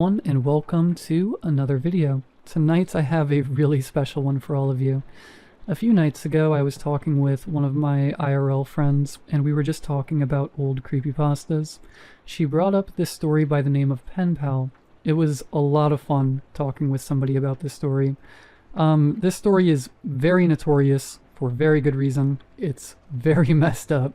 And welcome to another video. Tonight I have a really special one for all of you. A few nights ago I was talking with one of my IRL friends and we were just talking about old creepypastas. She brought up this story by the name of Pen Pal. It was a lot of fun talking with somebody about this story. This story is very notorious for very good reason. It's very messed up.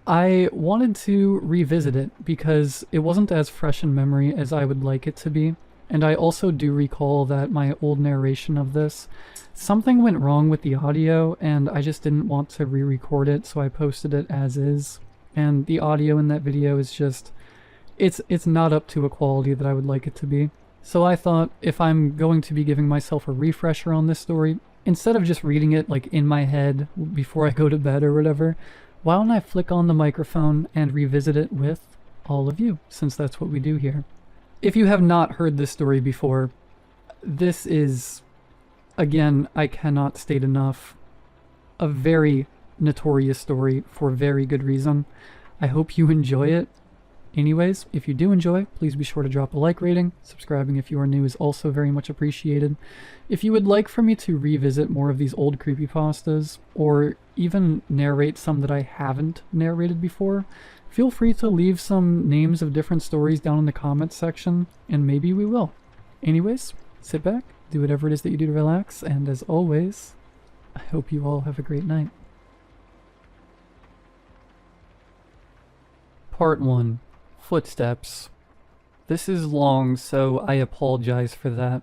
I wanted to revisit it because it wasn't as fresh in memory as I would like it to be, and I also do recall that my old narration of this, something went wrong with the audio and I just didn't want to re-record it, so I posted it as is, and the audio in that video is just, it's not up to a quality that I would like it to be. So I thought, if I'm going to be giving myself a refresher on this story, instead of just reading it like in my head before I go to bed or whatever, why don't I flick on the microphone and revisit it with all of you, since that's what we do here. If you have not heard this story before, this is, again, I cannot state enough, a very notorious story for very good reason. I hope you enjoy it. Anyways, if you do enjoy, please be sure to drop a like rating. Subscribing if you are new is also very much appreciated. If you would like for me to revisit more of these old creepypastas, or even narrate some that I haven't narrated before, feel free to leave some names of different stories down in the comments section, and maybe we will. Anyways, sit back, do whatever it is that you do to relax, and as always, I hope you all have a great night. Part 1. Footsteps. This is long, so I apologize for that.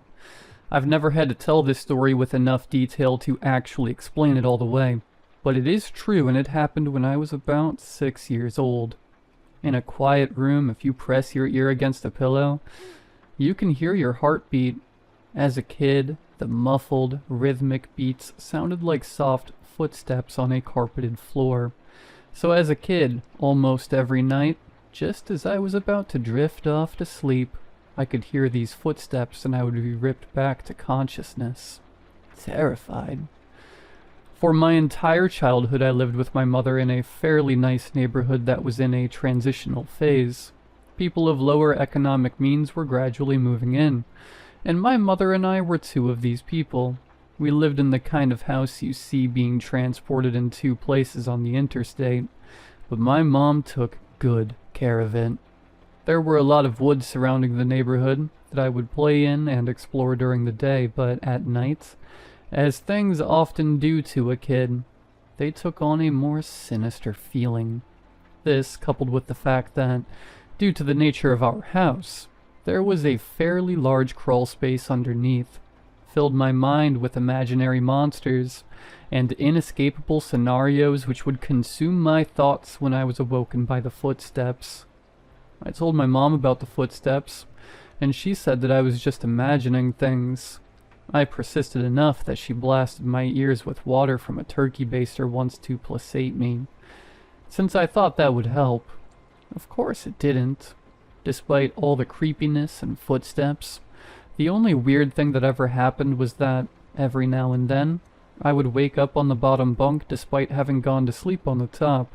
I've never had to tell this story with enough detail to actually explain it all the way, but it is true and it happened when I was about 6 years old. In a quiet room, if you press your ear against a pillow, you can hear your heartbeat. As a kid, the muffled, rhythmic beats sounded like soft footsteps on a carpeted floor. So as a kid, almost every night, just as I was about to drift off to sleep, I could hear these footsteps and I would be ripped back to consciousness. Terrified. For my entire childhood I lived with my mother in a fairly nice neighborhood that was in a transitional phase. People of lower economic means were gradually moving in, and my mother and I were two of these people. We lived in the kind of house you see being transported in two places on the interstate, but my mom took good care of it. There were a lot of woods surrounding the neighborhood that I would play in and explore during the day, but at night, as things often do to a kid, they took on a more sinister feeling. This, coupled with the fact that, due to the nature of our house, there was a fairly large crawl space underneath, filled my mind with imaginary monsters and inescapable scenarios which would consume my thoughts when I was awoken by the footsteps. I told my mom about the footsteps, and she said that I was just imagining things. I persisted enough that she blasted my ears with water from a turkey baster once to placate me, since I thought that would help. Of course it didn't. Despite all the creepiness and footsteps, the only weird thing that ever happened was that, every now and then, I would wake up on the bottom bunk despite having gone to sleep on the top.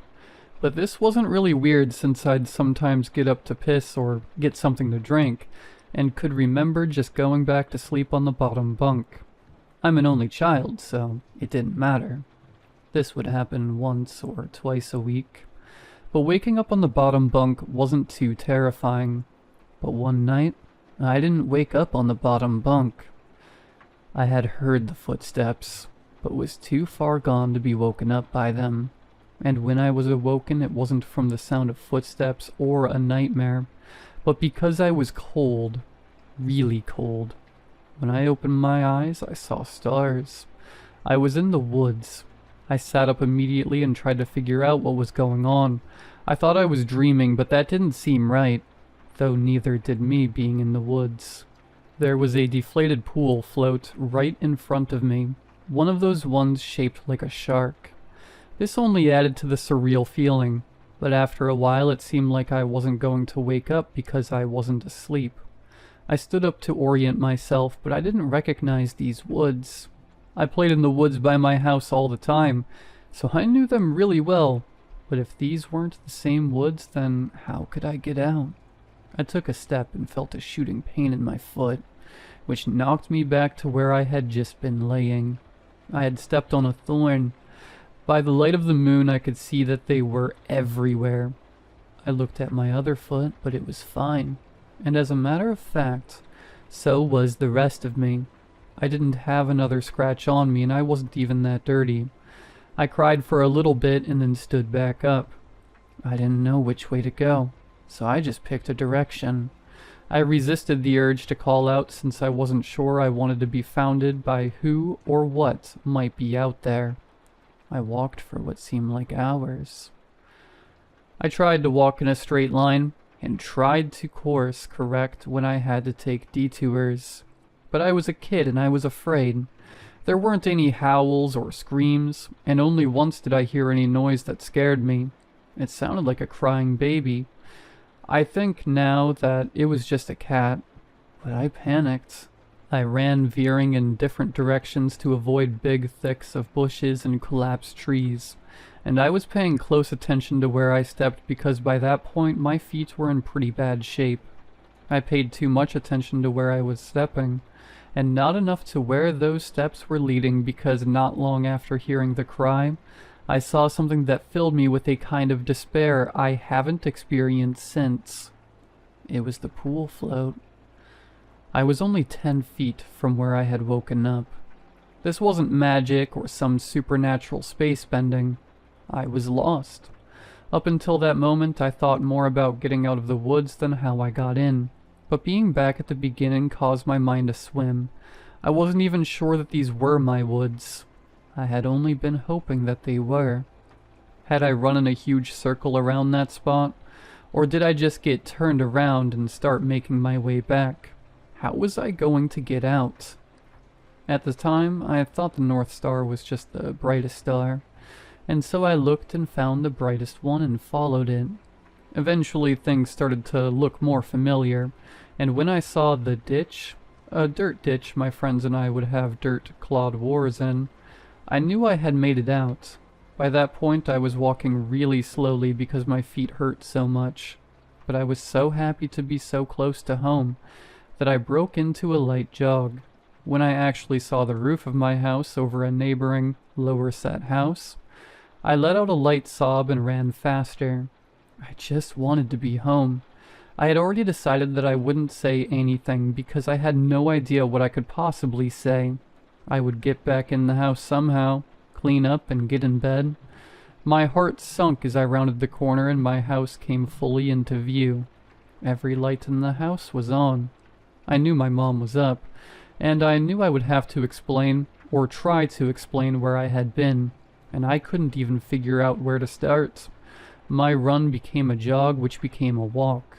But this wasn't really weird since I'd sometimes get up to piss or get something to drink, and could remember just going back to sleep on the bottom bunk. I'm an only child, so it didn't matter. This would happen once or twice a week. But waking up on the bottom bunk wasn't too terrifying. But one night, I didn't wake up on the bottom bunk. I had heard the footsteps, but was too far gone to be woken up by them. And when I was awoken, it wasn't from the sound of footsteps or a nightmare, but because I was cold, really cold. When I opened my eyes, I saw stars. I was in the woods. I sat up immediately and tried to figure out what was going on. I thought I was dreaming, but that didn't seem right, though neither did me being in the woods. There was a deflated pool float right in front of me, one of those ones shaped like a shark. This only added to the surreal feeling, but after a while it seemed like I wasn't going to wake up because I wasn't asleep. I stood up to orient myself, but I didn't recognize these woods. I played in the woods by my house all the time, so I knew them really well, but if these weren't the same woods, then how could I get out? I took a step and felt a shooting pain in my foot, which knocked me back to where I had just been laying. I had stepped on a thorn. By the light of the moon, I could see that they were everywhere. I looked at my other foot, but it was fine. And as a matter of fact, so was the rest of me. I didn't have another scratch on me, and I wasn't even that dirty. I cried for a little bit and then stood back up. I didn't know which way to go, so I just picked a direction. I resisted the urge to call out since I wasn't sure I wanted to be founded by who or what might be out there. I walked for what seemed like hours. I tried to walk in a straight line and tried to course correct when I had to take detours. But I was a kid and I was afraid. There weren't any howls or screams, and only once did I hear any noise that scared me. It sounded like a crying baby. I think now that it was just a cat, but I panicked. I ran veering in different directions to avoid big thicks of bushes and collapsed trees, and I was paying close attention to where I stepped because by that point my feet were in pretty bad shape. I paid too much attention to where I was stepping, and not enough to where those steps were leading because not long after hearing the cry, I saw something that filled me with a kind of despair I haven't experienced since. It was the pool float. I was only 10 feet from where I had woken up. This wasn't magic or some supernatural space bending. I was lost. Up until that moment, I thought more about getting out of the woods than how I got in. But being back at the beginning caused my mind to swim. I wasn't even sure that these were my woods. I had only been hoping that they were. Had I run in a huge circle around that spot? Or did I just get turned around and start making my way back? How was I going to get out? At the time, I thought the North Star was just the brightest star, and so I looked and found the brightest one and followed it. Eventually things started to look more familiar, and when I saw the ditch, a dirt ditch my friends and I would have dirt-clawed wars in, I knew I had made it out. By that point I was walking really slowly because my feet hurt so much, but I was so happy to be so close to home that I broke into a light jog. When I actually saw the roof of my house over a neighboring, lower-set house, I let out a light sob and ran faster. I just wanted to be home. I had already decided that I wouldn't say anything because I had no idea what I could possibly say. I would get back in the house somehow, clean up and get in bed. My heart sunk as I rounded the corner and my house came fully into view. Every light in the house was on. I knew my mom was up, and I knew I would have to explain, or try to explain where I had been, and I couldn't even figure out where to start. My run became a jog, which became a walk.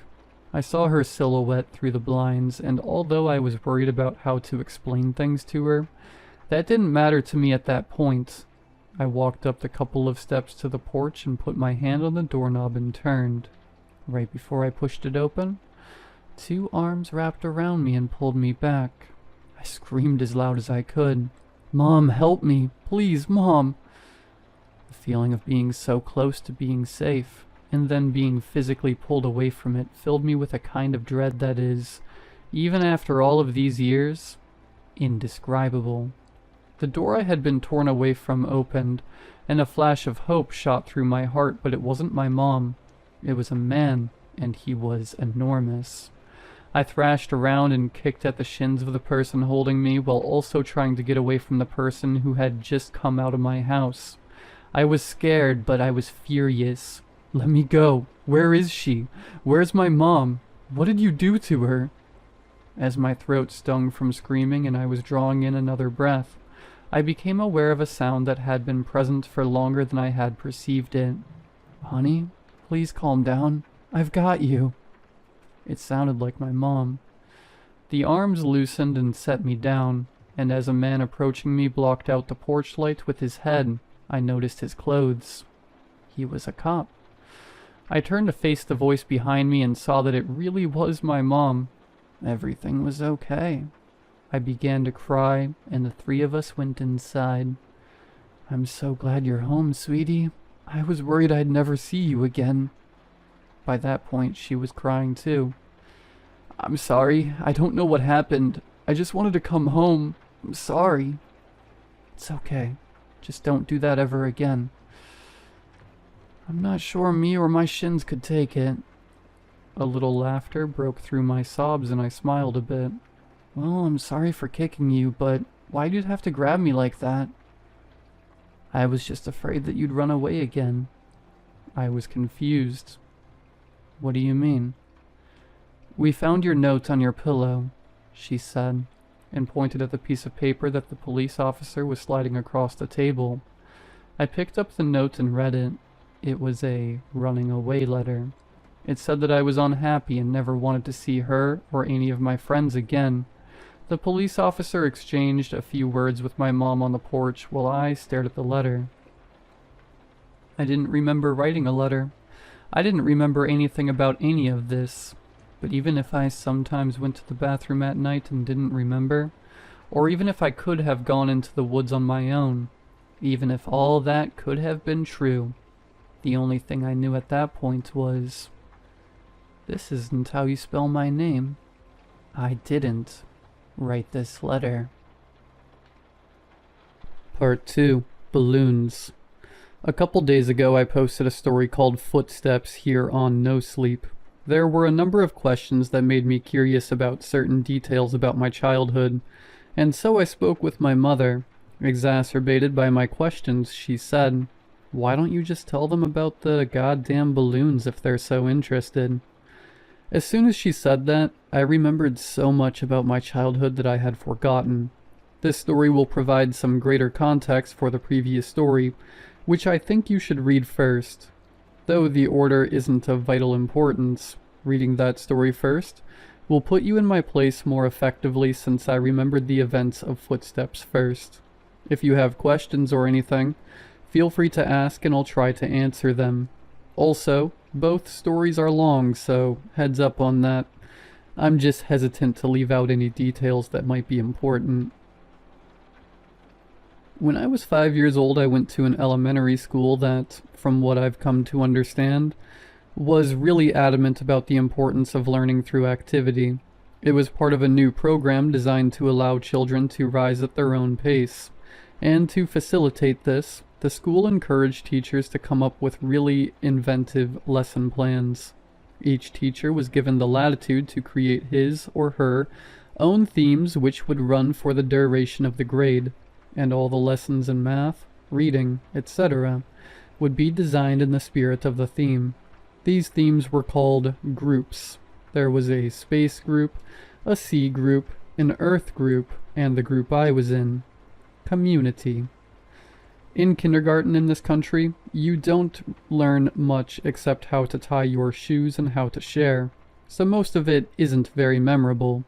I saw her silhouette through the blinds, and although I was worried about how to explain things to her, that didn't matter to me at that point. I walked up the couple of steps to the porch and put my hand on the doorknob and turned. Right before I pushed it open, 2 arms wrapped around me and pulled me back. I screamed as loud as I could. "Mom, help me! Please, Mom!" The feeling of being so close to being safe, and then being physically pulled away from it, filled me with a kind of dread that is, even after all of these years, indescribable. The door I had been torn away from opened, and a flash of hope shot through my heart, but it wasn't my mom. It was a man, and he was enormous. I thrashed around and kicked at the shins of the person holding me, while also trying to get away from the person who had just come out of my house. I was scared, but I was furious. Let me go. Where is she? Where's my mom? What did you do to her? As my throat stung from screaming and I was drawing in another breath, I became aware of a sound that had been present for longer than I had perceived it. "Honey, please calm down. I've got you." It sounded like my mom. The arms loosened and set me down, and as a man approaching me blocked out the porch light with his head, I noticed his clothes. He was a cop. I turned to face the voice behind me and saw that it really was my mom. Everything was okay. I began to cry, and the 3 of us went inside. "I'm so glad you're home, sweetie. I was worried I'd never see you again." By that point, she was crying too. I'm sorry. I don't know what happened. I just wanted to come home. I'm sorry. It's okay. Just don't do that ever again. I'm not sure me or my shins could take it. A little laughter broke through my sobs and I smiled a bit. Well, I'm sorry for kicking you, but why'd you have to grab me like that? I was just afraid that you'd run away again. I was confused. What do you mean? We found your note on your pillow, she said, and pointed at the piece of paper that the police officer was sliding across the table. I picked up the note and read it. It was a running away letter. It said that I was unhappy and never wanted to see her or any of my friends again. The police officer exchanged a few words with my mom on the porch while I stared at the letter. I didn't remember writing a letter. I didn't remember anything about any of this. But even if I sometimes went to the bathroom at night and didn't remember, or even if I could have gone into the woods on my own, even if all that could have been true, the only thing I knew at that point was, this isn't how you spell my name. I didn't write this letter. Part 2. Balloons. A couple days ago I posted a story called Footsteps here on No Sleep. There were a number of questions that made me curious about certain details about my childhood, and so I spoke with my mother. Exacerbated by my questions, she said, "Why don't you just tell them about the goddamn balloons if they're so interested?" As soon as she said that, I remembered so much about my childhood that I had forgotten. This story will provide some greater context for the previous story, which I think you should read first. Though the order isn't of vital importance, reading that story first will put you in my place more effectively since I remembered the events of Footsteps first. If you have questions or anything, feel free to ask and I'll try to answer them. Also, both stories are long, so heads up on that. I'm just hesitant to leave out any details that might be important. When I was 5 years old, I went to an elementary school that, from what I've come to understand, was really adamant about the importance of learning through activity. It was part of a new program designed to allow children to rise at their own pace. And to facilitate this, the school encouraged teachers to come up with really inventive lesson plans. Each teacher was given the latitude to create his or her own themes which would run for the duration of the grade, and all the lessons in math, reading, etc. would be designed in the spirit of the theme. These themes were called groups. There was a space group, a sea group, an earth group, and the group I was in, community. In kindergarten in this country, you don't learn much except how to tie your shoes and how to share, so most of it isn't very memorable.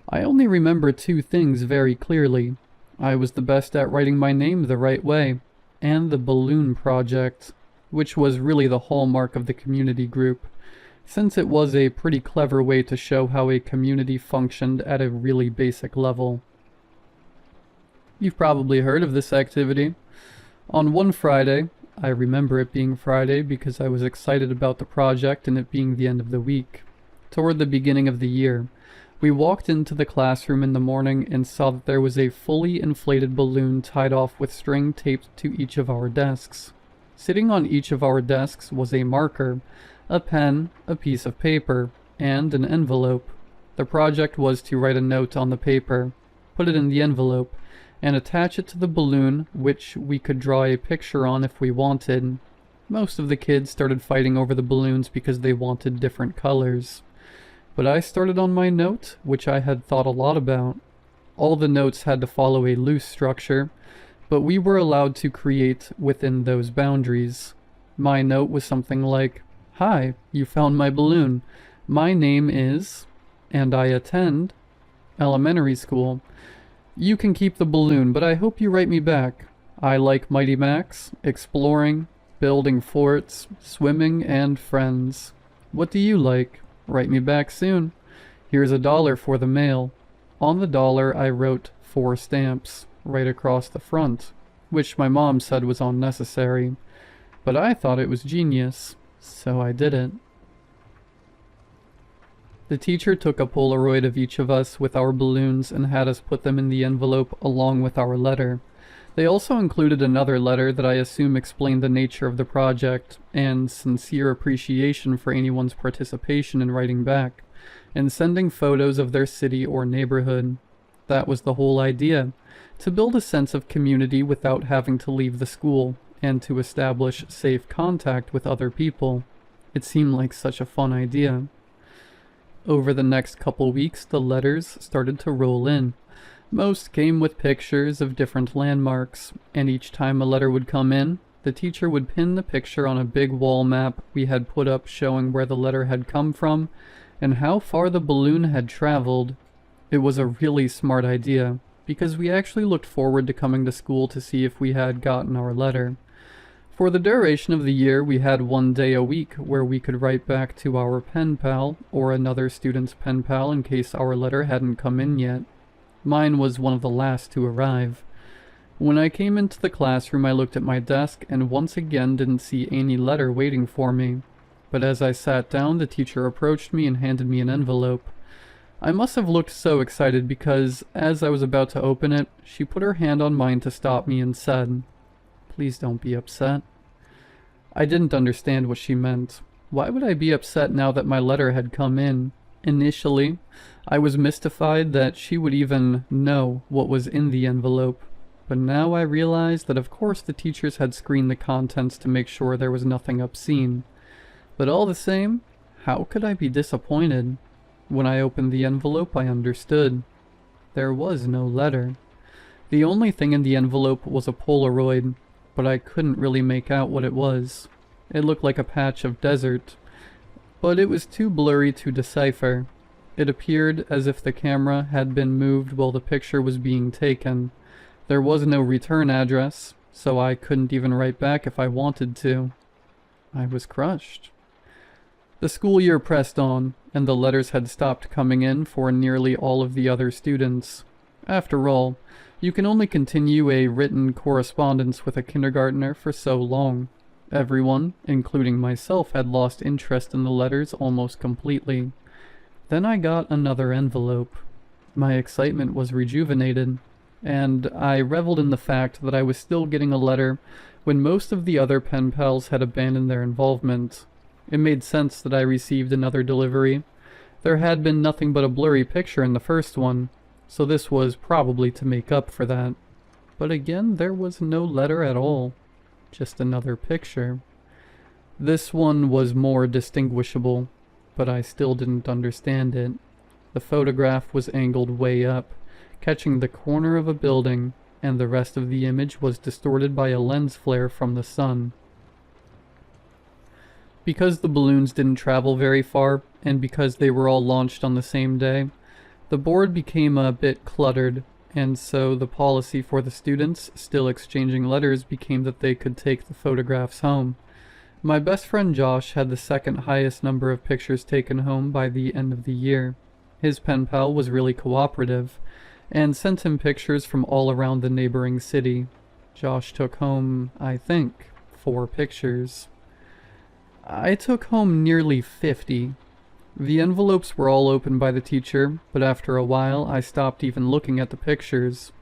I only remember two things very clearly. I was the best at writing my name the right way, and the balloon project, which was really the hallmark of the community group, since it was a pretty clever way to show how a community functioned at a really basic level. You've probably heard of this activity. On one Friday, I remember it being Friday because I was excited about the project and it being the end of the week, toward the beginning of the year, we walked into the classroom in the morning and saw that there was a fully inflated balloon tied off with string taped to each of our desks. Sitting on each of our desks was a marker, a pen, a piece of paper, and an envelope. The project was to write a note on the paper, put it in the envelope, and attach it to the balloon, which we could draw a picture on if we wanted. Most of the kids started fighting over the balloons because they wanted different colors. But I started on my note, which I had thought a lot about. All the notes had to follow a loose structure, but we were allowed to create within those boundaries. My note was something like, "Hi, you found my balloon. My name is, and I attend, elementary school. You can keep the balloon, but I hope you write me back. I like Mighty Max, exploring, building forts, swimming, and friends. What do you like? Write me back soon. Here's $1 for the mail." On the dollar I wrote 4 stamps, right across the front, which my mom said was unnecessary, but I thought it was genius, so I did it. The teacher took a Polaroid of each of us with our balloons and had us put them in the envelope along with our letter. They also included another letter that I assume explained the nature of the project and sincere appreciation for anyone's participation in writing back, and sending photos of their city or neighborhood. That was the whole idea, to build a sense of community without having to leave the school, and to establish safe contact with other people. It seemed like such a fun idea. Over the next couple weeks, the letters started to roll in. Most came with pictures of different landmarks, and each time a letter would come in, the teacher would pin the picture on a big wall map we had put up showing where the letter had come from and how far the balloon had traveled. It was a really smart idea, because we actually looked forward to coming to school to see if we had gotten our letter. For the duration of the year, we had one day a week where we could write back to our pen pal or another student's pen pal in case our letter hadn't come in yet. Mine was one of the last to arrive. When I came into the classroom, I looked at my desk and once again didn't see any letter waiting for me. But as I sat down, the teacher approached me and handed me an envelope. I must have looked so excited because, as I was about to open it, she put her hand on mine to stop me and said, "Please don't be upset." I didn't understand what she meant. Why would I be upset now that my letter had come in? Initially, I was mystified that she would even know what was in the envelope, but now I realized that of course the teachers had screened the contents to make sure there was nothing obscene. But all the same, how could I be disappointed? When I opened the envelope, I understood. There was no letter. The only thing in the envelope was a Polaroid, but I couldn't really make out what it was. It looked like a patch of desert, but it was too blurry to decipher. It appeared as if the camera had been moved while the picture was being taken. There was no return address, so I couldn't even write back if I wanted to. I was crushed. The school year pressed on, and the letters had stopped coming in for nearly all of the other students. After all, you can only continue a written correspondence with a kindergartner for so long. Everyone, including myself, had lost interest in the letters almost completely. Then I got another envelope. My excitement was rejuvenated, and I reveled in the fact that I was still getting a letter when most of the other pen pals had abandoned their involvement. It made sense that I received another delivery. There had been nothing but a blurry picture in the first one, so this was probably to make up for that. But again, there was no letter at all. Just another picture. This one was more distinguishable, but I still didn't understand it. The photograph was angled way up, catching the corner of a building, and the rest of the image was distorted by a lens flare from the sun. Because the balloons didn't travel very far, and because they were all launched on the same day, the board became a bit cluttered, and so the policy for the students still exchanging letters became that they could take the photographs home. My best friend Josh had the second highest number of pictures taken home by the end of the year. His pen pal was really cooperative, and sent him pictures from all around the neighboring city. Josh took home, I think, 4 pictures. I took home nearly 50. The envelopes were all opened by the teacher, but after a while I stopped even looking at the pictures.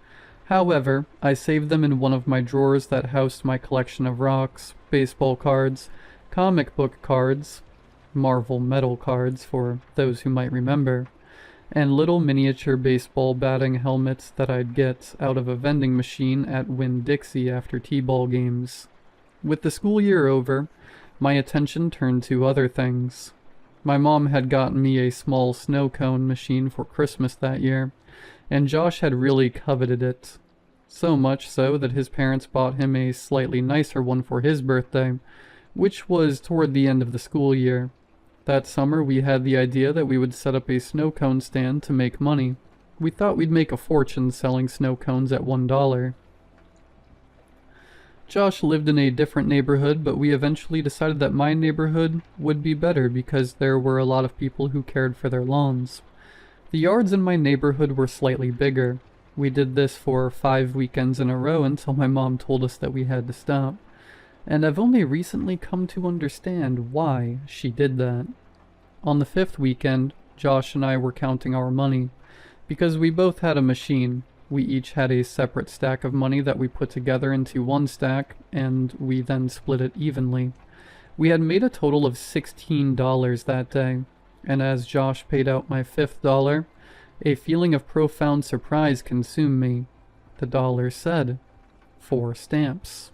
However, I saved them in one of my drawers that housed my collection of rocks, baseball cards, comic book cards, Marvel metal cards for those who might remember, and little miniature baseball batting helmets that I'd get out of a vending machine at Winn-Dixie after t-ball games. With the school year over, my attention turned to other things. My mom had gotten me a small snow cone machine for Christmas that year, and Josh had really coveted it. So much so that his parents bought him a slightly nicer one for his birthday, which was toward the end of the school year. That summer we had the idea that we would set up a snow cone stand to make money. We thought we'd make a fortune selling snow cones at $1. Josh lived in a different neighborhood, but we eventually decided that my neighborhood would be better because there were a lot of people who cared for their lawns. The yards in my neighborhood were slightly bigger. We did this for 5 weekends in a row until my mom told us that we had to stop. And I've only recently come to understand why she did that. On the 5th weekend, Josh and I were counting our money. Because we both had a machine, we each had a separate stack of money that we put together into one stack, and we then split it evenly. We had made a total of $16 that day, and as Josh paid out my fifth dollar, a feeling of profound surprise consumed me. The dollar said, 4 stamps.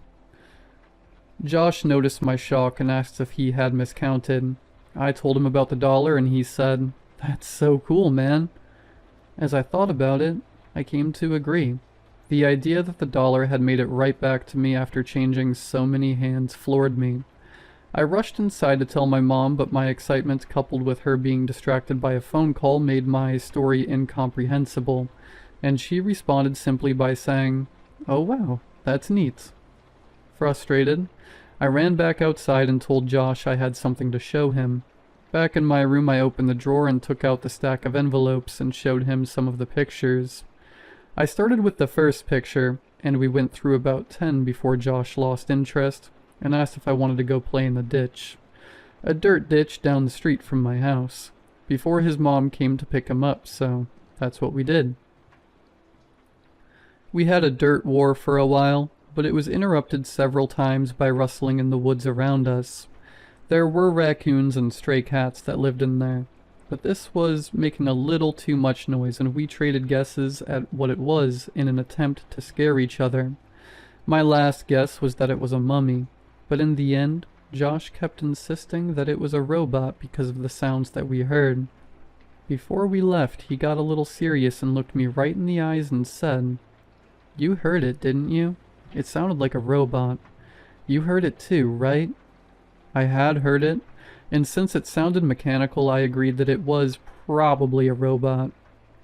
Josh noticed my shock and asked if he had miscounted. I told him about the dollar and he said, "That's so cool, man." As I thought about it, I came to agree. The idea that the dollar had made it right back to me after changing so many hands floored me. I rushed inside to tell my mom, but my excitement coupled with her being distracted by a phone call made my story incomprehensible, and she responded simply by saying, "Oh wow, that's neat." Frustrated, I ran back outside and told Josh I had something to show him. Back in my room, I opened the drawer and took out the stack of envelopes and showed him some of the pictures. I started with the first picture, and we went through about 10 before Josh lost interest and asked if I wanted to go play in the ditch. A dirt ditch down the street from my house, before his mom came to pick him up, so that's what we did. We had a dirt war for a while, but it was interrupted several times by rustling in the woods around us. There were raccoons and stray cats that lived in there, but this was making a little too much noise and we traded guesses at what it was in an attempt to scare each other. My last guess was that it was a mummy, but in the end, Josh kept insisting that it was a robot because of the sounds that we heard. Before we left, he got a little serious and looked me right in the eyes and said, "You heard it, didn't you? It sounded like a robot. You heard it too, right?" I had heard it, and since it sounded mechanical, I agreed that it was probably a robot.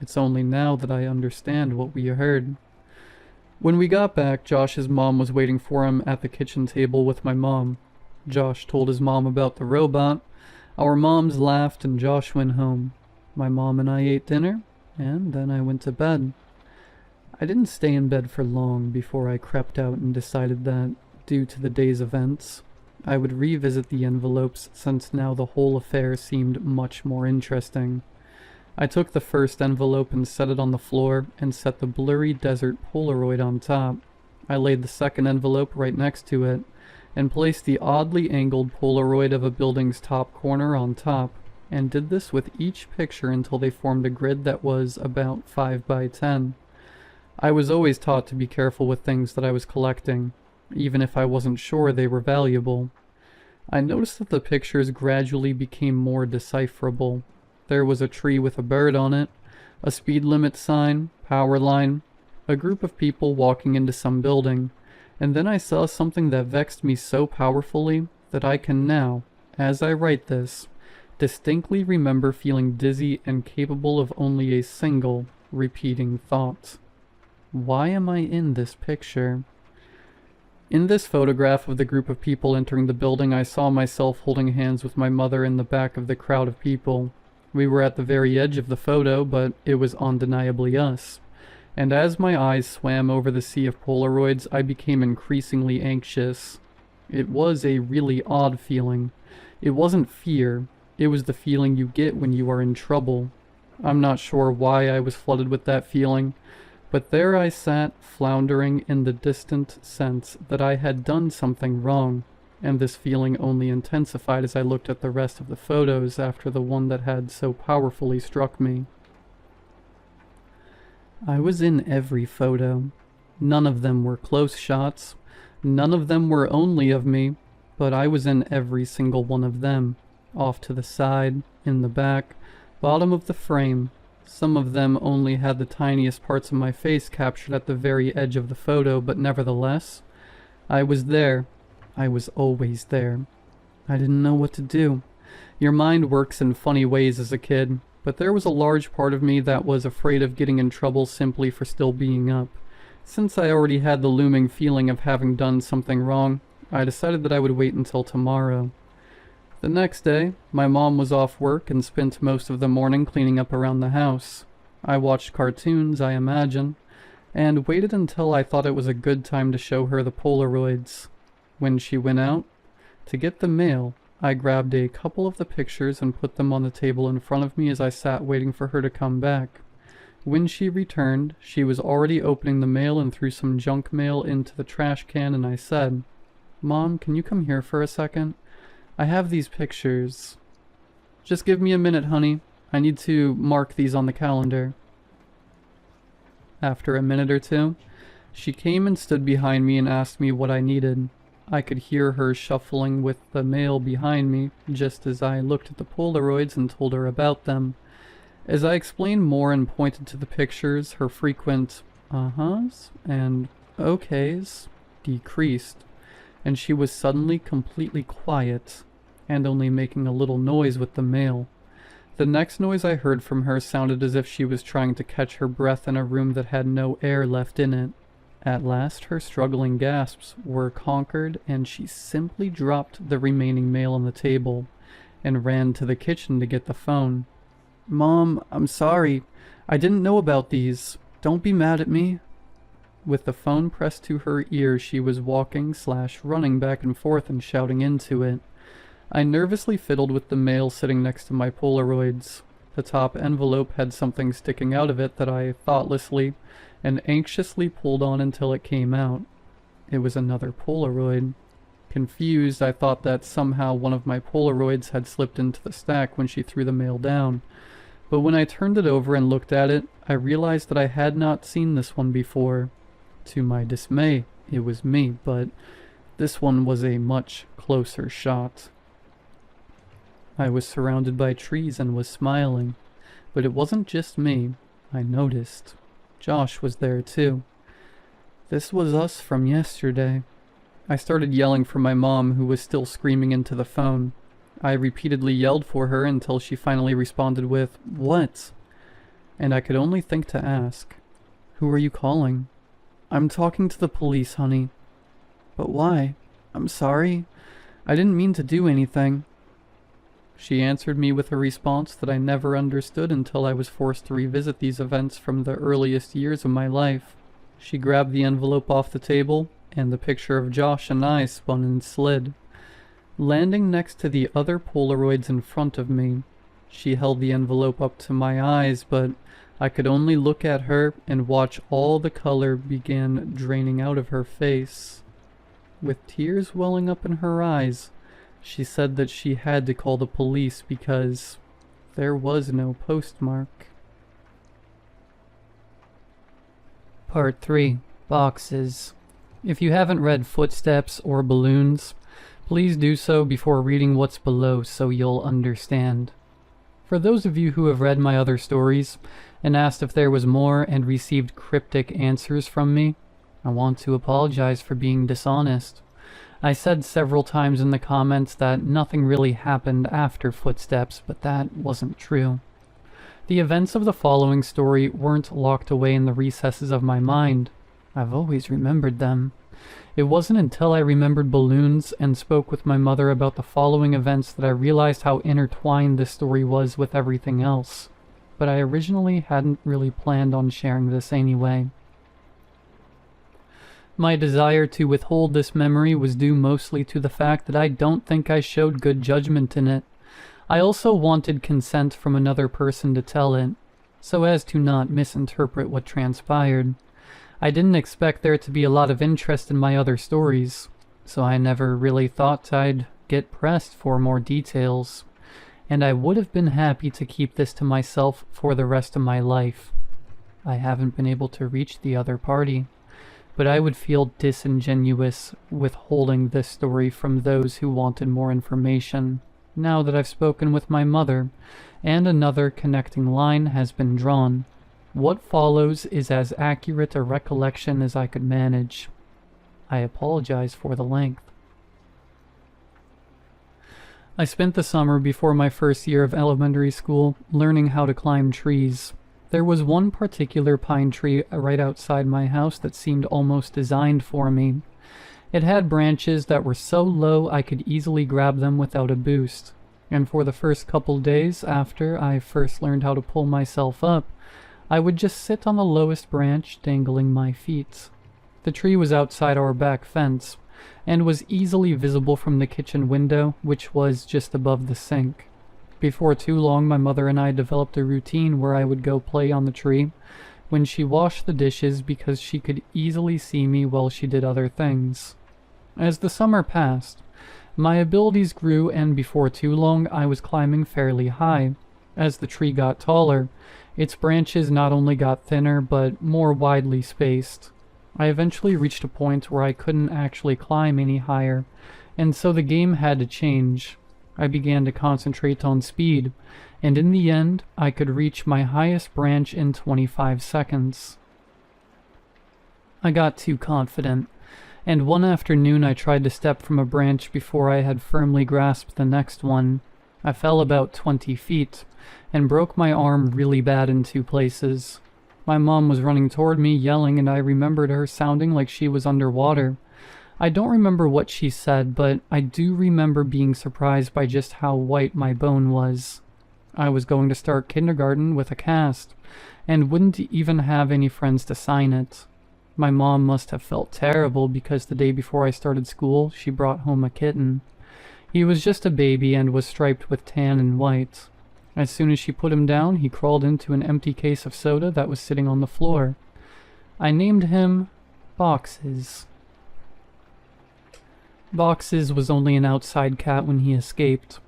It's only now that I understand what we heard. When we got back, Josh's mom was waiting for him at the kitchen table with my mom. Josh told his mom about the robot. Our moms laughed and Josh went home. My mom and I ate dinner, and then I went to bed. I didn't stay in bed for long before I crept out and decided that, due to the day's events, I would revisit the envelopes since now the whole affair seemed much more interesting. I took the first envelope and set it on the floor and set the blurry desert Polaroid on top. I laid the second envelope right next to it and placed the oddly angled Polaroid of a building's top corner on top, and did this with each picture until they formed a grid that was about 5 by 10. I was always taught to be careful with things that I was collecting, even if I wasn't sure they were valuable. I noticed that the pictures gradually became more decipherable. There was a tree with a bird on it, a speed limit sign, power line, a group of people walking into some building, and then I saw something that vexed me so powerfully that I can now, as I write this, distinctly remember feeling dizzy and capable of only a single repeating thought. Why am I in this picture? In this photograph of the group of people entering the building, I saw myself holding hands with my mother in the back of the crowd of people. We were at the very edge of the photo, but it was undeniably us. And as my eyes swam over the sea of Polaroids, I became increasingly anxious. It was a really odd feeling. It wasn't fear, it was the feeling you get when you are in trouble. I'm not sure why I was flooded with that feeling, but there I sat, floundering in the distant sense that I had done something wrong, and this feeling only intensified as I looked at the rest of the photos after the one that had so powerfully struck me. I was in every photo. None of them were close shots, none of them were only of me, but I was in every single one of them, off to the side, in the back, bottom of the frame. Some of them only had the tiniest parts of my face captured at the very edge of the photo, but nevertheless, I was there. I was always there. I didn't know what to do. Your mind works in funny ways as a kid, but there was a large part of me that was afraid of getting in trouble simply for still being up. Since I already had the looming feeling of having done something wrong, I decided that I would wait until tomorrow. The next day, my mom was off work and spent most of the morning cleaning up around the house. I watched cartoons, I imagine, and waited until I thought it was a good time to show her the Polaroids. When she went out to get the mail, I grabbed a couple of the pictures and put them on the table in front of me as I sat waiting for her to come back. When she returned, she was already opening the mail and threw some junk mail into the trash can, and I said, "Mom, can you come here for a second? I have these pictures." "Just give me a minute, honey. I need to mark these on the calendar." After a minute or two, she came and stood behind me and asked me what I needed. I could hear her shuffling with the mail behind me, just as I looked at the Polaroids and told her about them. As I explained more and pointed to the pictures, her frequent uh-huhs and okays decreased, and she was suddenly completely quiet, and only making a little noise with the mail. The next noise I heard from her sounded as if she was trying to catch her breath in a room that had no air left in it. At last her struggling gasps were conquered, and she simply dropped the remaining mail on the table and ran to the kitchen to get the phone. "Mom, I'm sorry. I didn't know about these. Don't be mad at me." With the phone pressed to her ear, she was walking/running back and forth and shouting into it. I nervously fiddled with the mail sitting next to my Polaroids. The top envelope had something sticking out of it that I thoughtlessly and anxiously pulled on until it came out. It was another Polaroid. Confused, I thought that somehow one of my Polaroids had slipped into the stack when she threw the mail down. But when I turned it over and looked at it, I realized that I had not seen this one before. To my dismay, it was me, but this one was a much closer shot. I was surrounded by trees and was smiling, but it wasn't just me. I noticed. Josh was there too. This was us from yesterday. I started yelling for my mom, who was still screaming into the phone. I repeatedly yelled for her until she finally responded with, "What?" And I could only think to ask, "Who are you calling?" "I'm talking to the police, honey." "But why?" "I'm sorry. I didn't mean to do anything." She answered me with a response that I never understood until I was forced to revisit these events from the earliest years of my life. She grabbed the envelope off the table, and the picture of Josh and I spun and slid. Landing next to the other Polaroids in front of me, she held the envelope up to my eyes, but I could only look at her and watch all the color begin draining out of her face. With tears welling up in her eyes, she said that she had to call the police because there was no postmark. Part 3. Boxes. If you haven't read Footsteps or Balloons, please do so before reading what's below so you'll understand. For those of you who have read my other stories and asked if there was more and received cryptic answers from me, I want to apologize for being dishonest. I said several times in the comments that nothing really happened after Footsteps, but that wasn't true. The events of the following story weren't locked away in the recesses of my mind. I've always remembered them. It wasn't until I remembered balloons and spoke with my mother about the following events that I realized how intertwined this story was with everything else. But I originally hadn't really planned on sharing this anyway. My desire to withhold this memory was due mostly to the fact that I don't think I showed good judgment in it. I also wanted consent from another person to tell it, so as to not misinterpret what transpired. I didn't expect there to be a lot of interest in my other stories, so I never really thought I'd get pressed for more details, and I would have been happy to keep this to myself for the rest of my life. I haven't been able to reach the other party, but I would feel disingenuous withholding this story from those who wanted more information, now that I've spoken with my mother, and another connecting line has been drawn. What follows is as accurate a recollection as I could manage. I apologize for the length. I spent the summer before my first year of elementary school learning how to climb trees. There was one particular pine tree right outside my house that seemed almost designed for me. It had branches that were so low I could easily grab them without a boost, and for the first couple days after I first learned how to pull myself up, I would just sit on the lowest branch, dangling my feet. The tree was outside our back fence, and was easily visible from the kitchen window, which was just above the sink. Before too long, my mother and I developed a routine where I would go play on the tree when she washed the dishes because she could easily see me while she did other things. As the summer passed, my abilities grew, and before too long I was climbing fairly high. As the tree got taller, its branches not only got thinner but more widely spaced. I eventually reached a point where I couldn't actually climb any higher, and so the game had to change. I began to concentrate on speed, and in the end, I could reach my highest branch in 25 seconds. I got too confident, and one afternoon I tried to step from a branch before I had firmly grasped the next one. I fell about 20 feet, and broke my arm really bad in 2 places. My mom was running toward me, yelling, and I remembered her sounding like she was underwater. I don't remember what she said, but I do remember being surprised by just how white my bone was. I was going to start kindergarten with a cast, and wouldn't even have any friends to sign it. My mom must have felt terrible because the day before I started school, she brought home a kitten. He was just a baby and was striped with tan and white. As soon as she put him down, he crawled into an empty case of soda that was sitting on the floor. I named him Boxes. Boxes was only an outside cat when he escaped.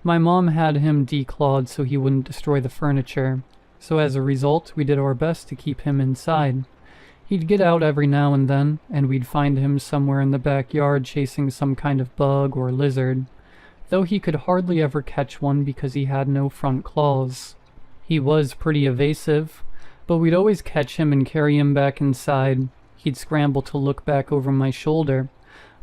My mom had him declawed so he wouldn't destroy the furniture, so as a result we did our best to keep him inside. He'd get out every now and then, and we'd find him somewhere in the backyard chasing some kind of bug or lizard, though he could hardly ever catch one because he had no front claws. He was pretty evasive, but we'd always catch him and carry him back inside. He'd scramble to look back over my shoulder.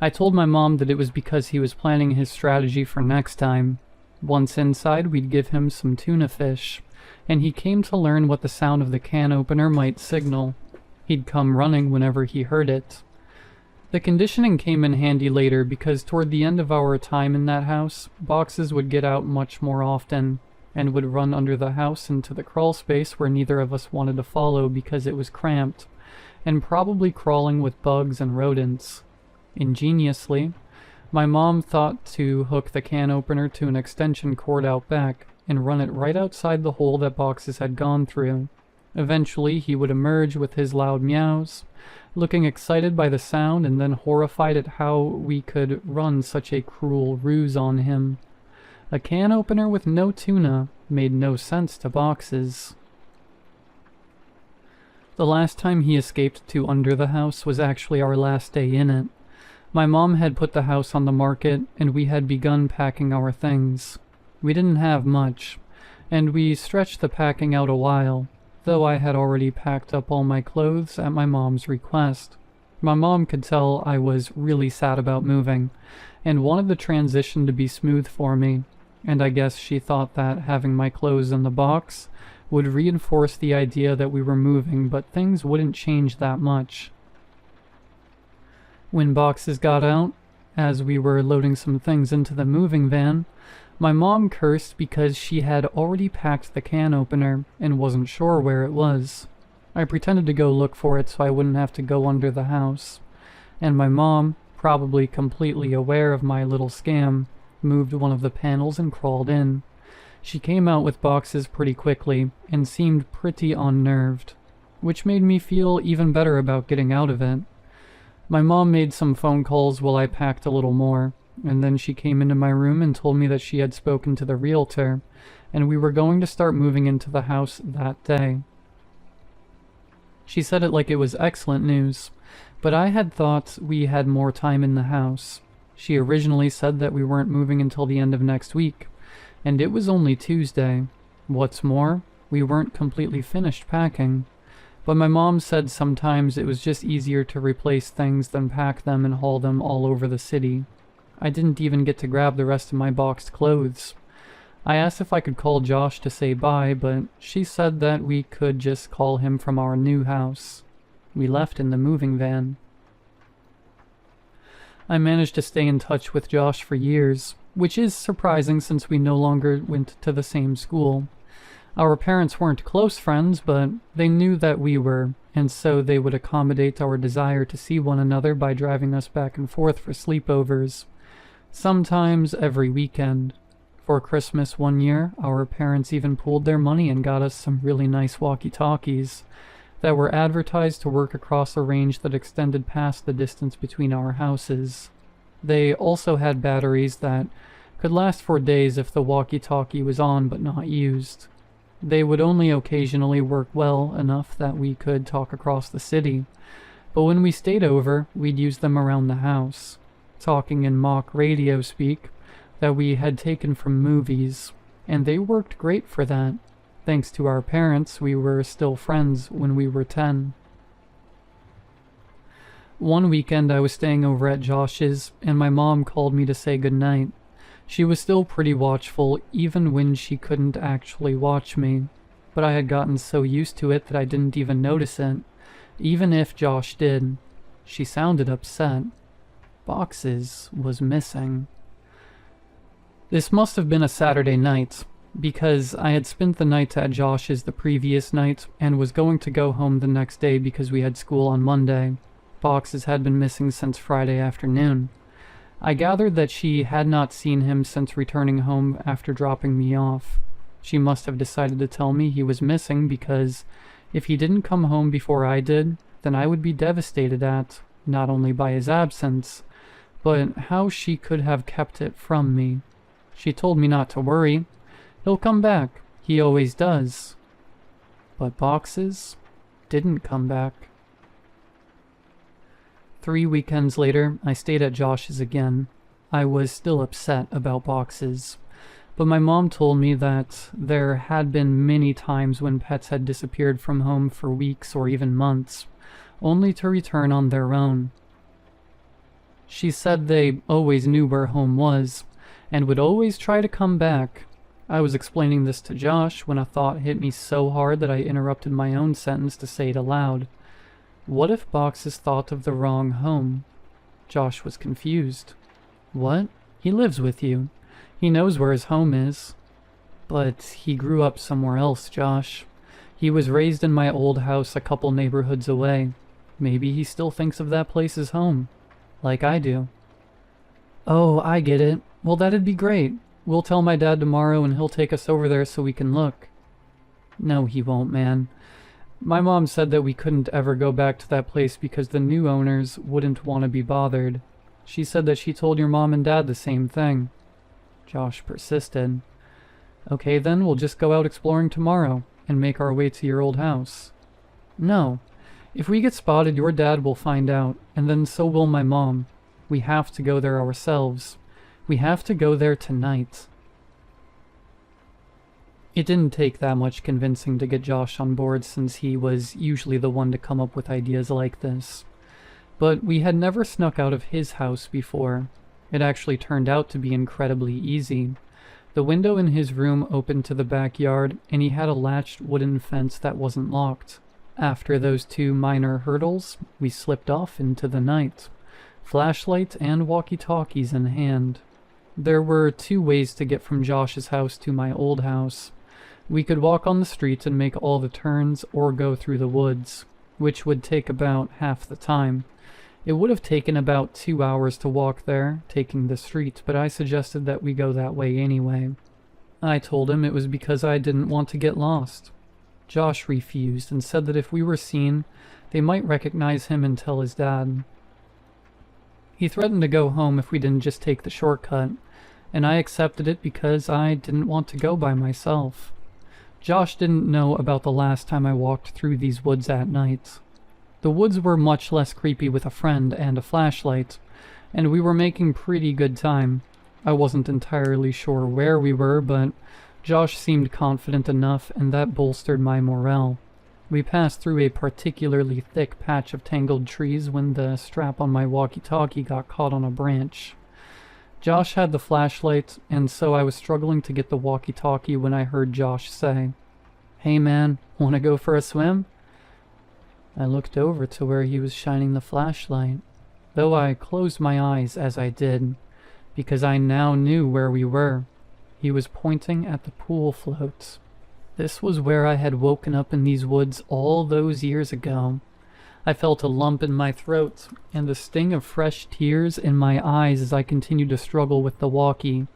I told my mom that it was because he was planning his strategy for next time. Once inside, we'd give him some tuna fish, and he came to learn what the sound of the can opener might signal. He'd come running whenever he heard it. The conditioning came in handy later because toward the end of our time in that house, Boxes would get out much more often, and would run under the house into the crawl space where neither of us wanted to follow because it was cramped, and probably crawling with bugs and rodents. Ingeniously, my mom thought to hook the can opener to an extension cord out back and run it right outside the hole that Boxes had gone through. Eventually, he would emerge with his loud meows, looking excited by the sound and then horrified at how we could run such a cruel ruse on him. A can opener with no tuna made no sense to Boxes. The last time he escaped to under the house was actually our last day in it. My mom had put the house on the market, and we had begun packing our things. We didn't have much, and we stretched the packing out a while, though I had already packed up all my clothes at my mom's request. My mom could tell I was really sad about moving, and wanted the transition to be smooth for me, and I guess she thought that having my clothes in the box would reinforce the idea that we were moving, but things wouldn't change that much. When Boxes got out, as we were loading some things into the moving van, my mom cursed because she had already packed the can opener and wasn't sure where it was. I pretended to go look for it so I wouldn't have to go under the house, and my mom, probably completely aware of my little scam, moved one of the panels and crawled in. She came out with Boxes pretty quickly and seemed pretty unnerved, which made me feel even better about getting out of it. My mom made some phone calls while I packed a little more, and then she came into my room and told me that she had spoken to the realtor, and we were going to start moving into the house that day. She said it like it was excellent news, but I had thought we had more time in the house. She originally said that we weren't moving until the end of next week, and it was only Tuesday. What's more, we weren't completely finished packing. But my mom said sometimes it was just easier to replace things than pack them and haul them all over the city. I didn't even get to grab the rest of my boxed clothes. I asked if I could call Josh to say bye, but she said that we could just call him from our new house. We left in the moving van. I managed to stay in touch with Josh for years, which is surprising since we no longer went to the same school. Our parents weren't close friends, but they knew that we were and so they would accommodate our desire to see one another by driving us back and forth for sleepovers, sometimes every weekend. For Christmas one year, our parents even pooled their money and got us some really nice walkie-talkies that were advertised to work across a range that extended past the distance between our houses. They also had batteries that could last for days if the walkie-talkie was on but not used. They would only occasionally work well enough that we could talk across the city, but when we stayed over, we'd use them around the house, talking in mock radio speak that we had taken from movies, and they worked great for that. Thanks to our parents, we were still friends when we were 10. One weekend I was staying over at Josh's, and my mom called me to say goodnight. She was still pretty watchful, even when she couldn't actually watch me, but I had gotten so used to it that I didn't even notice it, even if Josh did. She sounded upset. Boxes was missing. This must have been a Saturday night, because I had spent the night at Josh's the previous night and was going to go home the next day because we had school on Monday. Boxes had been missing since Friday afternoon. I gathered that she had not seen him since returning home after dropping me off. She must have decided to tell me he was missing because if he didn't come home before I did, then I would be devastated at, not only by his absence, but how she could have kept it from me. She told me not to worry. He'll come back. He always does. But Boxes didn't come back. 3 weekends later, I stayed at Josh's again. I was still upset about Boxes, but my mom told me that there had been many times when pets had disappeared from home for weeks or even months, only to return on their own. She said they always knew where home was, and would always try to come back. I was explaining this to Josh when a thought hit me so hard that I interrupted my own sentence to say it aloud. What if Boxes thought of the wrong home? Josh was confused. What? He lives with you. He knows where his home is. But he grew up somewhere else, Josh. He was raised in my old house a couple neighborhoods away. Maybe he still thinks of that place as home, like I do. Oh, I get it. Well, that'd be great. We'll tell my dad tomorrow and he'll take us over there so we can look. No, he won't, man. My mom said that we couldn't ever go back to that place because the new owners wouldn't want to be bothered. She said that she told your mom and dad the same thing. Josh persisted. Okay, then we'll just go out exploring tomorrow and make our way to your old house. No. If we get spotted, your dad will find out, and then so will my mom. We have to go there ourselves. We have to go there tonight. It didn't take that much convincing to get Josh on board since he was usually the one to come up with ideas like this. But we had never snuck out of his house before. It actually turned out to be incredibly easy. The window in his room opened to the backyard, and he had a latched wooden fence that wasn't locked. After those 2 minor hurdles, we slipped off into the night, flashlight and walkie-talkies in hand. There were 2 ways to get from Josh's house to my old house. We could walk on the street and make all the turns, or go through the woods, which would take about half the time. It would have taken about 2 hours to walk there, taking the street, but I suggested that we go that way anyway. I told him it was because I didn't want to get lost. Josh refused and said that if we were seen, they might recognize him and tell his dad. He threatened to go home if we didn't just take the shortcut, and I accepted it because I didn't want to go by myself. Josh didn't know about the last time I walked through these woods at night. The woods were much less creepy with a friend and a flashlight, and we were making pretty good time. I wasn't entirely sure where we were, but Josh seemed confident enough, and that bolstered my morale. We passed through a particularly thick patch of tangled trees when the strap on my walkie-talkie got caught on a branch. Josh had the flashlight, and so I was struggling to get the walkie-talkie when I heard Josh say, "Hey man, wanna go for a swim?" I looked over to where he was shining the flashlight, though I closed my eyes as I did, because I now knew where we were. He was pointing at the pool float. This was where I had woken up in these woods all those years ago. I felt a lump in my throat and the sting of fresh tears in my eyes as I continued to struggle with the walkie.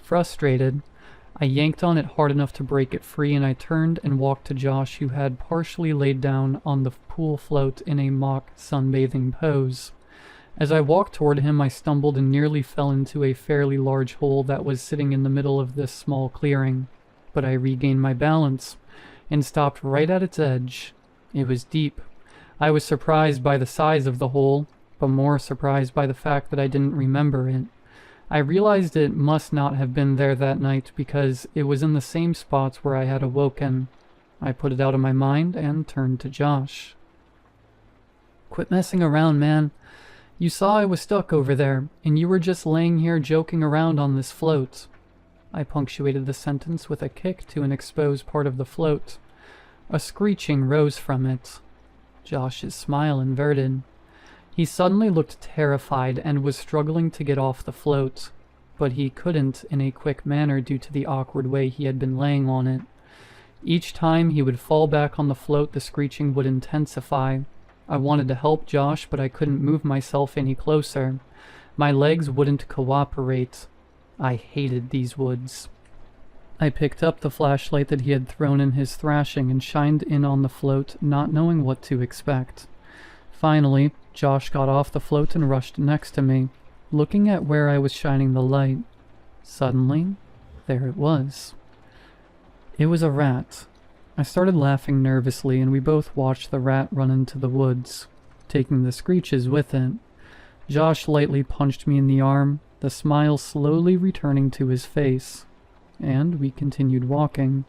Frustrated, I yanked on it hard enough to break it free, and I turned and walked to Josh, who had partially laid down on the pool float in a mock sunbathing pose. As I walked toward him, I stumbled and nearly fell into a fairly large hole that was sitting in the middle of this small clearing. But I regained my balance and stopped right at its edge. It was deep. I was surprised by the size of the hole, but more surprised by the fact that I didn't remember it. I realized it must not have been there that night because it was in the same spots where I had awoken. I put it out of my mind and turned to Josh. "Quit messing around, man. You saw I was stuck over there, and you were just laying here joking around on this float." I punctuated the sentence with a kick to an exposed part of the float. A screeching rose from it. Josh's smile inverted. He suddenly looked terrified and was struggling to get off the float, but he couldn't in a quick manner due to the awkward way he had been laying on it. Each time he would fall back on the float, the screeching would intensify. I wanted to help Josh, but I couldn't move myself any closer. My legs wouldn't cooperate. I hated these woods. I picked up the flashlight that he had thrown in his thrashing and shined in on the float, not knowing what to expect. Finally, Josh got off the float and rushed next to me, looking at where I was shining the light. Suddenly, there it was. It was a rat. I started laughing nervously, and we both watched the rat run into the woods, taking the screeches with it. Josh lightly punched me in the arm, the smile slowly returning to his face, and we continued walking.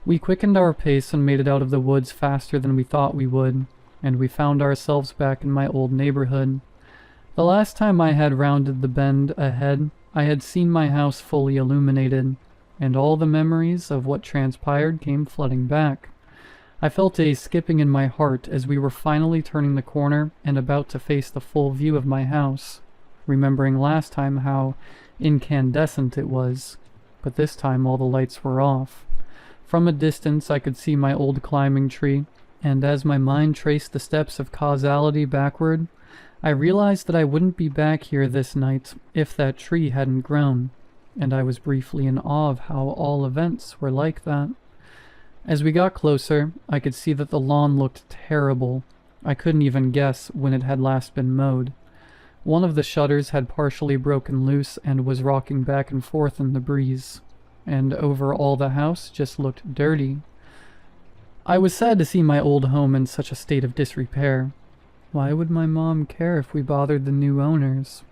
We quickened our pace and made it out of the woods faster than we thought we would, and we found ourselves back in my old neighborhood. The last time I had rounded the bend ahead, I had seen my house fully illuminated, and all the memories of what transpired came flooding back. I felt a skipping in my heart as we were finally turning the corner and about to face the full view of my house, remembering last time how incandescent it was, but this time all the lights were off. From a distance I could see my old climbing tree, and as my mind traced the steps of causality backward, I realized that I wouldn't be back here this night if that tree hadn't grown, and I was briefly in awe of how all events were like that. As we got closer, I could see that the lawn looked terrible. I couldn't even guess when it had last been mowed. One of the shutters had partially broken loose and was rocking back and forth in the breeze, and over all the house just looked dirty. I was sad to see my old home in such a state of disrepair. Why would my mom care if we bothered the new owners,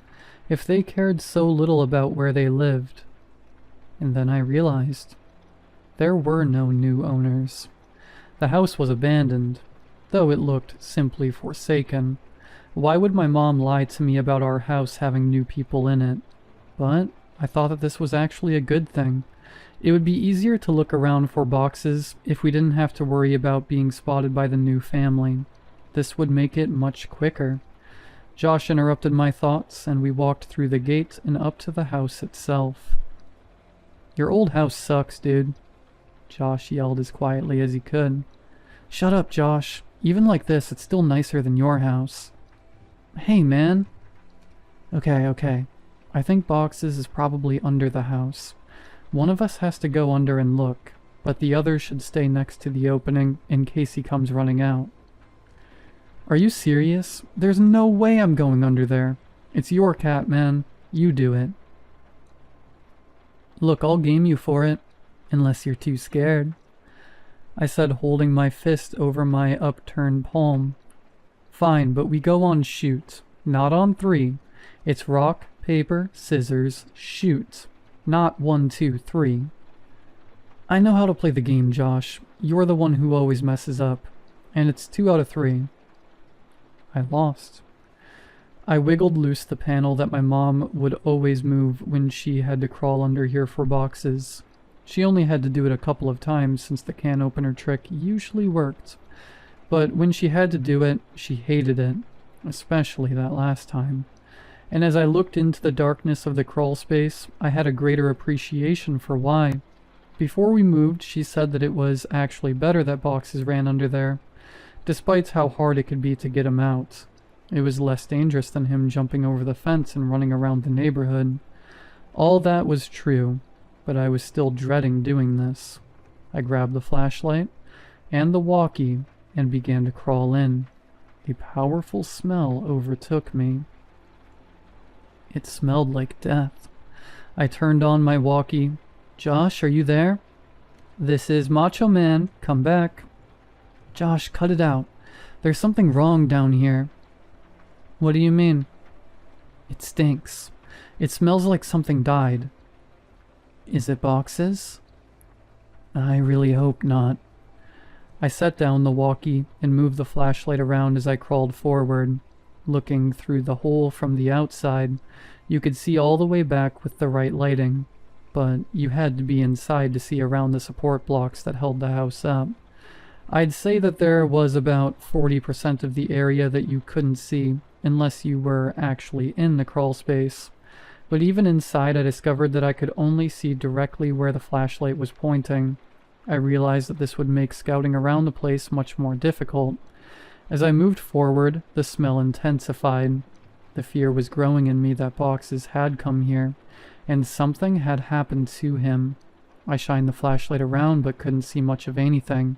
if they cared so little about where they lived? And then I realized there were no new owners. The house was abandoned, though it looked simply forsaken. Why would my mom lie to me about our house having new people in it? But I thought that this was actually a good thing. It would be easier to look around for boxes if we didn't have to worry about being spotted by the new family. This would make it much quicker. Josh interrupted my thoughts, and we walked through the gate and up to the house itself. "Your old house sucks, dude," Josh yelled as quietly as he could. "Shut up, Josh. Even like this, it's still nicer than your house." "Hey, man." Okay. I think boxes is probably under the house. One of us has to go under and look, but the other should stay next to the opening in case he comes running out. "Are you serious? There's no way I'm going under there. It's your cat, man. You do it." "Look, I'll game you for it, unless you're too scared," I said, holding my fist over my upturned palm. "Fine, but we go on shoot, not on 3. It's rock, paper, scissors, shoot. Not 1, 2, 3. "I know how to play the game, Josh. You're the one who always messes up. And it's 2 out of 3. I lost. I wiggled loose the panel that my mom would always move when she had to crawl under here for boxes. She only had to do it a couple of times since the can opener trick usually worked. But when she had to do it, she hated it, especially that last time. And as I looked into the darkness of the crawl space, I had a greater appreciation for why. Before we moved, she said that it was actually better that boxes ran under there, despite how hard it could be to get him out. It was less dangerous than him jumping over the fence and running around the neighborhood. All that was true, but I was still dreading doing this. I grabbed the flashlight and the walkie and began to crawl in. A powerful smell overtook me. It smelled like death. I turned on my walkie. Josh, are you there? This is Macho Man. Come back. Josh, cut it out. There's something wrong down here. What do you mean? It stinks. It smells like something died. Is it boxes? I really hope not. I set down the walkie and moved the flashlight around as I crawled forward. Looking through the hole from the outside, you could see all the way back with the right lighting, but you had to be inside to see around the support blocks that held the house up. I'd say that there was about 40% of the area that you couldn't see, unless you were actually in the crawl space. But even inside, I discovered that I could only see directly where the flashlight was pointing. I realized that this would make scouting around the place much more difficult. As I moved forward, the smell intensified. The fear was growing in me that boxes had come here, and something had happened to him. I shined the flashlight around but couldn't see much of anything.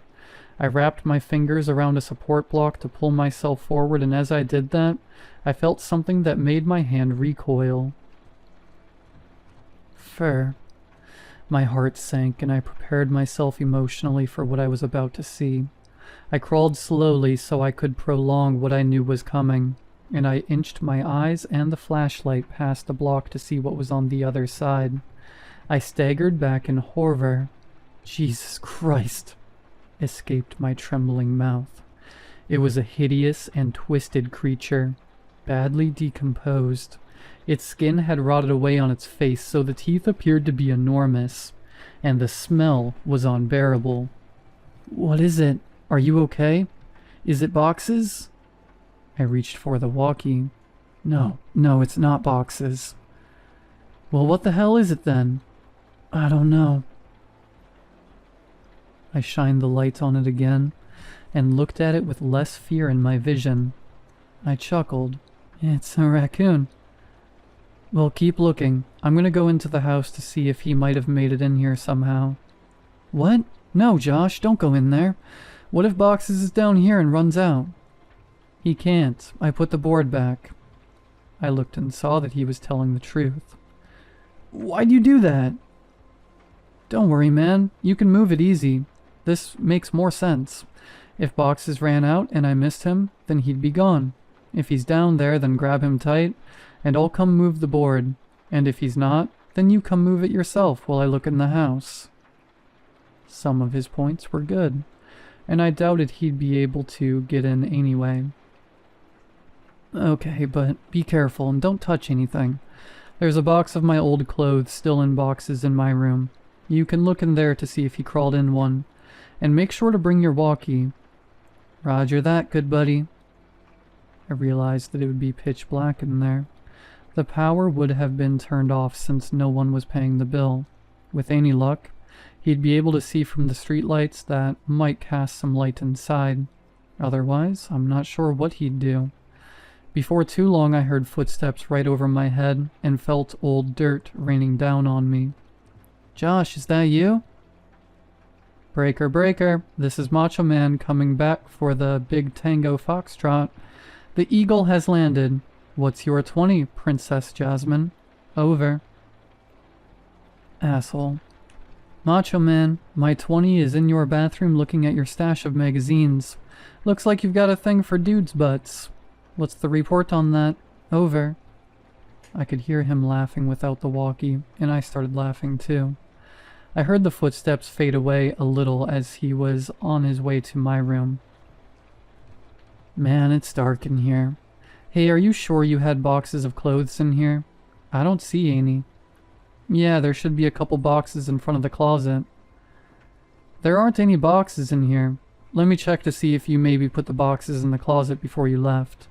I wrapped my fingers around a support block to pull myself forward, and as I did that, I felt something that made my hand recoil. Fur. My heart sank, and I prepared myself emotionally for what I was about to see. I crawled slowly so I could prolong what I knew was coming, and I inched my eyes and the flashlight past the block to see what was on the other side. I staggered back in horror. Jesus Christ! Escaped my trembling mouth. It was a hideous and twisted creature, badly decomposed. Its skin had rotted away on its face, so the teeth appeared to be enormous, and the smell was unbearable. What is it? Are you okay? Is it boxes? I reached for the walkie. No, it's not boxes. Well, what the hell is it then? I don't know. I shined the light on it again, and looked at it with less fear in my vision. I chuckled. It's a raccoon. Well, keep looking. I'm gonna go into the house to see if he might have made it in here somehow. What? No, Josh, don't go in there. What if Boxes is down here and runs out? He can't. I put the board back. I looked and saw that he was telling the truth. Why'd you do that? Don't worry, man. You can move it easy. This makes more sense. If Boxes ran out and I missed him, then he'd be gone. If he's down there, then grab him tight, and I'll come move the board. And if he's not, then you come move it yourself while I look in the house. Some of his points were good, and I doubted he'd be able to get in anyway. Okay, but be careful and don't touch anything. There's a box of my old clothes still in boxes in my room. You can look in there to see if he crawled in one. And make sure to bring your walkie. Roger that, good buddy. I realized that it would be pitch black in there. The power would have been turned off since no one was paying the bill. With any luck, he'd be able to see from the streetlights that might cast some light inside. Otherwise, I'm not sure what he'd do. Before too long, I heard footsteps right over my head and felt old dirt raining down on me. Josh, is that you? Breaker, breaker. This is Macho Man coming back for the Big Tango Foxtrot. The Eagle has landed. What's your 20, Princess Jasmine? Over. Asshole. Macho Man, my 20 is in your bathroom looking at your stash of magazines. Looks like you've got a thing for dudes' butts. What's the report on that? Over. I could hear him laughing without the walkie, and I started laughing too. I heard the footsteps fade away a little as he was on his way to my room. Man, it's dark in here. Hey, are you sure you had boxes of clothes in here? I don't see any. Yeah, there should be a couple boxes in front of the closet. There aren't any boxes in here. Let me check to see if you maybe put the boxes in the closet before you left.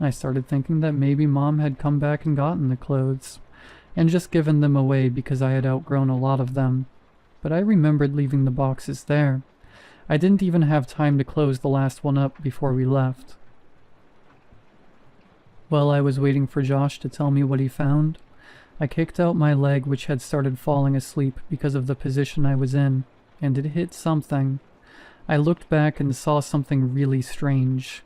I started thinking that maybe Mom had come back and gotten the clothes, and just given them away because I had outgrown a lot of them. but I remembered leaving the boxes there. I didn't even have time to close the last one up before we left. While I was waiting for Josh to tell me what he found, I kicked out my leg, which had started falling asleep because of the position I was in, and it hit something. I looked back and saw something really strange.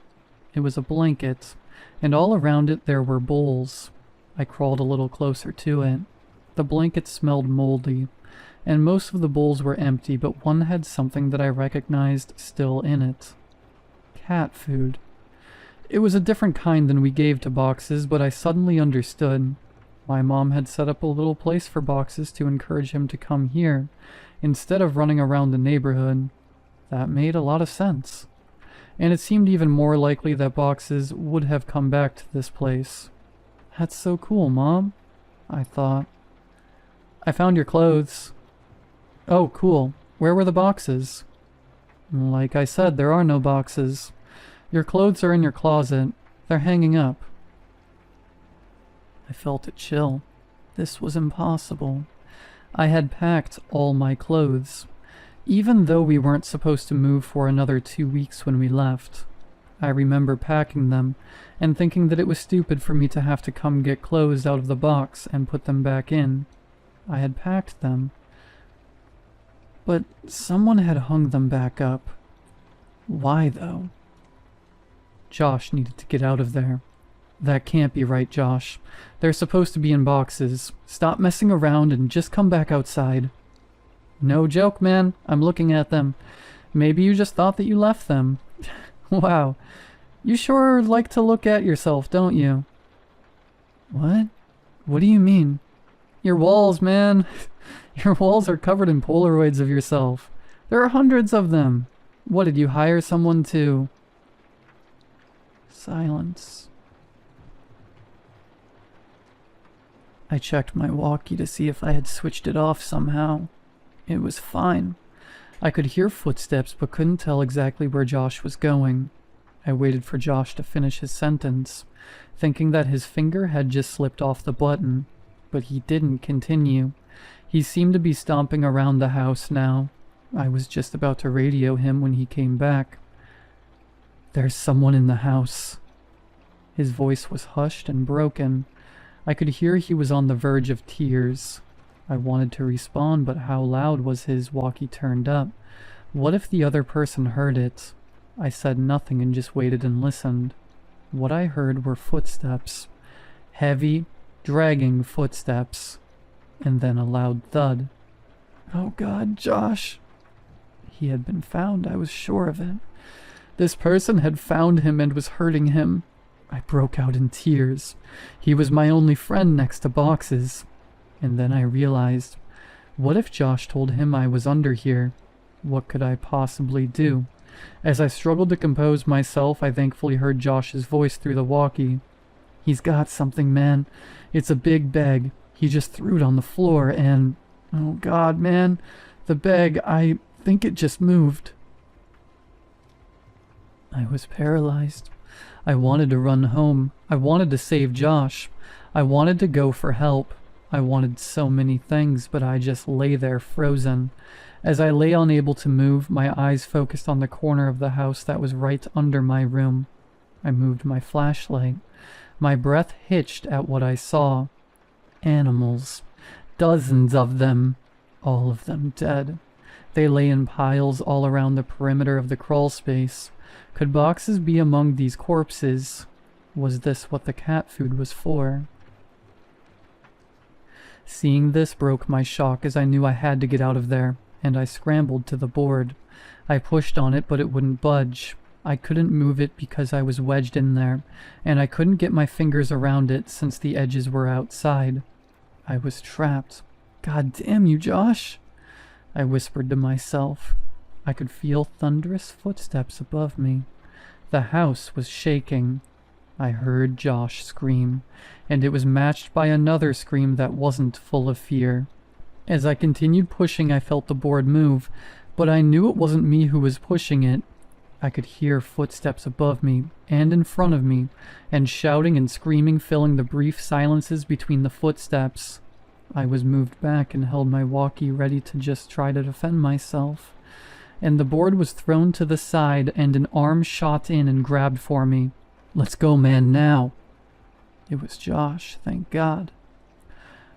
It was a blanket, and all around it there were bowls. I crawled a little closer to it. The blanket smelled moldy, and most of the bowls were empty, but one had something that I recognized still in it. Cat food. It was a different kind than we gave to boxes, but I suddenly understood. My mom had set up a little place for boxes to encourage him to come here, instead of running around the neighborhood. That made a lot of sense. And it seemed even more likely that boxes would have come back to this place. That's so cool, Mom, I thought. I found your clothes. Oh, cool. Where were the boxes? Like I said, there are no boxes. Your clothes are in your closet. They're hanging up. I felt a chill. This was impossible. I had packed all my clothes, even though we weren't supposed to move for another 2 weeks when we left. I remember packing them and thinking that it was stupid for me to have to come get clothes out of the box and put them back in. I had packed them, but someone had hung them back up. Why, though? Josh needed to get out of there. That can't be right, Josh. They're supposed to be in boxes. Stop messing around and just come back outside. No joke, man. I'm looking at them. Maybe you just thought that you left them. Wow. You sure like to look at yourself, don't you? What? What do you mean? Your walls, man. Your walls are covered in Polaroids of yourself. There are hundreds of them. What, did you hire someone to... Silence. I checked my walkie to see if I had switched it off somehow. It was fine. I could hear footsteps but couldn't tell exactly where Josh was going. I waited for Josh to finish his sentence, thinking that his finger had just slipped off the button, but he didn't continue. He seemed to be stomping around the house now. I was just about to radio him when he came back. There's someone in the house. His voice was hushed and broken. I could hear he was on the verge of tears. I wanted to respond, but how loud was his walkie turned up? What if the other person heard it? I said nothing and just waited and listened. What I heard were footsteps. Heavy, dragging footsteps. And then a loud thud. Oh God, Josh. He had been found, I was sure of it. This person had found him and was hurting him. I broke out in tears. He was my only friend next to boxes. And then I realized, what if Josh told him I was under here? What could I possibly do? As I struggled to compose myself, I thankfully heard Josh's voice through the walkie. He's got something, man. It's a big bag. He just threw it on the floor and... Oh God, man. The bag, I think it just moved. I was paralyzed. I wanted to run home. I wanted to save Josh. I wanted to go for help. I wanted so many things, but I just lay there frozen. As I lay unable to move, my eyes focused on the corner of the house that was right under my room. I moved my flashlight. My breath hitched at what I saw. Animals. Dozens of them. All of them dead. They lay in piles all around the perimeter of the crawl space. Could boxes be among these corpses? Was this what the cat food was for? Seeing this broke my shock as I knew I had to get out of there, and I scrambled to the board. I pushed on it, but it wouldn't budge. I couldn't move it because I was wedged in there, and I couldn't get my fingers around it since the edges were outside. I was trapped. God damn you, Josh! I whispered to myself. I could feel thunderous footsteps above me. The house was shaking. I heard Josh scream, and it was matched by another scream that wasn't full of fear. As I continued pushing, I felt the board move, but I knew it wasn't me who was pushing it. I could hear footsteps above me and in front of me, and shouting and screaming filling the brief silences between the footsteps. I was moved back and held my walkie ready to just try to defend myself. And the board was thrown to the side and an arm shot in and grabbed for me. "Let's go, man, now." It was Josh, thank God.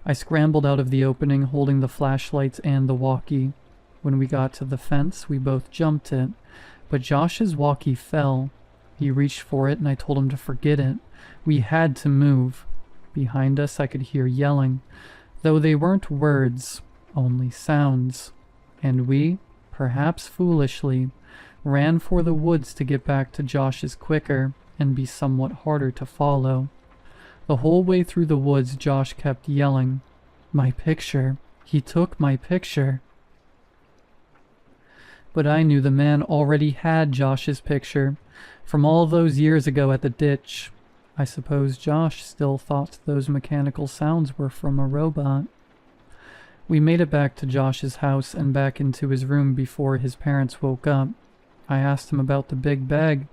I scrambled out of the opening holding the flashlights and the walkie. When we got to the fence, we both jumped it, but Josh's walkie fell. He reached for it and I told him to forget it. We had to move. Behind us I could hear yelling, though they weren't words, only sounds. And we, perhaps foolishly, ran for the woods to get back to Josh's quicker and be somewhat harder to follow. The whole way through the woods Josh kept yelling, "My picture! He took my picture!" But I knew the man already had Josh's picture from all those years ago at the ditch. I suppose Josh still thought those mechanical sounds were from a robot. We made it back to Josh's house and back into his room before his parents woke up. I asked him about the big bag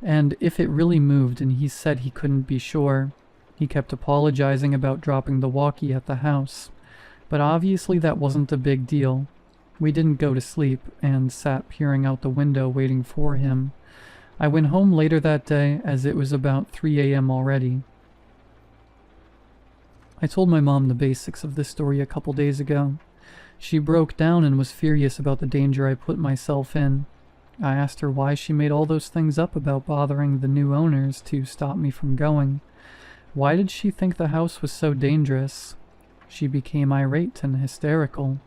and if it really moved, and he said he couldn't be sure. He kept apologizing about dropping the walkie at the house, but obviously that wasn't a big deal. We didn't go to sleep and sat peering out the window waiting for him. I went home later that day as it was about 3 a.m. already. I told my mom the basics of this story a couple days ago. She broke down and was furious about the danger I put myself in. I asked her why she made all those things up about bothering the new owners to stop me from going. Why did she think the house was so dangerous? She became irate and hysterical.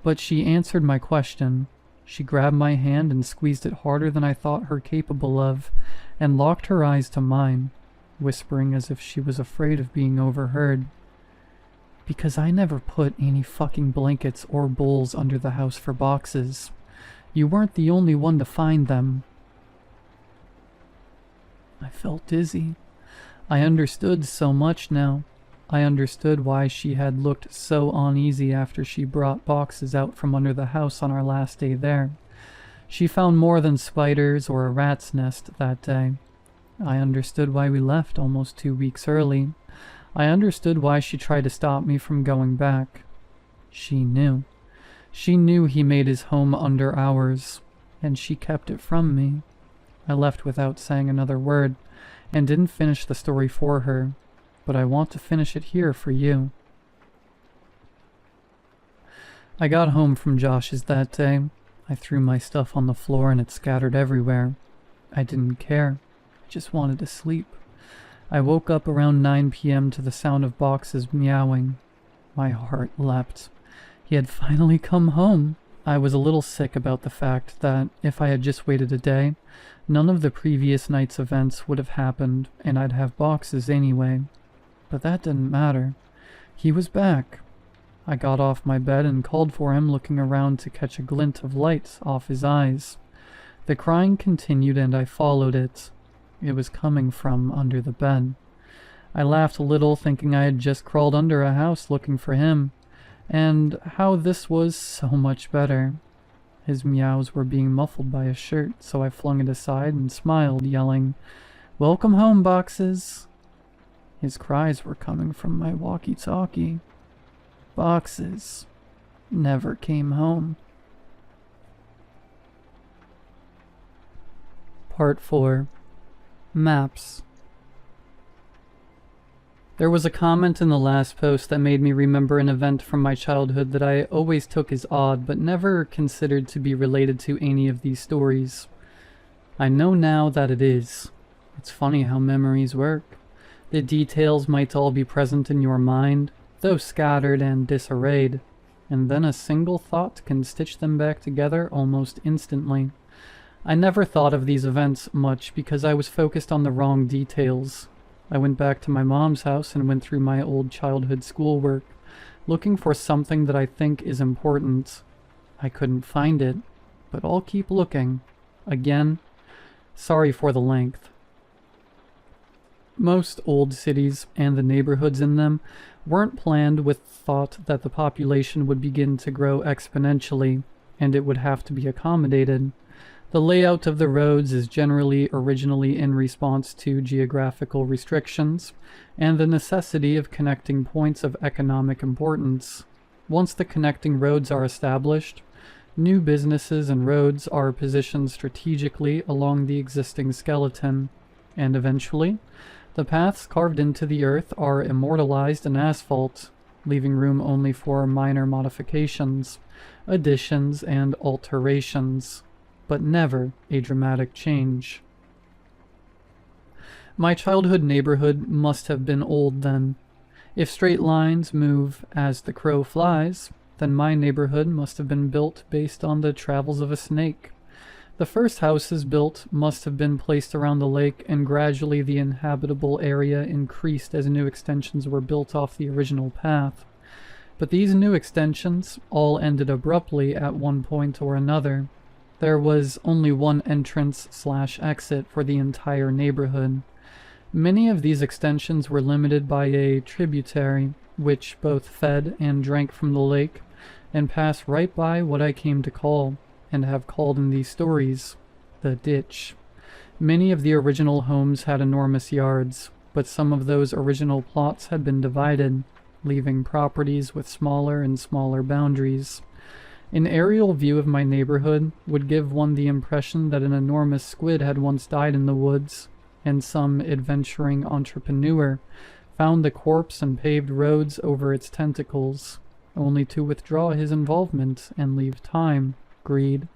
But she answered my question. She grabbed my hand and squeezed it harder than I thought her capable of, and locked her eyes to mine, whispering as if she was afraid of being overheard. "Because I never put any fucking blankets or bowls under the house for boxes. You weren't the only one to find them." I felt dizzy. I understood so much now. I understood why she had looked so uneasy after she brought boxes out from under the house on our last day there. She found more than spiders or a rat's nest that day. I understood why we left almost 2 weeks early. I understood why she tried to stop me from going back. She knew. She knew he made his home under ours, and she kept it from me. I left without saying another word, and didn't finish the story for her. But I want to finish it here for you. I got home from Josh's that day. I threw my stuff on the floor and it scattered everywhere. I didn't care. I just wanted to sleep. I woke up around 9 p.m. to the sound of boxes meowing. My heart leapt. He had finally come home. I was a little sick about the fact that if I had just waited a day, none of the previous night's events would have happened and I'd have boxes anyway. But that didn't matter. He was back. I got off my bed and called for him, looking around to catch a glint of light off his eyes. The crying continued and I followed it. It was coming from under the bed. I laughed a little, thinking I had just crawled under a house looking for him, and how this was so much better. His meows were being muffled by a shirt, so I flung it aside and smiled, yelling, "Welcome home, boxes!" His cries were coming from my walkie-talkie. Boxes never came home. Part 4. Maps. There was a comment in the last post that made me remember an event from my childhood that I always took as odd but never considered to be related to any of these stories. I know now that it is. It's funny how memories work. The details might all be present in your mind, though scattered and disarrayed, and then a single thought can stitch them back together almost instantly. I never thought of these events much because I was focused on the wrong details. I went back to my mom's house and went through my old childhood schoolwork, looking for something that I think is important. I couldn't find it, but I'll keep looking. Again, sorry for the length. Most old cities and the neighborhoods in them weren't planned with thought that the population would begin to grow exponentially and it would have to be accommodated. The layout of the roads is generally originally in response to geographical restrictions and the necessity of connecting points of economic importance. Once the connecting roads are established, new businesses and roads are positioned strategically along the existing skeleton, and eventually, the paths carved into the earth are immortalized in asphalt, leaving room only for minor modifications, additions, and alterations, but never a dramatic change. My childhood neighborhood must have been old then. If straight lines move as the crow flies, then my neighborhood must have been built based on the travels of a snake. The first houses built must have been placed around the lake, and gradually the inhabitable area increased as new extensions were built off the original path. But these new extensions all ended abruptly at one point or another. There was only one entrance/exit for the entire neighborhood. Many of these extensions were limited by a tributary, which both fed and drank from the lake, and passed right by what I came to call, and have called in these stories, the ditch. Many of the original homes had enormous yards, but some of those original plots had been divided, leaving properties with smaller and smaller boundaries. An aerial view of my neighborhood would give one the impression that an enormous squid had once died in the woods, and some adventuring entrepreneur found the corpse and paved roads over its tentacles, only to withdraw his involvement and leave time, greed,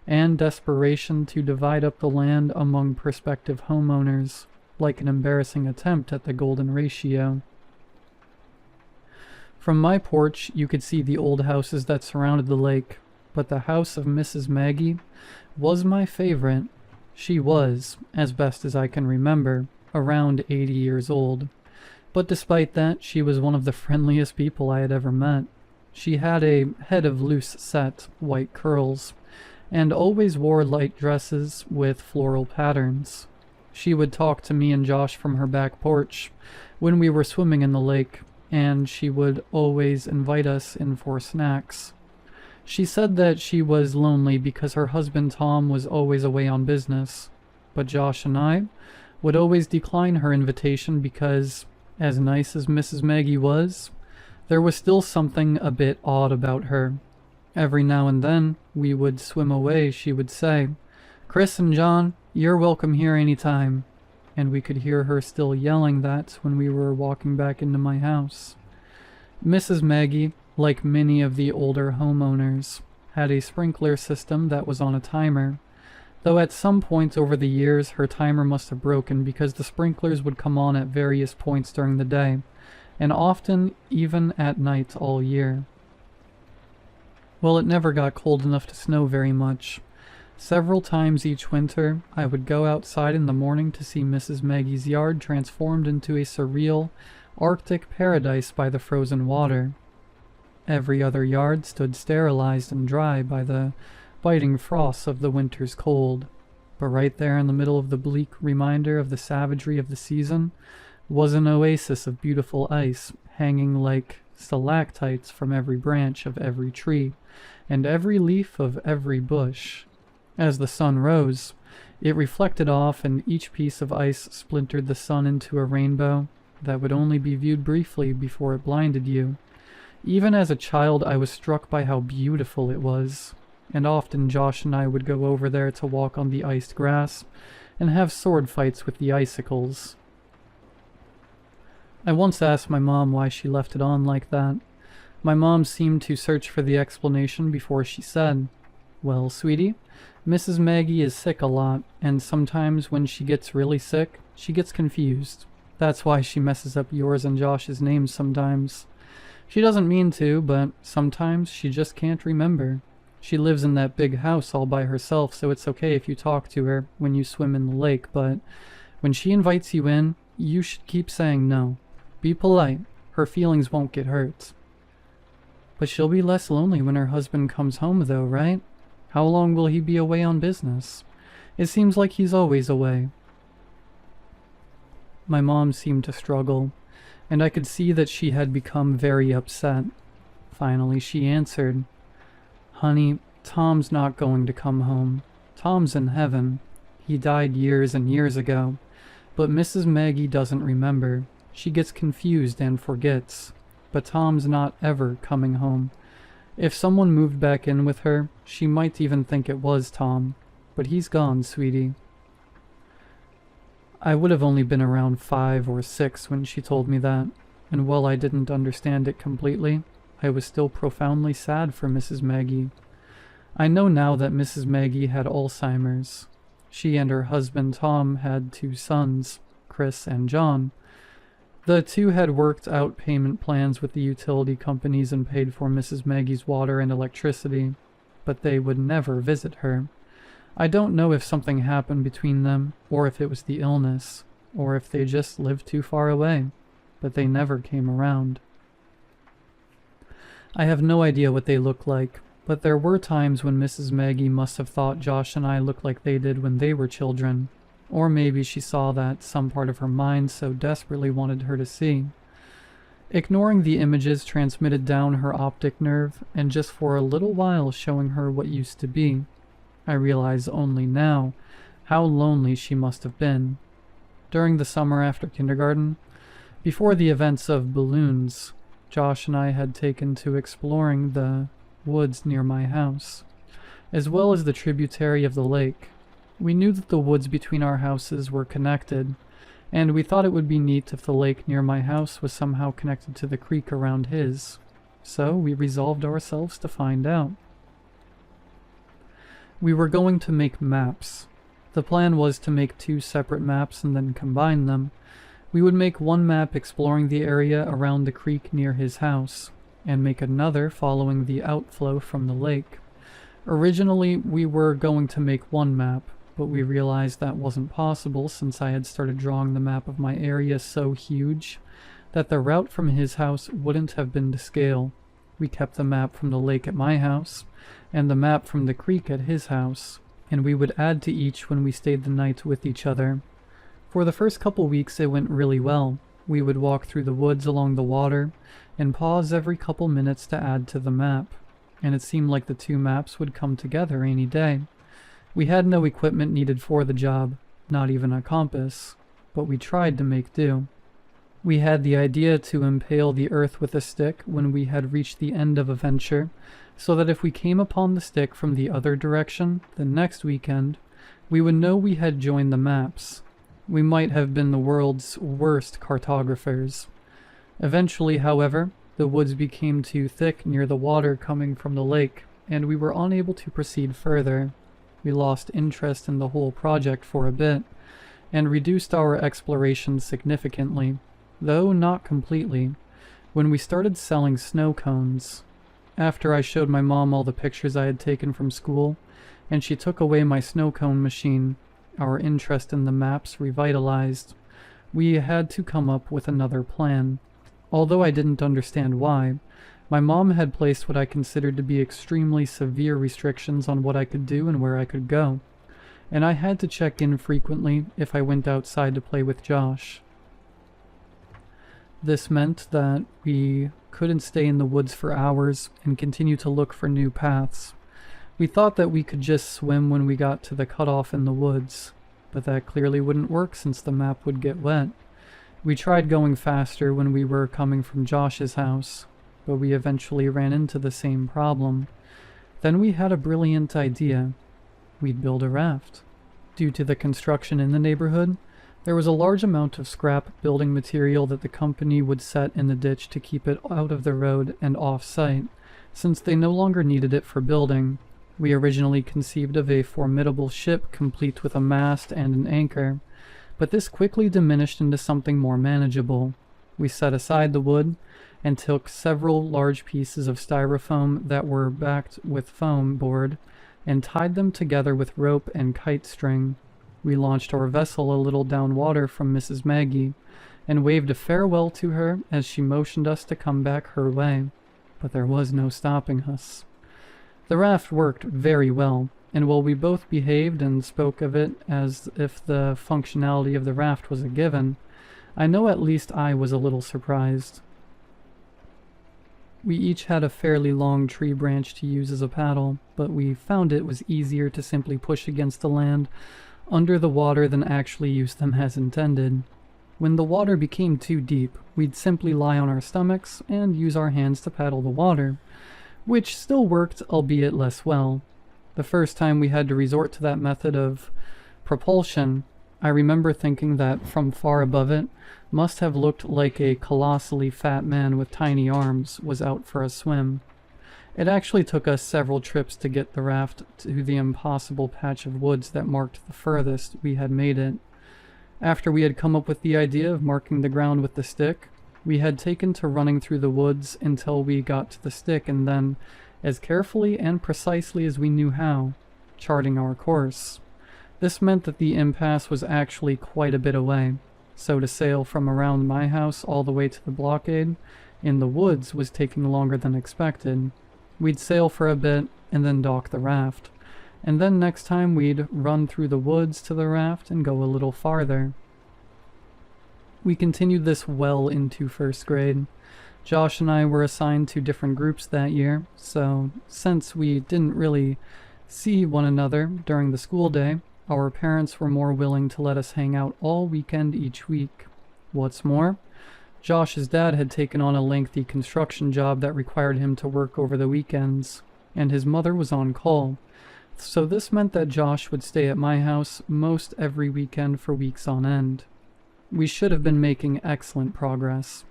and desperation to divide up the land among prospective homeowners, like an embarrassing attempt at the golden ratio. From my porch, you could see the old houses that surrounded the lake, but the house of Mrs. Maggie was my favorite. She was, as best as I can remember, around 80 years old. But despite that, she was one of the friendliest people I had ever met. She had a head of loose-set white curls, and always wore light dresses with floral patterns. She would talk to me and Josh from her back porch when we were swimming in the lake, and she would always invite us in for snacks. She said that she was lonely because her husband Tom was always away on business, but Josh and I would always decline her invitation because, as nice as Mrs. Maggie was, there was still something a bit odd about her. Every now and then we would swim away, she would say, "Chris and John, you're welcome here any time," and we could hear her still yelling that when we were walking back into my house. Mrs. Maggie, like many of the older homeowners, had a sprinkler system that was on a timer, though at some point over the years her timer must have broken because the sprinklers would come on at various points during the day, and often even at night all year. Well, it never got cold enough to snow very much. Several times each winter, I would go outside in the morning to see Mrs. Maggie's yard transformed into a surreal, Arctic paradise by the frozen water. Every other yard stood sterilized and dry by the biting frosts of the winter's cold. But right there in the middle of the bleak reminder of the savagery of the season was an oasis of beautiful ice hanging like stalactites from every branch of every tree and every leaf of every bush. As the sun rose, it reflected off, and each piece of ice splintered the sun into a rainbow that would only be viewed briefly before it blinded you. Even as a child, I was struck by how beautiful it was, and often Josh and I would go over there to walk on the iced grass and have sword fights with the icicles. I once asked my mom why she left it on like that. My mom seemed to search for the explanation before she said, "Well, sweetie, Mrs. Maggie is sick a lot, and sometimes when she gets really sick, she gets confused. That's why she messes up yours and Josh's names sometimes. She doesn't mean to, but sometimes she just can't remember. She lives in that big house all by herself, so it's okay if you talk to her when you swim in the lake, but when she invites you in, you should keep saying no. Be polite. Her feelings won't get hurt." "But she'll be less lonely when her husband comes home, though, right? How long will he be away on business? It seems like he's always away." My mom seemed to struggle, and I could see that she had become very upset. Finally, she answered, "Honey, Tom's not going to come home. Tom's in heaven. He died years and years ago. But Mrs. Maggie doesn't remember. She gets confused and forgets. But Tom's not ever coming home. If someone moved back in with her, she might even think it was Tom. But he's gone, sweetie. I would have only been around 5 or 6 when she told me that, and while I didn't understand it completely, I was still profoundly sad for Mrs. Maggie. I know now that Mrs. Maggie had Alzheimer's. She and her husband Tom had 2 sons, Chris and John. The 2 had worked out payment plans with the utility companies and paid for Mrs. Maggie's water and electricity, but they would never visit her. I don't know if something happened between them, or if it was the illness, or if they just lived too far away, but they never came around. I have no idea what they look like, but there were times when Mrs. Maggie must have thought Josh and I looked like they did when they were children, or maybe she saw that some part of her mind so desperately wanted her to see. Ignoring the images transmitted down her optic nerve, and just for a little while showing her what used to be, I realize only now how lonely she must have been. During the summer after kindergarten, before the events of balloons, Josh and I had taken to exploring the woods near my house, as well as the tributary of the lake. We knew that the woods between our houses were connected, and we thought it would be neat if the lake near my house was somehow connected to the creek around his. So we resolved ourselves to find out. We were going to make maps. The plan was to make 2 separate maps and then combine them. We would make one map exploring the area around the creek near his house, and make another following the outflow from the lake. Originally, we were going to make one map, but we realized that wasn't possible since I had started drawing the map of my area so huge that the route from his house wouldn't have been to scale. We kept the map from the lake at my house, and the map from the creek at his house, and we would add to each when we stayed the night with each other. For the first couple weeks it went really well. We would walk through the woods along the water, and pause every couple minutes to add to the map, and it seemed like the 2 maps would come together any day. We had no equipment needed for the job, not even a compass, but we tried to make do. We had the idea to impale the earth with a stick when we had reached the end of a venture, so that if we came upon the stick from the other direction the next weekend, we would know we had joined the maps. We might have been the world's worst cartographers. Eventually, however, the woods became too thick near the water coming from the lake, and we were unable to proceed further. We lost interest in the whole project for a bit, and reduced our exploration significantly, though not completely, when we started selling snow cones. After I showed my mom all the pictures I had taken from school, and she took away my snow cone machine, our interest in the maps revitalized. We had to come up with another plan. Although I didn't understand why, my mom had placed what I considered to be extremely severe restrictions on what I could do and where I could go, and I had to check in frequently if I went outside to play with Josh. This meant that we couldn't stay in the woods for hours and continue to look for new paths. We thought that we could just swim when we got to the cutoff in the woods, but that clearly wouldn't work since the map would get wet. We tried going faster when we were coming from Josh's house, but we eventually ran into the same problem. Then we had a brilliant idea. We'd build a raft. Due to the construction in the neighborhood, there was a large amount of scrap building material that the company would set in the ditch to keep it out of the road and off-site, since they no longer needed it for building. We originally conceived of a formidable ship complete with a mast and an anchor, but this quickly diminished into something more manageable. We set aside the wood and took several large pieces of styrofoam that were backed with foam board and tied them together with rope and kite string. We launched our vessel a little downwater from Mrs. Maggie and waved a farewell to her as she motioned us to come back her way, but there was no stopping us. The raft worked very well, and while we both behaved and spoke of it as if the functionality of the raft was a given, I know at least I was a little surprised. We each had a fairly long tree branch to use as a paddle, but we found it was easier to simply push against the land under the water than actually use them as intended. When the water became too deep, we'd simply lie on our stomachs and use our hands to paddle the water, which still worked, albeit less well. The first time we had to resort to that method of propulsion, I remember thinking that from far above it must have looked like a colossally fat man with tiny arms was out for a swim. It actually took us several trips to get the raft to the impossible patch of woods that marked the furthest we had made it. After we had come up with the idea of marking the ground with the stick, we had taken to running through the woods until we got to the stick and then, as carefully and precisely as we knew how, charting our course. This meant that the impasse was actually quite a bit away, so to sail from around my house all the way to the blockade in the woods was taking longer than expected. We'd sail for a bit and then dock the raft, and then next time we'd run through the woods to the raft and go a little farther. We continued this well into first grade. Josh and I were assigned to different groups that year, so since we didn't really see one another during the school day, our parents were more willing to let us hang out all weekend each week. What's more, Josh's dad had taken on a lengthy construction job that required him to work over the weekends, and his mother was on call, so this meant that Josh would stay at my house most every weekend for weeks on end. We should have been making excellent progress,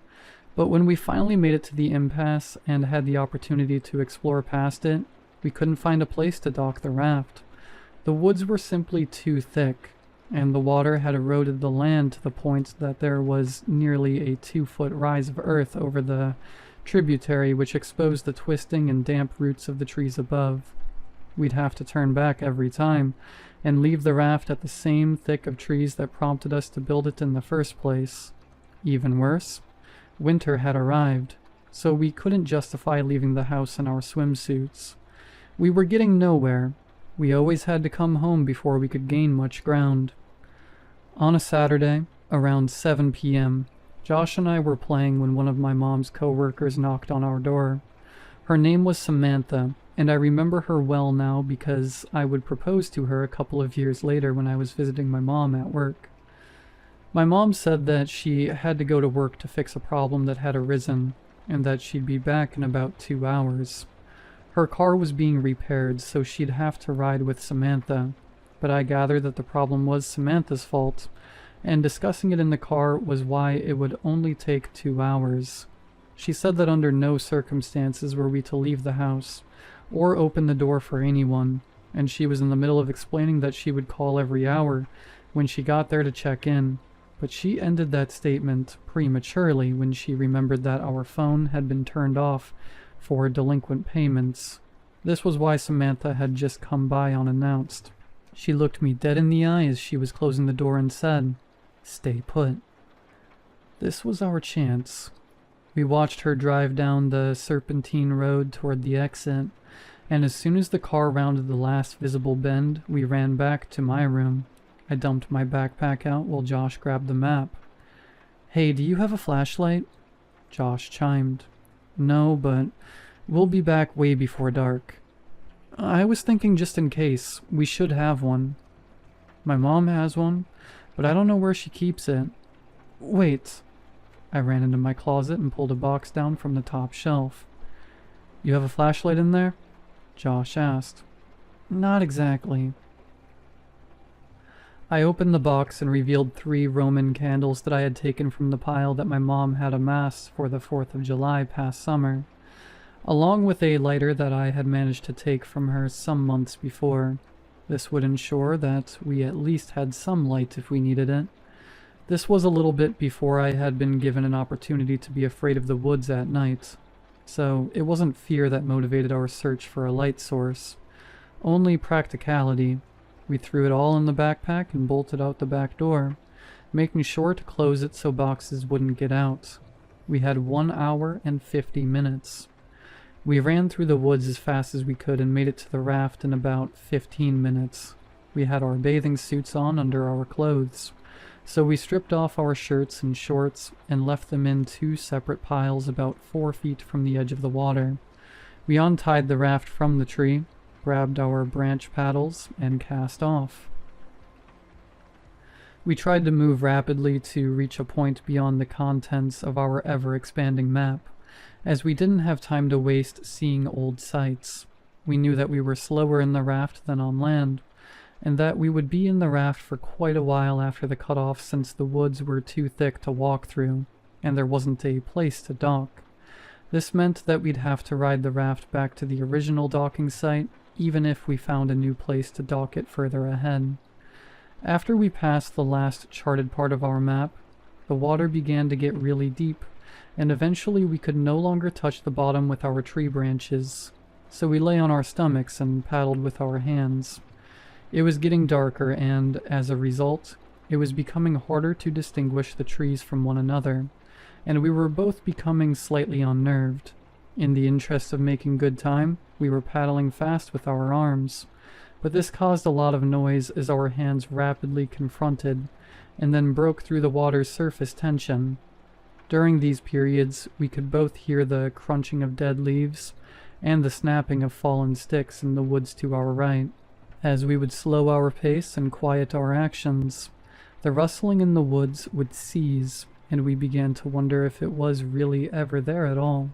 but when we finally made it to the impasse and had the opportunity to explore past it, we couldn't find a place to dock the raft. The woods were simply too thick, and the water had eroded the land to the point that there was nearly a 2-foot rise of earth over the tributary, which exposed the twisting and damp roots of the trees above. We'd have to turn back every time, and leave the raft at the same thick of trees that prompted us to build it in the first place. Even worse, winter had arrived, so we couldn't justify leaving the house in our swimsuits. We were getting nowhere. We always had to come home before we could gain much ground. On a Saturday, around 7 p.m., Josh and I were playing when one of my mom's co-workers knocked on our door. Her name was Samantha, and I remember her well now because I would propose to her a couple of years later when I was visiting my mom at work. My mom said that she had to go to work to fix a problem that had arisen, and that she'd be back in about 2 hours. Her car was being repaired, so she'd have to ride with Samantha, but I gathered that the problem was Samantha's fault, and discussing it in the car was why it would only take 2 hours. She said that under no circumstances were we to leave the house, or open the door for anyone, and she was in the middle of explaining that she would call every hour when she got there to check in, but she ended that statement prematurely when she remembered that our phone had been turned off for delinquent payments. This was why Samantha had just come by unannounced. She looked me dead in the eye as she was closing the door and said, "Stay put." This was our chance. We watched her drive down the serpentine road toward the exit, and as soon as the car rounded the last visible bend, we ran back to my room. I dumped my backpack out while Josh grabbed the map. "Hey, do you have a flashlight?" Josh chimed. "No, but we'll be back way before dark." "I was thinking just in case. We should have one." "My mom has one, but I don't know where she keeps it." "Wait." I ran into my closet and pulled a box down from the top shelf. "You have a flashlight in there?" Josh asked. "Not exactly." I opened the box and revealed 3 Roman candles that I had taken from the pile that my mom had amassed for the 4th of July past summer, along with a lighter that I had managed to take from her some months before. This would ensure that we at least had some light if we needed it. This was a little bit before I had been given an opportunity to be afraid of the woods at night, so it wasn't fear that motivated our search for a light source, only practicality. We threw it all in the backpack and bolted out the back door, making sure to close it so boxes wouldn't get out. We had 1 hour and 50 minutes. We ran through the woods as fast as we could and made it to the raft in about 15 minutes. We had our bathing suits on under our clothes. So we stripped off our shirts and shorts and left them in 2 separate piles about 4 feet from the edge of the water. We untied the raft from the tree, grabbed our branch paddles, and cast off. We tried to move rapidly to reach a point beyond the contents of our ever-expanding map, as we didn't have time to waste seeing old sights. We knew that we were slower in the raft than on land, and that we would be in the raft for quite a while after the cutoff since the woods were too thick to walk through, and there wasn't a place to dock. This meant that we'd have to ride the raft back to the original docking site, even if we found a new place to dock it further ahead. After we passed the last charted part of our map, the water began to get really deep, and eventually we could no longer touch the bottom with our tree branches, so we lay on our stomachs and paddled with our hands. It was getting darker, and, as a result, it was becoming harder to distinguish the trees from one another, and we were both becoming slightly unnerved. In the interest of making good time, we were paddling fast with our arms, but this caused a lot of noise as our hands rapidly confronted and then broke through the water's surface tension. During these periods, we could both hear the crunching of dead leaves and the snapping of fallen sticks in the woods to our right. As we would slow our pace and quiet our actions, the rustling in the woods would cease, and we began to wonder if it was really ever there at all.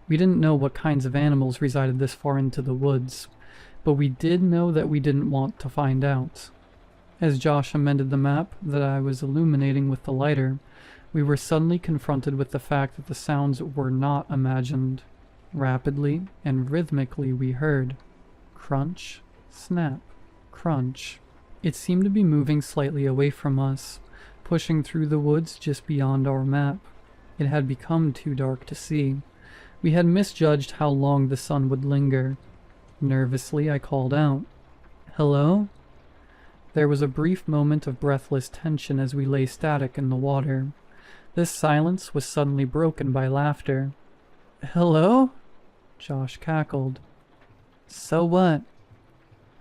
We didn't know what kinds of animals resided this far into the woods, but we did know that we didn't want to find out. As Josh amended the map that I was illuminating with the lighter, we were suddenly confronted with the fact that the sounds were not imagined. Rapidly and rhythmically we heard crunch, snap, crunch. It seemed to be moving slightly away from us, pushing through the woods just beyond our map. It had become too dark to see. We had misjudged how long the sun would linger. Nervously, I called out, "Hello?" There was a brief moment of breathless tension as we lay static in the water. This silence was suddenly broken by laughter. "Hello?" Josh cackled. "So what?"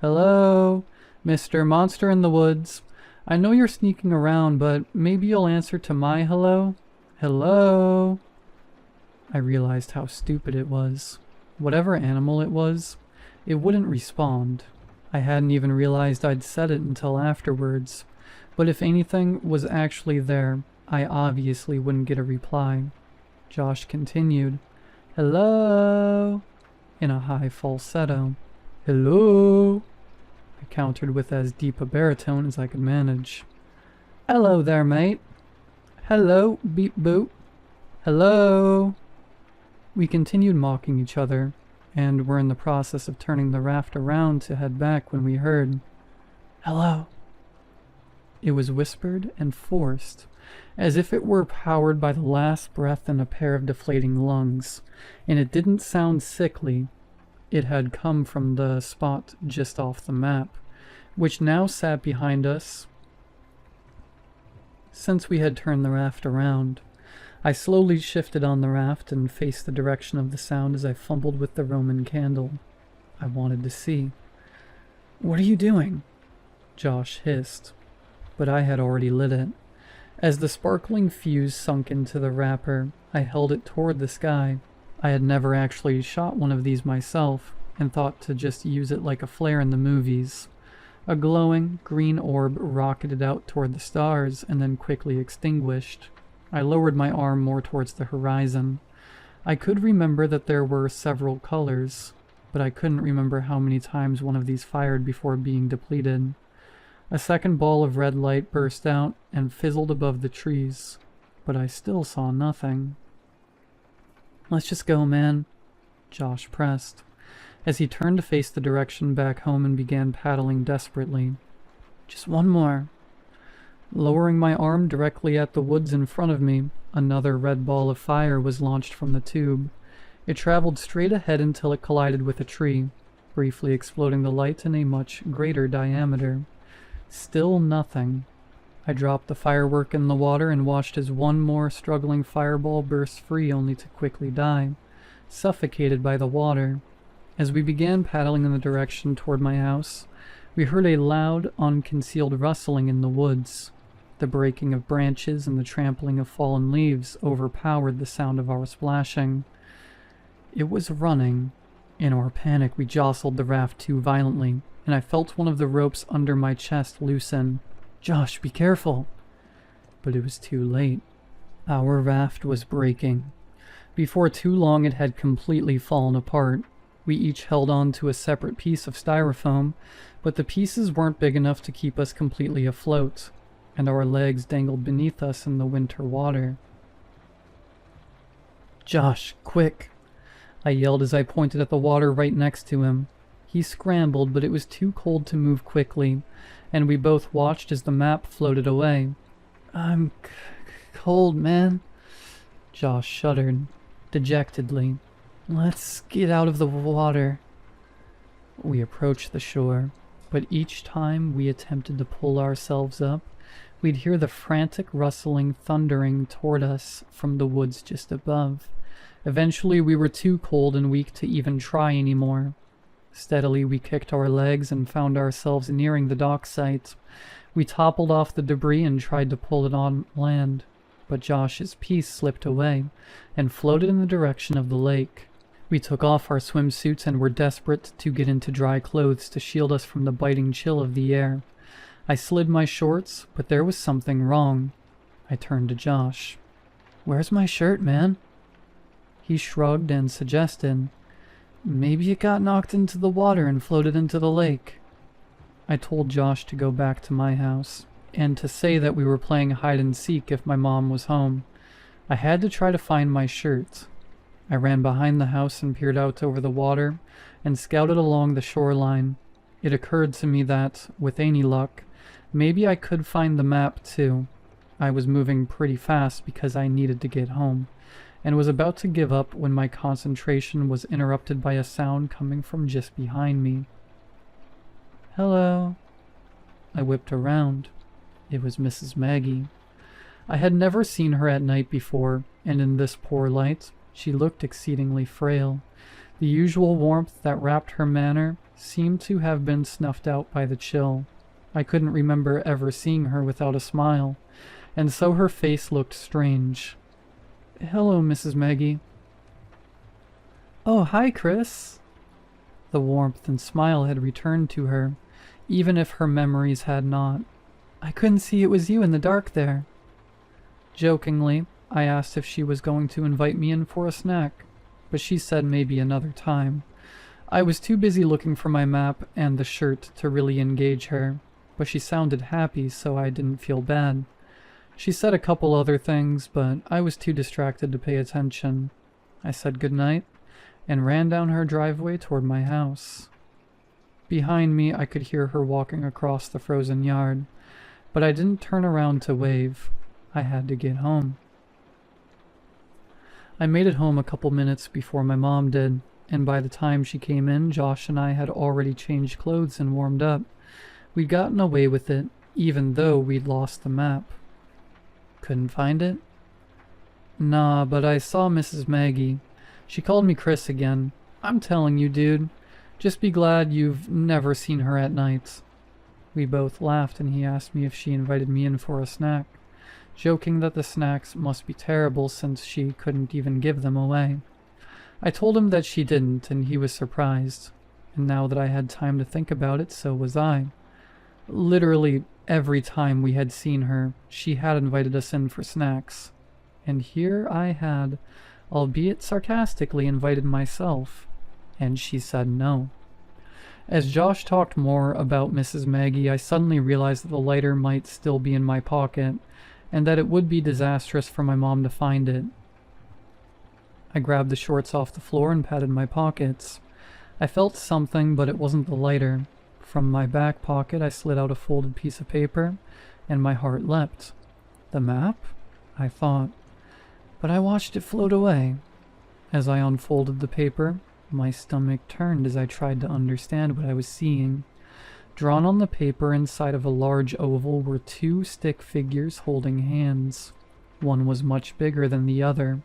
"Hello, Mr. Monster in the Woods. I know you're sneaking around, but maybe you'll answer to my hello? Hello?" I realized how stupid it was. Whatever animal it was, it wouldn't respond. I hadn't even realized I'd said it until afterwards, but if anything was actually there, I obviously wouldn't get a reply. Josh continued, "Hello?" in a high falsetto. "Hello?" I countered with as deep a baritone as I could manage. "Hello there, mate." "Hello, beep boop." "Hello?" We continued mocking each other, and were in the process of turning the raft around to head back when we heard, "Hello." It was whispered and forced, as if it were powered by the last breath in a pair of deflating lungs, and it didn't sound sickly. It had come from the spot just off the map, which now sat behind us since we had turned the raft around. I slowly shifted on the raft and faced the direction of the sound as I fumbled with the Roman candle. I wanted to see. "What are you doing?" Josh hissed, but I had already lit it. As the sparkling fuse sunk into the wrapper, I held it toward the sky. I had never actually shot one of these myself, and thought to just use it like a flare in the movies. A glowing, green orb rocketed out toward the stars and then quickly extinguished. I lowered my arm more towards the horizon. I could remember that there were several colors, but I couldn't remember how many times one of these fired before being depleted. A second ball of red light burst out and fizzled above the trees, but I still saw nothing. "Let's just go, man," Josh pressed, as he turned to face the direction back home and began paddling desperately. "Just one more." Lowering my arm directly at the woods in front of me, another red ball of fire was launched from the tube. It traveled straight ahead until it collided with a tree, briefly exploding the light in a much greater diameter. Still nothing. I dropped the firework in the water and watched as one more struggling fireball burst free only to quickly die, suffocated by the water. As we began paddling in the direction toward my house, we heard a loud, unconcealed rustling in the woods. The breaking of branches and the trampling of fallen leaves overpowered the sound of our splashing. It was running. In our panic, we jostled the raft too violently, and I felt one of the ropes under my chest loosen. "Josh, be careful!" But it was too late. Our raft was breaking. Before too long, it had completely fallen apart. We each held on to a separate piece of styrofoam, but the pieces weren't big enough to keep us completely afloat, and our legs dangled beneath us in the winter water. "Josh, quick!" I yelled as I pointed at the water right next to him. He scrambled, but it was too cold to move quickly, and we both watched as the map floated away. "I'm cold, man." Josh shuddered, dejectedly. "Let's get out of the water." We approached the shore, but each time we attempted to pull ourselves up, we'd hear the frantic rustling thundering toward us from the woods just above. Eventually, we were too cold and weak to even try anymore. Steadily, we kicked our legs and found ourselves nearing the dock site. We toppled off the debris and tried to pull it on land, but Josh's piece slipped away and floated in the direction of the lake. We took off our swimsuits and were desperate to get into dry clothes to shield us from the biting chill of the air. I slid my shorts, but there was something wrong. I turned to Josh. "Where's my shirt, man?" He shrugged and suggested, "Maybe it got knocked into the water and floated into the lake." I told Josh to go back to my house, and to say that we were playing hide and seek if my mom was home. I had to try to find my shirt. I ran behind the house and peered out over the water and scouted along the shoreline. It occurred to me that, with any luck, maybe I could find the map too. I was moving pretty fast because I needed to get home, and was about to give up when my concentration was interrupted by a sound coming from just behind me. "Hello." I whipped around. It was Mrs. Maggie. I had never seen her at night before, and in this poor light, she looked exceedingly frail. The usual warmth that wrapped her manner seemed to have been snuffed out by the chill. I couldn't remember ever seeing her without a smile, and so her face looked strange. "Hello, Mrs. Maggie." "Oh, hi, Chris." The warmth and smile had returned to her, even if her memories had not. "I couldn't see it was you in the dark there." Jokingly, I asked if she was going to invite me in for a snack, but she said maybe another time. I was too busy looking for my map and the shirt to really engage her, but she sounded happy, so I didn't feel bad. She said a couple other things, but I was too distracted to pay attention. I said goodnight and ran down her driveway toward my house. Behind me, I could hear her walking across the frozen yard, but I didn't turn around to wave. I had to get home. I made it home a couple minutes before my mom did, and by the time she came in, Josh and I had already changed clothes and warmed up. We'd gotten away with it, even though we'd lost the map. "Couldn't find it?" "Nah, but I saw Mrs. Maggie. She called me Chris again. I'm telling you, dude. Just be glad you've never seen her at night." We both laughed, and he asked me if she invited me in for a snack, joking that the snacks must be terrible since she couldn't even give them away. I told him that she didn't, and he was surprised. And now that I had time to think about it, so was I. Literally every time we had seen her, she had invited us in for snacks. And here I had, albeit sarcastically, invited myself, and she said no. As Josh talked more about Mrs. Maggie, I suddenly realized that the lighter might still be in my pocket, and that it would be disastrous for my mom to find it. I grabbed the shorts off the floor and patted my pockets. I felt something, but it wasn't the lighter. From my back pocket, I slid out a folded piece of paper, and my heart leapt. The map? I thought. But I watched it float away. As I unfolded the paper, my stomach turned as I tried to understand what I was seeing. Drawn on the paper inside of a large oval were two stick figures holding hands. One was much bigger than the other,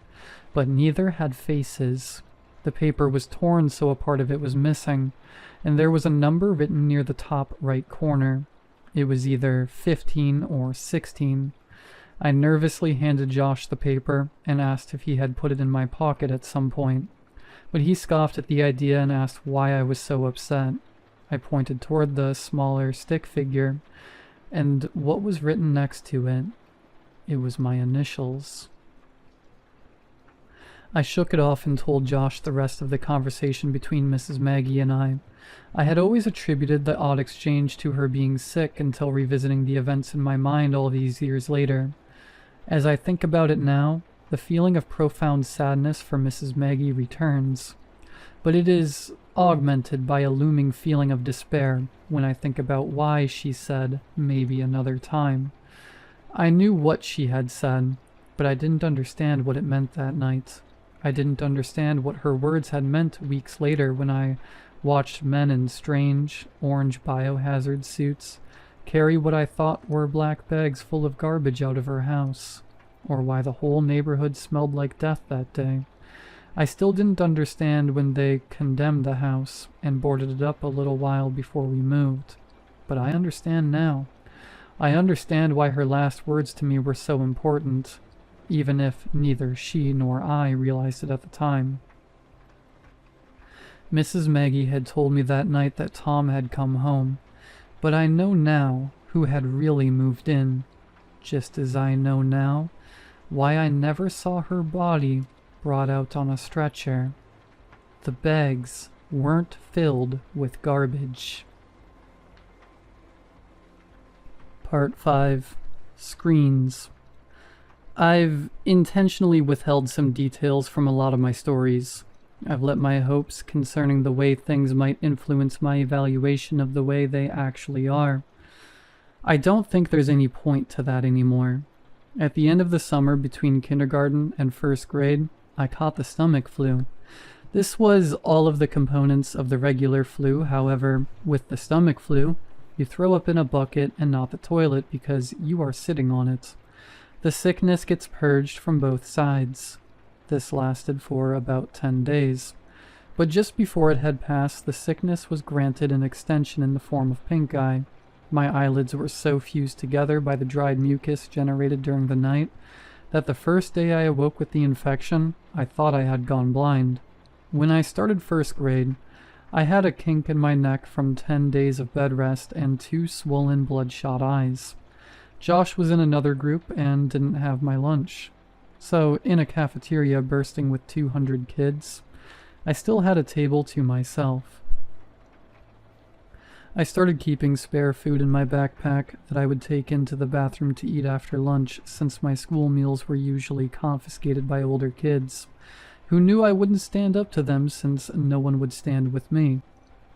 but neither had faces. The paper was torn, so a part of it was missing, and there was a number written near the top right corner. It was either 15 or 16. I nervously handed Josh the paper and asked if he had put it in my pocket at some point, but he scoffed at the idea and asked why I was so upset. I pointed toward the smaller stick figure, and what was written next to it? It was my initials. I shook it off and told Josh the rest of the conversation between Mrs. Maggie and I. I had always attributed the odd exchange to her being sick until revisiting the events in my mind all these years later. As I think about it now, the feeling of profound sadness for Mrs. Maggie returns, but it is augmented by a looming feeling of despair when I think about why she said, maybe another time. I knew what she had said, but I didn't understand what it meant that night. I didn't understand what her words had meant weeks later when I watched men in strange, orange biohazard suits carry what I thought were black bags full of garbage out of her house, or why the whole neighborhood smelled like death that day. I still didn't understand when they condemned the house and boarded it up a little while before we moved, but I understand now. I understand why her last words to me were so important, even if neither she nor I realized it at the time. Mrs. Maggie had told me that night that Tom had come home, but I know now who had really moved in, just as I know now why I never saw her body brought out on a stretcher. The bags weren't filled with garbage. Part 5. Screens. I've intentionally withheld some details from a lot of my stories. I've let my hopes concerning the way things might influence my evaluation of the way they actually are. I don't think there's any point to that anymore. At the end of the summer between kindergarten and first grade, I caught the stomach flu. This was all of the components of the regular flu. However, with the stomach flu, you throw up in a bucket and not the toilet because you are sitting on it. The sickness gets purged from both sides. This lasted for about 10 days. But just before it had passed, the sickness was granted an extension in the form of pink eye. My eyelids were so fused together by the dried mucus generated during the night that the first day I awoke with the infection, I thought I had gone blind. When I started first grade, I had a kink in my neck from 10 days of bed rest and 2 swollen bloodshot eyes. Josh was in another group and didn't have my lunch. So, in a cafeteria bursting with 200 kids, I still had a table to myself. I started keeping spare food in my backpack that I would take into the bathroom to eat after lunch, since my school meals were usually confiscated by older kids, who knew I wouldn't stand up to them since no one would stand with me.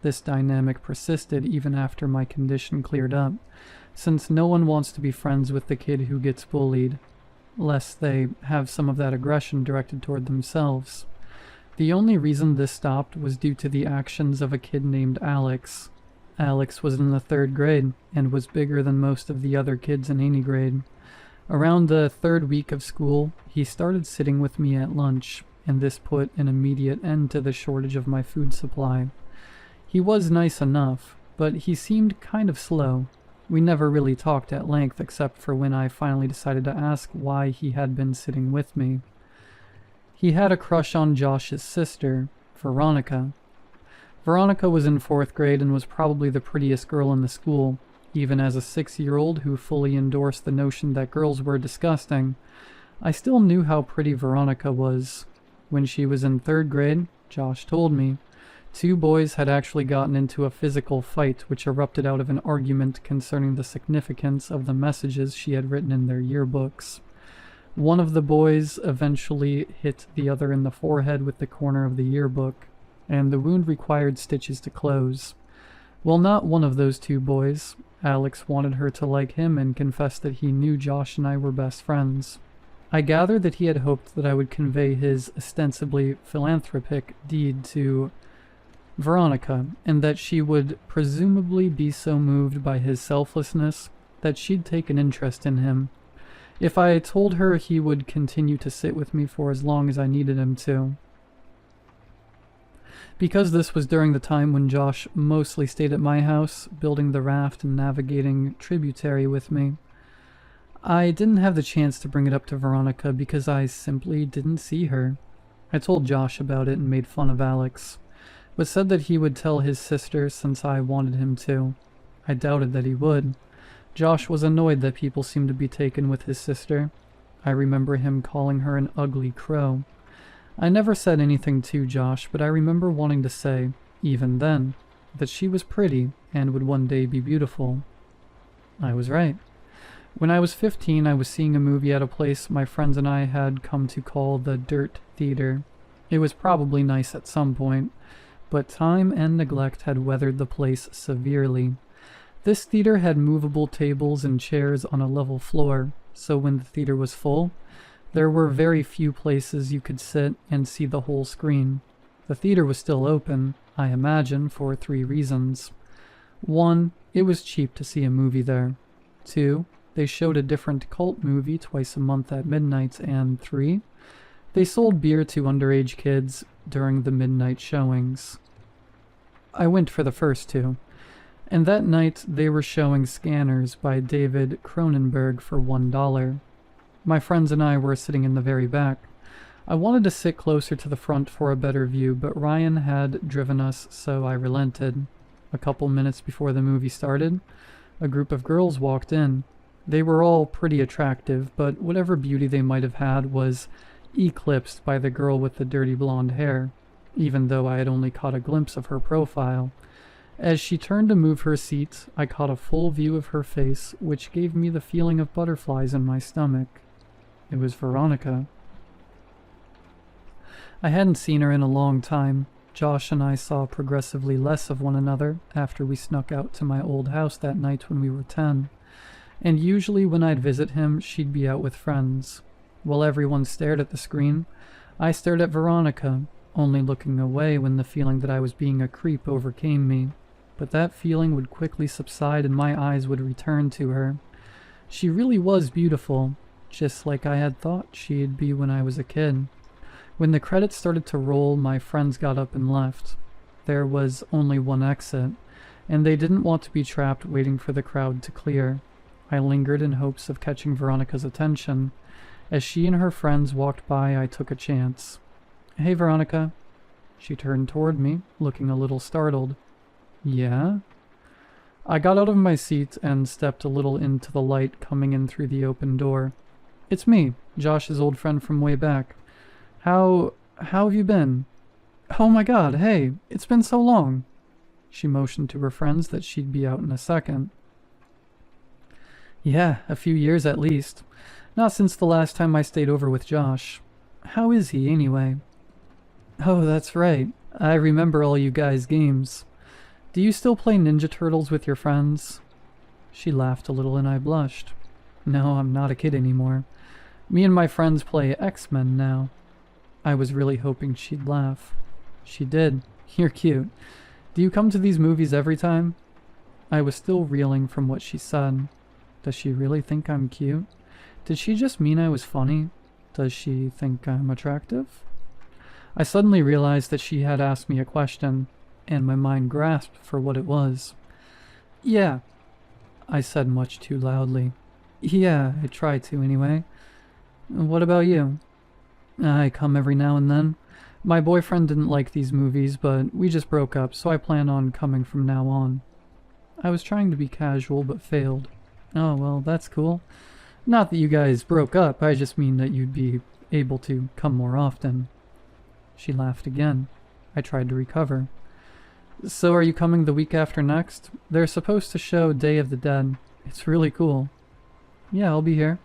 This dynamic persisted even after my condition cleared up, since no one wants to be friends with the kid who gets bullied, lest they have some of that aggression directed toward themselves. The only reason this stopped was due to the actions of a kid named Alex. Alex was in the 3rd grade and was bigger than most of the other kids in any grade. Around the 3rd week of school, he started sitting with me at lunch, and this put an immediate end to the shortage of my food supply. He was nice enough, but he seemed kind of slow. We never really talked at length except for when I finally decided to ask why he had been sitting with me. He had a crush on Josh's sister, Veronica. Veronica was in 4th grade and was probably the prettiest girl in the school, even as a 6-year-old who fully endorsed the notion that girls were disgusting. I still knew how pretty Veronica was. When she was in 3rd grade, Josh told me, 2 boys had actually gotten into a physical fight which erupted out of an argument concerning the significance of the messages she had written in their yearbooks. One of the boys eventually hit the other in the forehead with the corner of the yearbook, and the wound required stitches to close. Well, not one of those 2 boys. Alex wanted her to like him and confessed that he knew Josh and I were best friends. I gathered that he had hoped that I would convey his ostensibly philanthropic deed to Veronica, and that she would presumably be so moved by his selflessness that she'd take an interest in him. If I told her he would continue to sit with me for as long as I needed him to. Because this was during the time when Josh mostly stayed at my house, building the raft and navigating tributary with me, I didn't have the chance to bring it up to Veronica because I simply didn't see her. I told Josh about it and made fun of Alex, but said that he would tell his sister since I wanted him to. I doubted that he would. Josh was annoyed that people seemed to be taken with his sister. I remember him calling her an ugly crow. I never said anything to Josh, but I remember wanting to say, even then, that she was pretty and would one day be beautiful. I was right. When I was 15, I was seeing a movie at a place my friends and I had come to call the Dirt Theater. It was probably nice at some point, but time and neglect had weathered the place severely. This theater had movable tables and chairs on a level floor, so when the theater was full, there were very few places you could sit and see the whole screen. The theater was still open, I imagine, for 3 reasons. 1, it was cheap to see a movie there. 2, they showed a different cult movie twice a month at midnight. And 3, they sold beer to underage kids during the midnight showings. I went for the first 2. And that night they were showing Scanners by David Cronenberg for $1. My friends and I were sitting in the very back. I wanted to sit closer to the front for a better view, but Ryan had driven us, so I relented. A couple minutes before the movie started, a group of girls walked in. They were all pretty attractive, but whatever beauty they might have had was eclipsed by the girl with the dirty blonde hair, even though I had only caught a glimpse of her profile. As she turned to move her seat, I caught a full view of her face, which gave me the feeling of butterflies in my stomach. It was Veronica. I hadn't seen her in a long time. Josh and I saw progressively less of one another after we snuck out to my old house that night when we were 10. And usually when I'd visit him, she'd be out with friends. While everyone stared at the screen, I stared at Veronica, only looking away when the feeling that I was being a creep overcame me. But that feeling would quickly subside and my eyes would return to her. She really was beautiful, just like I had thought she'd be when I was a kid. When the credits started to roll, my friends got up and left. There was only one exit, and they didn't want to be trapped waiting for the crowd to clear. I lingered in hopes of catching Veronica's attention. As she and her friends walked by, I took a chance. "Hey, Veronica." She turned toward me, looking a little startled. "Yeah?" I got out of my seat and stepped a little into the light coming in through the open door. "It's me, Josh's old friend from way back. How have you been?" "Oh my god, hey, it's been so long." She motioned to her friends that she'd be out in a second. "Yeah, a few years at least. Not since the last time I stayed over with Josh. How is he, anyway?" "Oh, that's right. I remember all you guys' games. Do you still play Ninja Turtles with your friends?" She laughed a little and I blushed. "No, I'm not a kid anymore. Me and my friends play X-Men now." I was really hoping she'd laugh. She did. "You're cute. Do you come to these movies every time?" I was still reeling from what she said. Does she really think I'm cute? Did she just mean I was funny? Does she think I'm attractive? I suddenly realized that she had asked me a question, and my mind grasped for what it was. "Yeah," I said much too loudly. "Yeah, I try to anyway. What about you?" "I come every now and then. My boyfriend didn't like these movies, but we just broke up, so I plan on coming from now on." I was trying to be casual, but failed. "Oh, well, that's cool. Not that you guys broke up, I just mean that you'd be able to come more often." She laughed again. I tried to recover. "So are you coming the week after next? They're supposed to show Day of the Dead. It's really cool." "Yeah, I'll be here."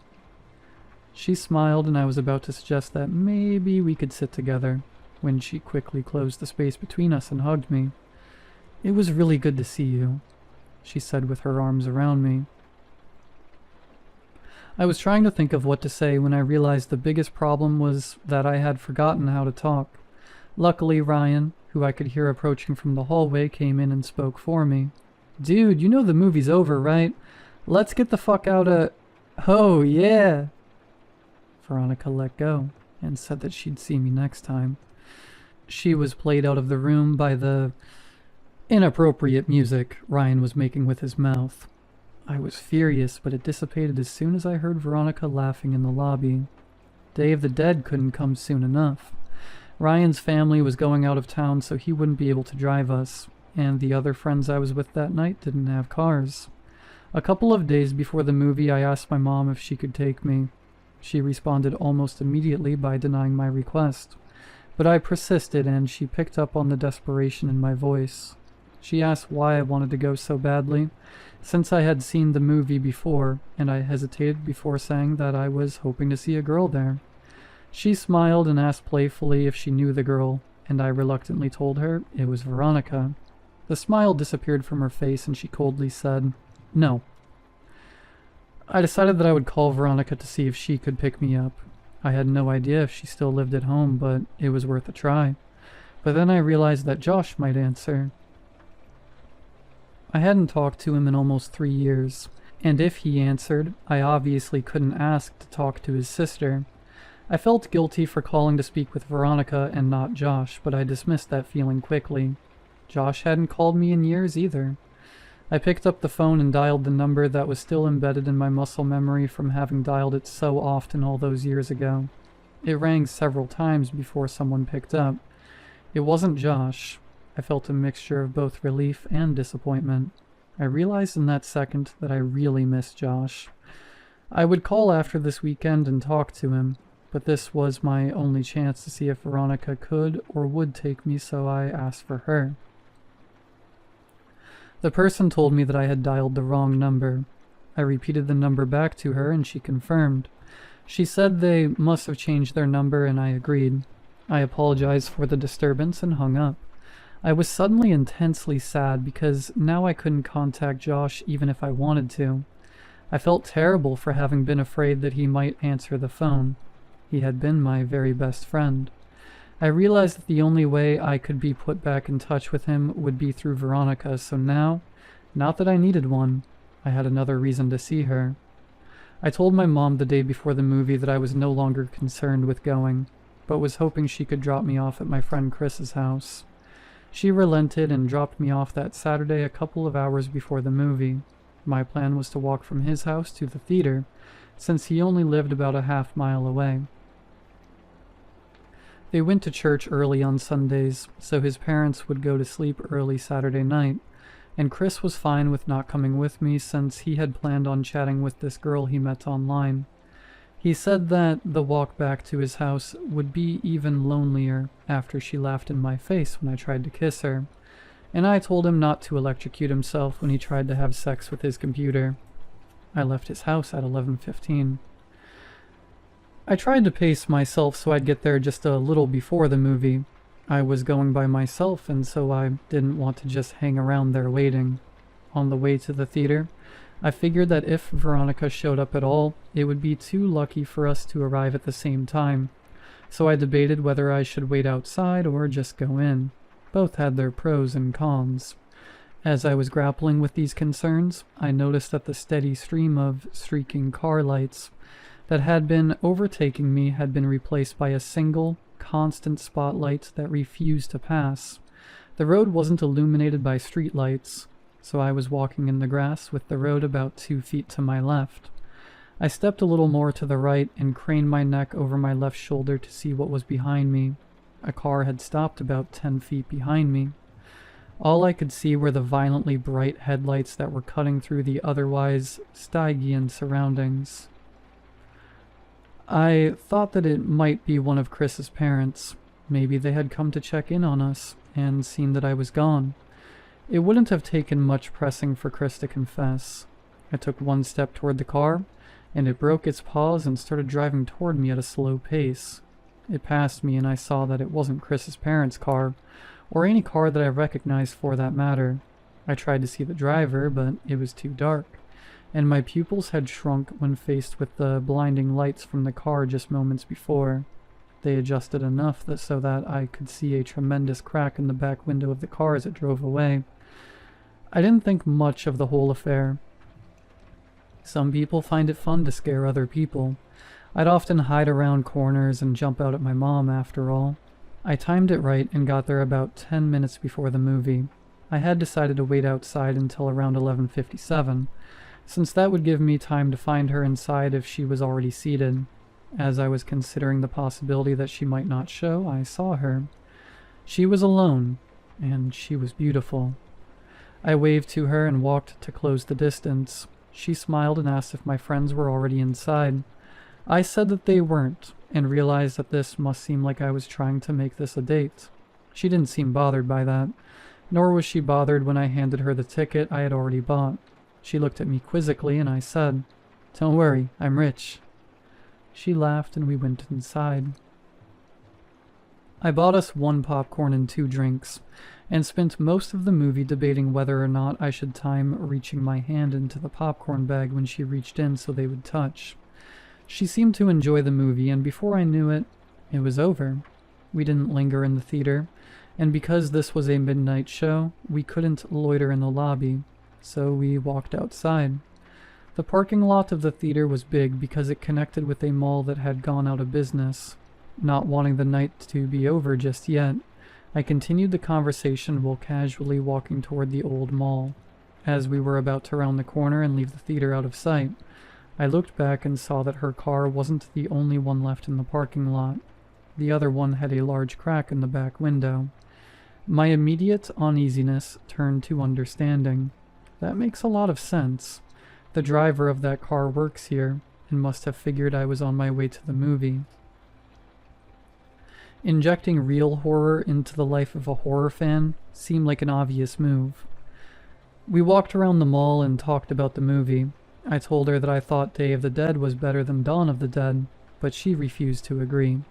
She smiled, and I was about to suggest that maybe we could sit together, when she quickly closed the space between us and hugged me. "It was really good to see you," she said with her arms around me. I was trying to think of what to say when I realized the biggest problem was that I had forgotten how to talk. Luckily, Ryan, who I could hear approaching from the hallway, came in and spoke for me. "Dude, you know the movie's over, right? Let's get the fuck out of..." "Oh, yeah!" Veronica let go and said that she'd see me next time. She was played out of the room by the inappropriate music Ryan was making with his mouth. I was furious, but it dissipated as soon as I heard Veronica laughing in the lobby. Day of the Dead couldn't come soon enough. Ryan's family was going out of town, so he wouldn't be able to drive us, and the other friends I was with that night didn't have cars. A couple of days before the movie, I asked my mom if she could take me. She responded almost immediately by denying my request. But I persisted, and she picked up on the desperation in my voice. She asked why I wanted to go so badly, since I had seen the movie before, and I hesitated before saying that I was hoping to see a girl there. She smiled and asked playfully if she knew the girl, and I reluctantly told her it was Veronica. The smile disappeared from her face, and she coldly said, "No." I decided that I would call Veronica to see if she could pick me up. I had no idea if she still lived at home, but it was worth a try. But then I realized that Josh might answer. I hadn't talked to him in almost 3 years, and if he answered, I obviously couldn't ask to talk to his sister. I felt guilty for calling to speak with Veronica and not Josh, but I dismissed that feeling quickly. Josh hadn't called me in years either. I picked up the phone and dialed the number that was still embedded in my muscle memory from having dialed it so often all those years ago. It rang several times before someone picked up. It wasn't Josh. I felt a mixture of both relief and disappointment. I realized in that second that I really missed Josh. I would call after this weekend and talk to him, but this was my only chance to see if Veronica could or would take me, so I asked for her. The person told me that I had dialed the wrong number. I repeated the number back to her and she confirmed. She said they must have changed their number and I agreed. I apologized for the disturbance and hung up. I was suddenly intensely sad because now I couldn't contact Josh even if I wanted to. I felt terrible for having been afraid that he might answer the phone. He had been my very best friend. I realized that the only way I could be put back in touch with him would be through Veronica, so now, not that I needed one, I had another reason to see her. I told my mom the day before the movie that I was no longer concerned with going, but was hoping she could drop me off at my friend Chris's house. She relented and dropped me off that Saturday a couple of hours before the movie. My plan was to walk from his house to the theater, since he only lived about a half-mile away. They went to church early on Sundays, so his parents would go to sleep early Saturday night, and Chris was fine with not coming with me since he had planned on chatting with this girl he met online. He said that the walk back to his house would be even lonelier after she laughed in my face when I tried to kiss her, and I told him not to electrocute himself when he tried to have sex with his computer. I left his house at 11:15. I tried to pace myself so I'd get there just a little before the movie. I was going by myself, and so I didn't want to just hang around there waiting. On the way to the theater, I figured that if Veronica showed up at all, it would be too lucky for us to arrive at the same time. So I debated whether I should wait outside or just go in. Both had their pros and cons. As I was grappling with these concerns, I noticed that the steady stream of streaking car lights that had been overtaking me had been replaced by a single, constant spotlight that refused to pass. The road wasn't illuminated by streetlights, so I was walking in the grass with the road about 2 feet to my left. I stepped a little more to the right and craned my neck over my left shoulder to see what was behind me. A car had stopped about 10 feet behind me. All I could see were the violently bright headlights that were cutting through the otherwise Stygian surroundings. I thought that it might be one of Chris's parents. Maybe they had come to check in on us and seen that I was gone. It wouldn't have taken much pressing for Chris to confess. I took one step toward the car, and it broke its paws and started driving toward me at a slow pace. It passed me, and I saw that it wasn't Chris's parents' car, or any car that I recognized for that matter. I tried to see the driver, but it was too dark, and my pupils had shrunk when faced with the blinding lights from the car just moments before. They adjusted enough so that I could see a tremendous crack in the back window of the car as it drove away. I didn't think much of the whole affair. Some people find it fun to scare other people. I'd often hide around corners and jump out at my mom after all. I timed it right and got there about 10 minutes before the movie. I had decided to wait outside until around 11:57, since that would give me time to find her inside if she was already seated. As I was considering the possibility that she might not show, I saw her. She was alone, and she was beautiful. I waved to her and walked to close the distance. She smiled and asked if my friends were already inside. I said that they weren't, and realized that this must seem like I was trying to make this a date. She didn't seem bothered by that, nor was she bothered when I handed her the ticket I had already bought. She looked at me quizzically, and I said, "Don't worry, I'm rich." She laughed, and we went inside. I bought us 1 popcorn and 2 drinks, and spent most of the movie debating whether or not I should time reaching my hand into the popcorn bag when she reached in so they would touch. She seemed to enjoy the movie, and before I knew it, it was over. We didn't linger in the theater, and because this was a midnight show, we couldn't loiter in the lobby, so we walked outside. The parking lot of the theater was big because it connected with a mall that had gone out of business. Not wanting the night to be over just yet, I continued the conversation while casually walking toward the old mall. As we were about to round the corner and leave the theater out of sight, I looked back and saw that her car wasn't the only one left in the parking lot. The other one had a large crack in the back window. My immediate uneasiness turned to understanding. That makes a lot of sense. The driver of that car works here, and must have figured I was on my way to the movie. Injecting real horror into the life of a horror fan seemed like an obvious move. We walked around the mall and talked about the movie. I told her that I thought Day of the Dead was better than Dawn of the Dead, but she refused to agree.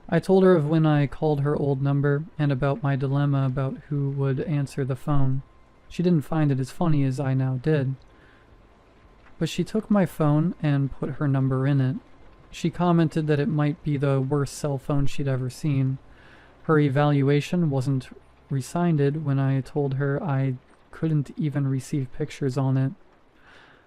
I told her of when I called her old number and about my dilemma about who would answer the phone. She didn't find it as funny as I now did. But she took my phone and put her number in it. She commented that it might be the worst cell phone she'd ever seen. Her evaluation wasn't rescinded when I told her I couldn't even receive pictures on it.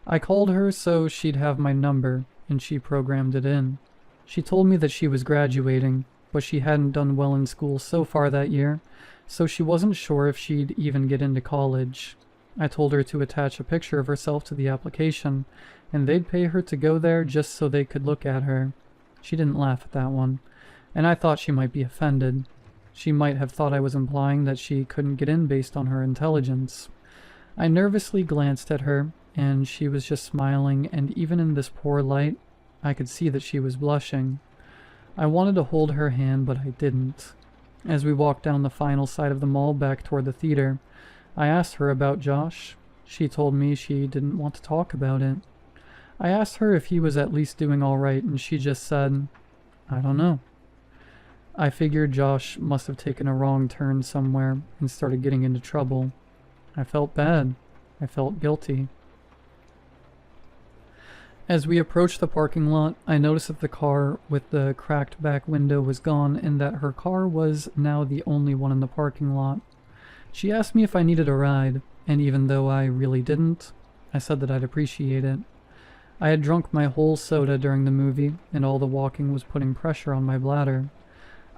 I called her so she'd have my number, and she programmed it in. She told me that she was graduating, but she hadn't done well in school so far that year, so she wasn't sure if she'd even get into college. I told her to attach a picture of herself to the application, and they'd pay her to go there just so they could look at her. She didn't laugh at that one, and I thought she might be offended. She might have thought I was implying that she couldn't get in based on her intelligence. I nervously glanced at her, and she was just smiling, and even in this poor light, I could see that she was blushing. I wanted to hold her hand, but I didn't. As we walked down the final side of the mall back toward the theater, I asked her about Josh. She told me she didn't want to talk about it. I asked her if he was at least doing all right, and she just said, "I don't know." I figured Josh must have taken a wrong turn somewhere and started getting into trouble. I felt bad. I felt guilty. As we approached the parking lot, I noticed that the car with the cracked back window was gone and that her car was now the only one in the parking lot. She asked me if I needed a ride, and even though I really didn't, I said that I'd appreciate it. I had drunk my whole soda during the movie, and all the walking was putting pressure on my bladder.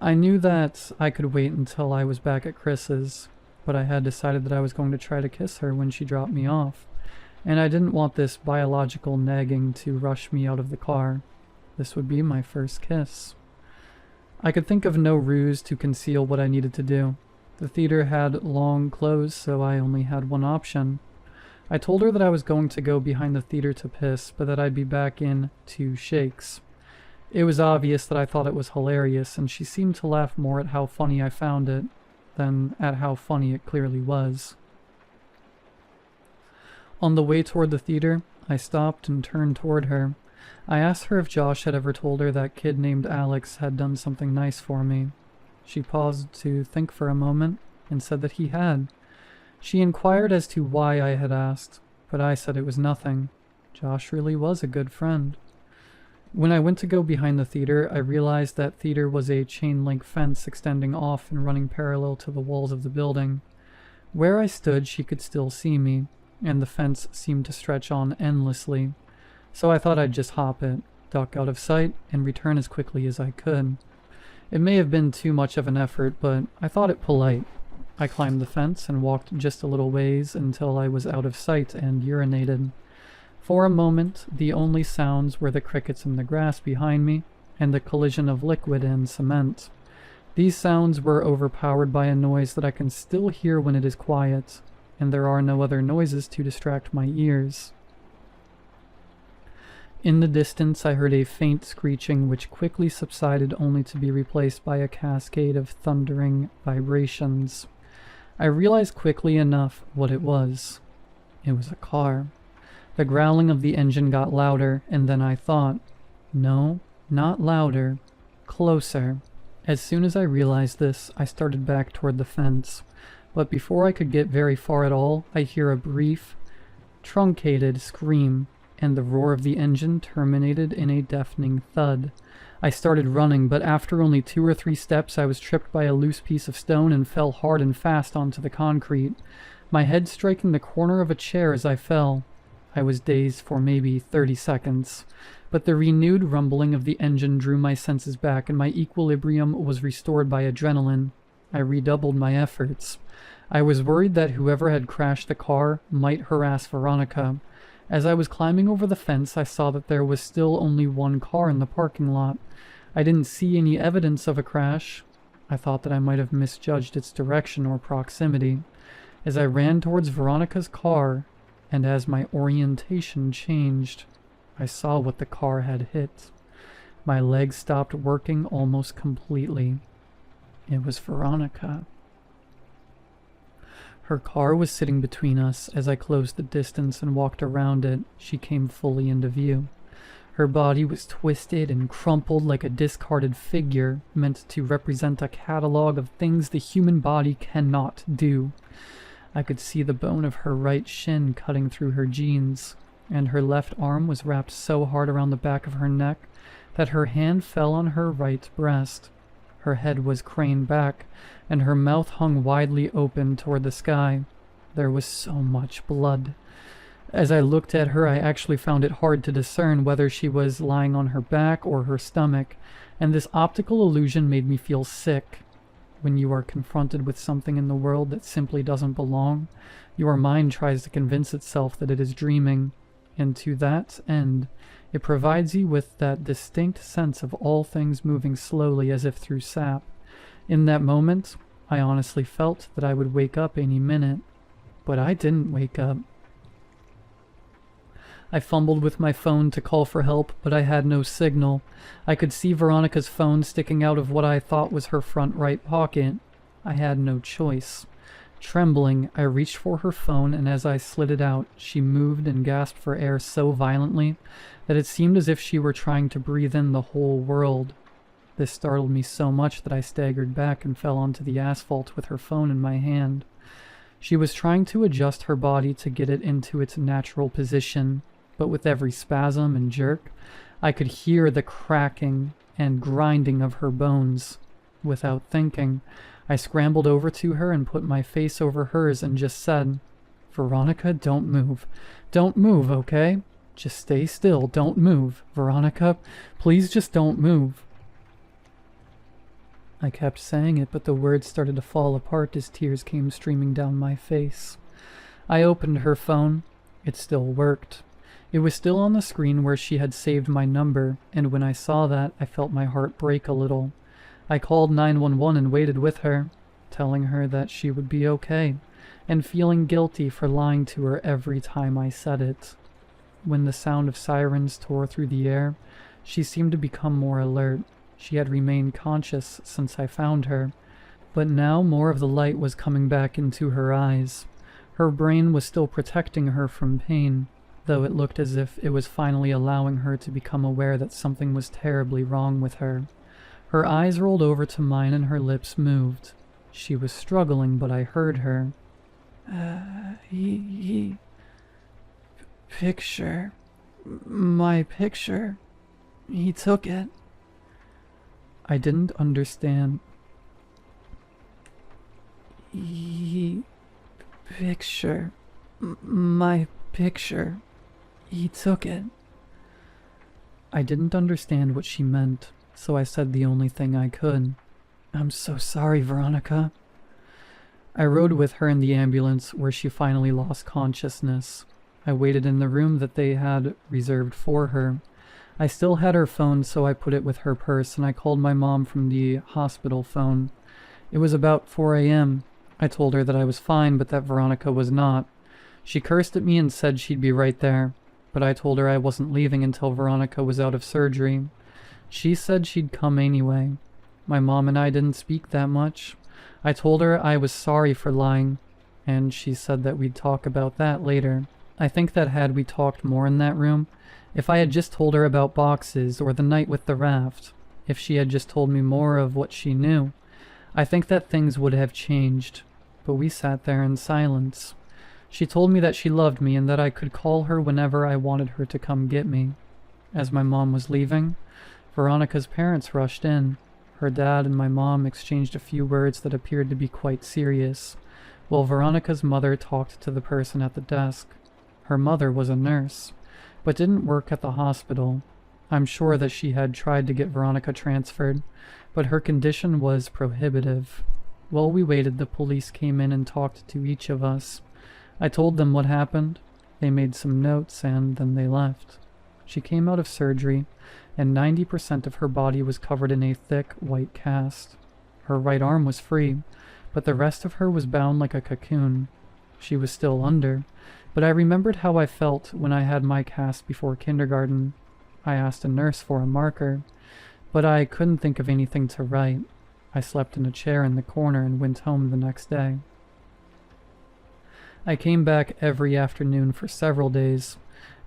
I knew that I could wait until I was back at Chris's, but I had decided that I was going to try to kiss her when she dropped me off, and I didn't want this biological nagging to rush me out of the car. This would be my first kiss. I could think of no ruse to conceal what I needed to do. The theater had long closed, so I only had one option. I told her that I was going to go behind the theater to piss, but that I'd be back in 2 shakes. It was obvious that I thought it was hilarious, and she seemed to laugh more at how funny I found it than at how funny it clearly was. On the way toward the theater, I stopped and turned toward her. I asked her if Josh had ever told her that kid named Alex had done something nice for me. She paused to think for a moment and said that he had. She inquired as to why I had asked, but I said it was nothing. Josh really was a good friend. When I went to go behind the theater, I realized that theater was a chain-link fence extending off and running parallel to the walls of the building. Where I stood, she could still see me, and the fence seemed to stretch on endlessly, so I thought I'd just hop it, duck out of sight, and return as quickly as I could. It may have been too much of an effort, but I thought it polite. I climbed the fence and walked just a little ways until I was out of sight and urinated. For a moment, the only sounds were the crickets in the grass behind me and the collision of liquid and cement. These sounds were overpowered by a noise that I can still hear when it is quiet, and there are no other noises to distract my ears. In the distance, I heard a faint screeching which quickly subsided only to be replaced by a cascade of thundering vibrations. I realized quickly enough what it was. It was a car. The growling of the engine got louder, and then I thought, no, not louder, closer. As soon as I realized this, I started back toward the fence. But before I could get very far at all, I hear a brief, truncated scream, and the roar of the engine terminated in a deafening thud. I started running, but after only 2 or 3 steps I was tripped by a loose piece of stone and fell hard and fast onto the concrete, my head striking the corner of a chair as I fell. I was dazed for maybe 30 seconds, but the renewed rumbling of the engine drew my senses back and my equilibrium was restored by adrenaline. I redoubled my efforts. I was worried that whoever had crashed the car might harass Veronica. As I was climbing over the fence, I saw that there was still only one car in the parking lot. I didn't see any evidence of a crash. I thought that I might have misjudged its direction or proximity. As I ran towards Veronica's car, and as my orientation changed, I saw what the car had hit. My legs stopped working almost completely. It was Veronica. Her car was sitting between us. As I closed the distance and walked around it, she came fully into view. Her body was twisted and crumpled like a discarded figure, meant to represent a catalog of things the human body cannot do. I could see the bone of her right shin cutting through her jeans, and her left arm was wrapped so hard around the back of her neck that her hand fell on her right breast. Her head was craned back, and her mouth hung widely open toward the sky. There was so much blood. As I looked at her, I actually found it hard to discern whether she was lying on her back or her stomach, and this optical illusion made me feel sick. When you are confronted with something in the world that simply doesn't belong, your mind tries to convince itself that it is dreaming, and to that end, it provides you with that distinct sense of all things moving slowly as if through sap. In that moment, I honestly felt that I would wake up any minute, but I didn't wake up. I fumbled with my phone to call for help, but I had no signal. I could see Veronica's phone sticking out of what I thought was her front right pocket. I had no choice. Trembling, I reached for her phone, and as I slid it out, she moved and gasped for air so violently that it seemed as if she were trying to breathe in the whole world. This startled me so much that I staggered back and fell onto the asphalt with her phone in my hand. She was trying to adjust her body to get it into its natural position, but with every spasm and jerk, I could hear the cracking and grinding of her bones. Without thinking, I scrambled over to her and put my face over hers and just said, "Veronica, don't move. Don't move, okay? Just stay still. Don't move. Veronica, please just don't move." I kept saying it, but the words started to fall apart as tears came streaming down my face. I opened her phone. It still worked. It was still on the screen where she had saved my number, and when I saw that, I felt my heart break a little. I called 911 and waited with her, telling her that she would be okay, and feeling guilty for lying to her every time I said it. When the sound of sirens tore through the air, she seemed to become more alert. She had remained conscious since I found her, but now more of the light was coming back into her eyes. Her brain was still protecting her from pain, though it looked as if it was finally allowing her to become aware that something was terribly wrong with her. Her eyes rolled over to mine and her lips moved. She was struggling, but I heard her. Picture. My picture. He took it." I didn't understand. Picture. My picture. He took it." I didn't understand what she meant. so I said the only thing I could. "I'm so sorry, Veronica." I rode with her in the ambulance where she finally lost consciousness. I waited in the room that they had reserved for her. I still had her phone, so I put it with her purse, and I called my mom from the hospital phone. It was about 4 a.m. I told her that I was fine, but that Veronica was not. She cursed at me and said she'd be right there, but I told her I wasn't leaving until Veronica was out of surgery. She said she'd come anyway. My mom and I didn't speak that much. I told her I was sorry for lying, and she said that we'd talk about that later. I think that had we talked more in that room, if I had just told her about boxes or the night with the raft, if she had just told me more of what she knew, I think that things would have changed. But we sat there in silence. She told me that she loved me and that I could call her whenever I wanted her to come get me. As my mom was leaving, Veronica's parents rushed in. Her dad and my mom exchanged a few words that appeared to be quite serious, while Veronica's mother talked to the person at the desk. Her mother was a nurse, but didn't work at the hospital. I'm sure that she had tried to get Veronica transferred, but her condition was prohibitive. While we waited, the police came in and talked to each of us. I told them what happened. They made some notes, and then they left. She came out of surgery, and 90% of her body was covered in a thick, white cast. Her right arm was free, but the rest of her was bound like a cocoon. She was still under, but I remembered how I felt when I had my cast before kindergarten. I asked a nurse for a marker, but I couldn't think of anything to write. I slept in a chair in the corner and went home the next day. I came back every afternoon for several days.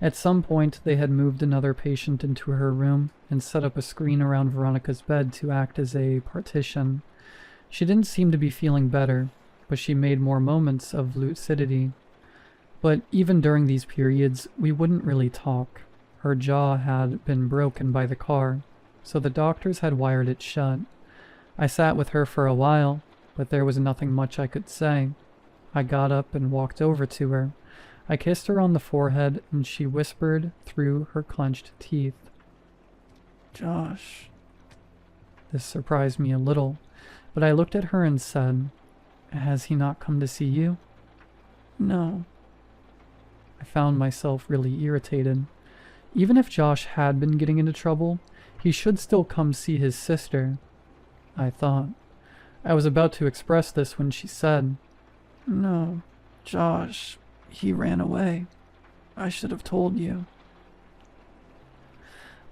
At some point, they had moved another patient into her room and set up a screen around Veronica's bed to act as a partition. She didn't seem to be feeling better, but she made more moments of lucidity. But even during these periods, we wouldn't really talk. Her jaw had been broken by the car, so the doctors had wired it shut. I sat with her for a while, but there was nothing much I could say. I got up and walked over to her. I kissed her on the forehead, and she whispered through her clenched teeth, "Josh." This surprised me a little, but I looked at her and said, "Has he not come to see you?" "No." I found myself really irritated. Even if Josh had been getting into trouble, he should still come see his sister, I thought. I was about to express this when she said, "No, Josh, he ran away. I should have told you."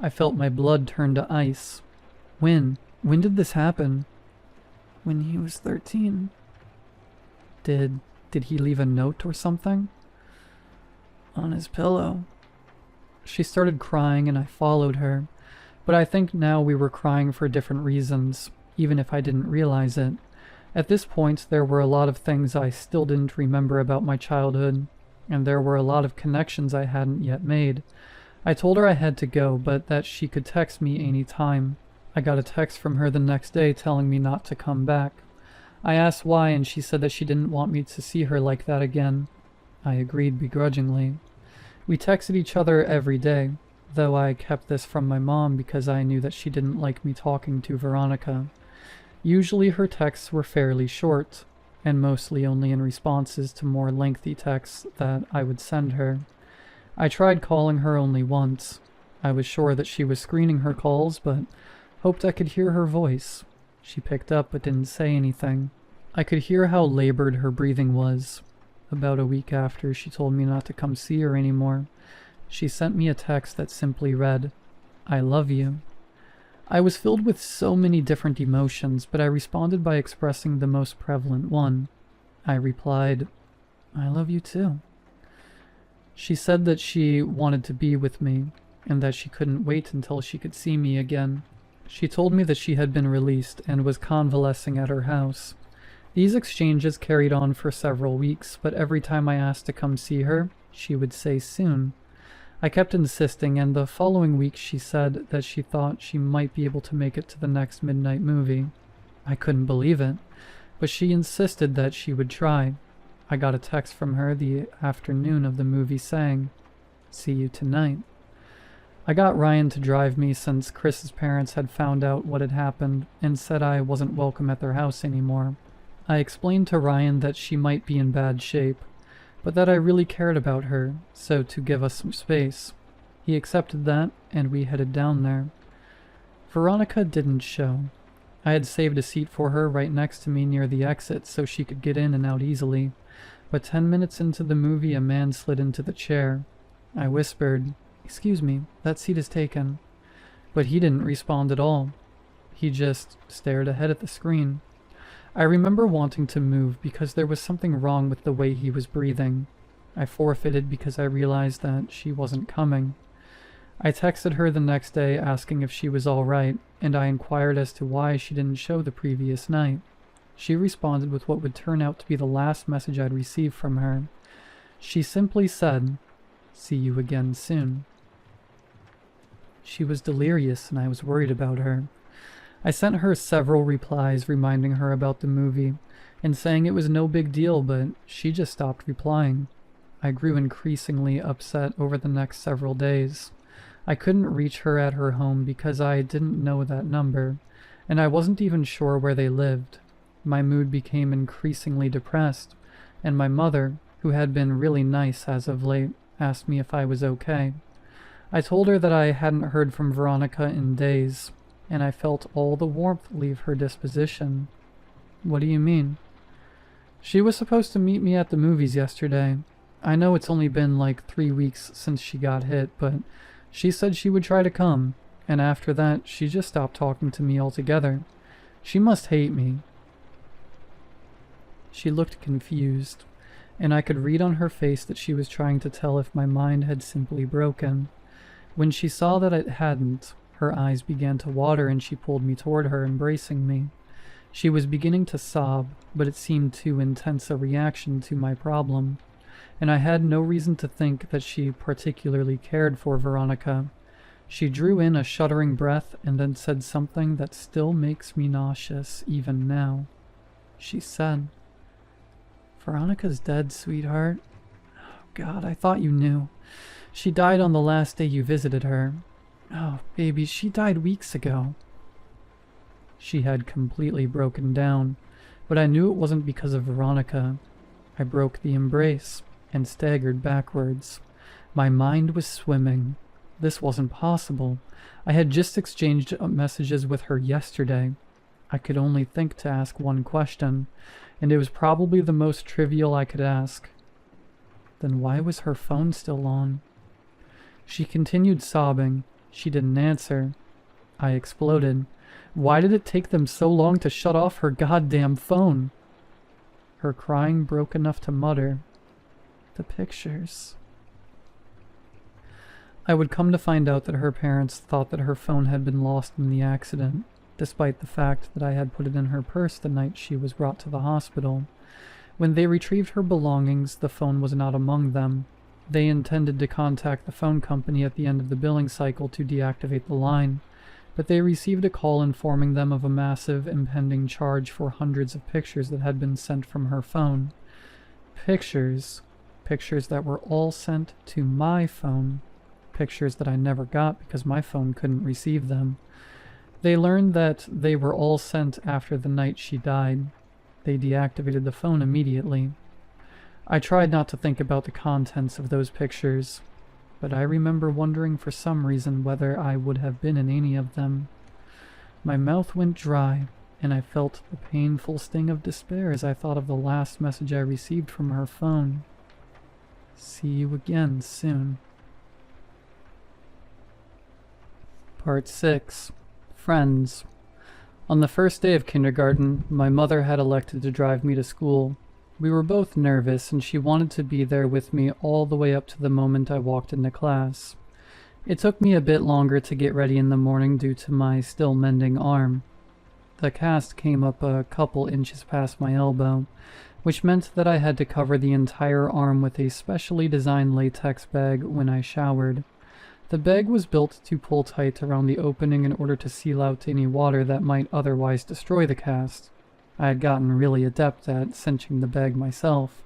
I felt my blood turn to ice. When? When did this happen? "When he was 13. Did he leave a note or something?" "On his pillow." She started crying and I followed her, but I think now we were crying for different reasons, even if I didn't realize it. At this point, there were a lot of things I still didn't remember about my childhood, and there were a lot of connections I hadn't yet made. I told her I had to go, but that she could text me any time. I got a text from her the next day telling me not to come back. I asked why, and she said that she didn't want me to see her like that again. I agreed begrudgingly. We texted each other every day, though I kept this from my mom because I knew that she didn't like me talking to Veronica. Usually her texts were fairly short, and mostly only in responses to more lengthy texts that I would send her. I tried calling her only once. I was sure that she was screening her calls, but hoped I could hear her voice. She picked up but didn't say anything. I could hear how labored her breathing was. About a week after, she told me not to come see her anymore. She sent me a text that simply read, "I love you." I was filled with so many different emotions, but I responded by expressing the most prevalent one. I replied, "I love you too." She said that she wanted to be with me, and that she couldn't wait until she could see me again. She told me that she had been released and was convalescing at her house. These exchanges carried on for several weeks, but every time I asked to come see her, she would say soon. I kept insisting, and the following week she said that she thought she might be able to make it to the next midnight movie. I couldn't believe it, but she insisted that she would try. I got a text from her the afternoon of the movie saying, "See you tonight." I got Ryan to drive me since Chris's parents had found out what had happened and said I wasn't welcome at their house anymore. I explained to Ryan that she might be in bad shape, but that I really cared about her, so to give us some space. He accepted that, and we headed down there. Veronica didn't show. I had saved a seat for her right next to me near the exit so she could get in and out easily, but 10 minutes into the movie a man slid into the chair. I whispered, "Excuse me, that seat is taken." But he didn't respond at all. He just stared ahead at the screen. I remember wanting to move because there was something wrong with the way he was breathing. I forfeited because I realized that she wasn't coming. I texted her the next day asking if she was all right, and I inquired as to why she didn't show the previous night. She responded with what would turn out to be the last message I'd received from her. She simply said, "See you again soon." She was delirious and I was worried about her. I sent her several replies reminding her about the movie and saying it was no big deal, but she just stopped replying. I grew increasingly upset over the next several days. I couldn't reach her at her home because I didn't know that number, and I wasn't even sure where they lived. My mood became increasingly depressed, and my mother, who had been really nice as of late, asked me if I was okay. I told her that I hadn't heard from Veronica in days, and I felt all the warmth leave her disposition. "What do you mean?" "She was supposed to meet me at the movies yesterday. I know it's only been like 3 weeks since she got hit, but she said she would try to come, and after that she just stopped talking to me altogether. She must hate me." She looked confused, and I could read on her face that she was trying to tell if my mind had simply broken. When she saw that it hadn't, her eyes began to water and she pulled me toward her, embracing me. She was beginning to sob, but it seemed too intense a reaction to my problem, and I had no reason to think that she particularly cared for Veronica. She drew in a shuddering breath and then said something that still makes me nauseous even now. She said, "Veronica's dead, sweetheart." "Oh, God, I thought you knew. She died on the last day you visited her." "Oh, baby, she died weeks ago." She had completely broken down, but I knew it wasn't because of Veronica. I broke the embrace and staggered backwards. My mind was swimming. This wasn't possible. I had just exchanged messages with her yesterday. I could only think to ask one question, and it was probably the most trivial I could ask. Then why was her phone still on? She continued sobbing. She didn't answer. I exploded. Why did it take them so long to shut off her goddamn phone? Her crying broke enough to mutter, "The pictures." I would come to find out that her parents thought that her phone had been lost in the accident, despite the fact that I had put it in her purse the night she was brought to the hospital. When they retrieved her belongings, the phone was not among them. They intended to contact the phone company at the end of the billing cycle to deactivate the line, but they received a call informing them of a massive impending charge for hundreds of pictures that had been sent from her phone. Pictures that were all sent to my phone. Pictures that I never got because my phone couldn't receive them. They learned that they were all sent after the night she died. They deactivated the phone immediately. I tried not to think about the contents of those pictures, but I remember wondering for some reason whether I would have been in any of them. My mouth went dry, and I felt the painful sting of despair as I thought of the last message I received from her phone. "See you again soon." Part 6. Friends. On the first day of kindergarten, my mother had elected to drive me to school. We were both nervous, and she wanted to be there with me all the way up to the moment I walked into class. It took me a bit longer to get ready in the morning due to my still mending arm. The cast came up a couple inches past my elbow, which meant that I had to cover the entire arm with a specially designed latex bag when I showered. The bag was built to pull tight around the opening in order to seal out any water that might otherwise destroy the cast. I had gotten really adept at cinching the bag myself.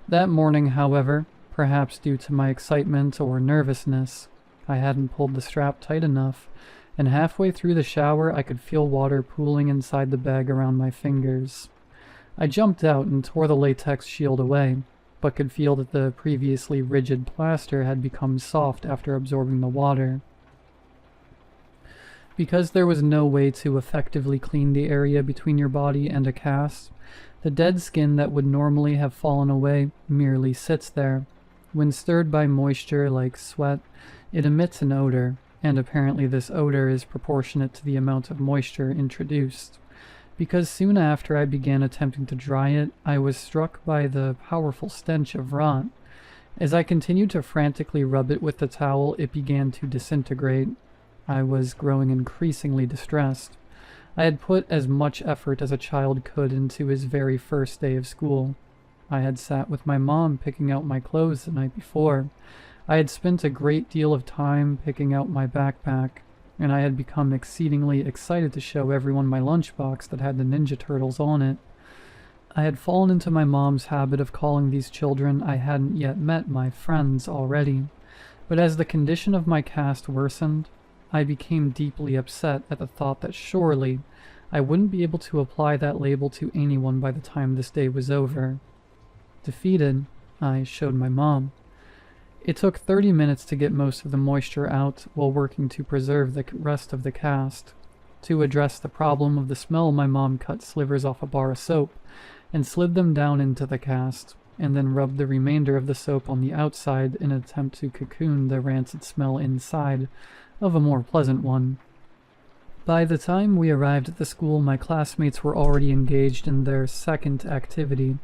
That morning, however, perhaps due to my excitement or nervousness, I hadn't pulled the strap tight enough, and halfway through the shower I could feel water pooling inside the bag around my fingers. I jumped out and tore the latex shield away, but could feel that the previously rigid plaster had become soft after absorbing the water. Because there was no way to effectively clean the area between your body and a cast, the dead skin that would normally have fallen away merely sits there. When stirred by moisture like sweat, it emits an odor, and apparently this odor is proportionate to the amount of moisture introduced. Because soon after I began attempting to dry it, I was struck by the powerful stench of rot. As I continued to frantically rub it with the towel, it began to disintegrate. I was growing increasingly distressed. I had put as much effort as a child could into his very first day of school. I had sat with my mom picking out my clothes the night before. I had spent a great deal of time picking out my backpack, and I had become exceedingly excited to show everyone my lunchbox that had the Ninja Turtles on it. I had fallen into my mom's habit of calling these children I hadn't yet met my friends already, but as the condition of my cast worsened, I became deeply upset at the thought that surely I wouldn't be able to apply that label to anyone by the time this day was over. Defeated, I showed my mom. It took 30 minutes to get most of the moisture out while working to preserve the rest of the cast. To address the problem of the smell, my mom cut slivers off a bar of soap and slid them down into the cast, and then rubbed the remainder of the soap on the outside in an attempt to cocoon the rancid smell inside of a more pleasant one. By the time we arrived at the school, my classmates were already engaged in their second activity,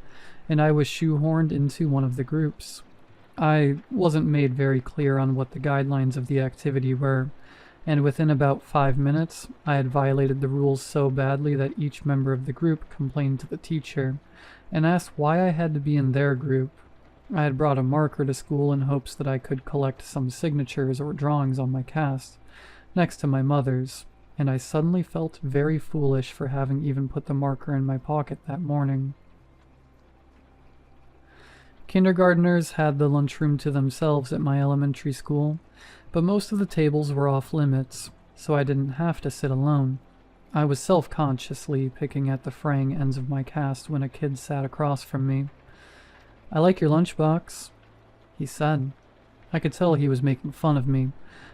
and I was shoehorned into one of the groups. I wasn't made very clear on what the guidelines of the activity were, and within about 5 minutes, I had violated the rules so badly that each member of the group complained to the teacher, and asked why I had to be in their group. I had brought a marker to school in hopes that I could collect some signatures or drawings on my cast, next to my mother's, and I suddenly felt very foolish for having even put the marker in my pocket that morning. Kindergartners had the lunchroom to themselves at my elementary school, but most of the tables were off limits, so I didn't have to sit alone. I was self-consciously picking at the fraying ends of my cast when a kid sat across from me. "I like your lunchbox," he said. I could tell he was making fun of me,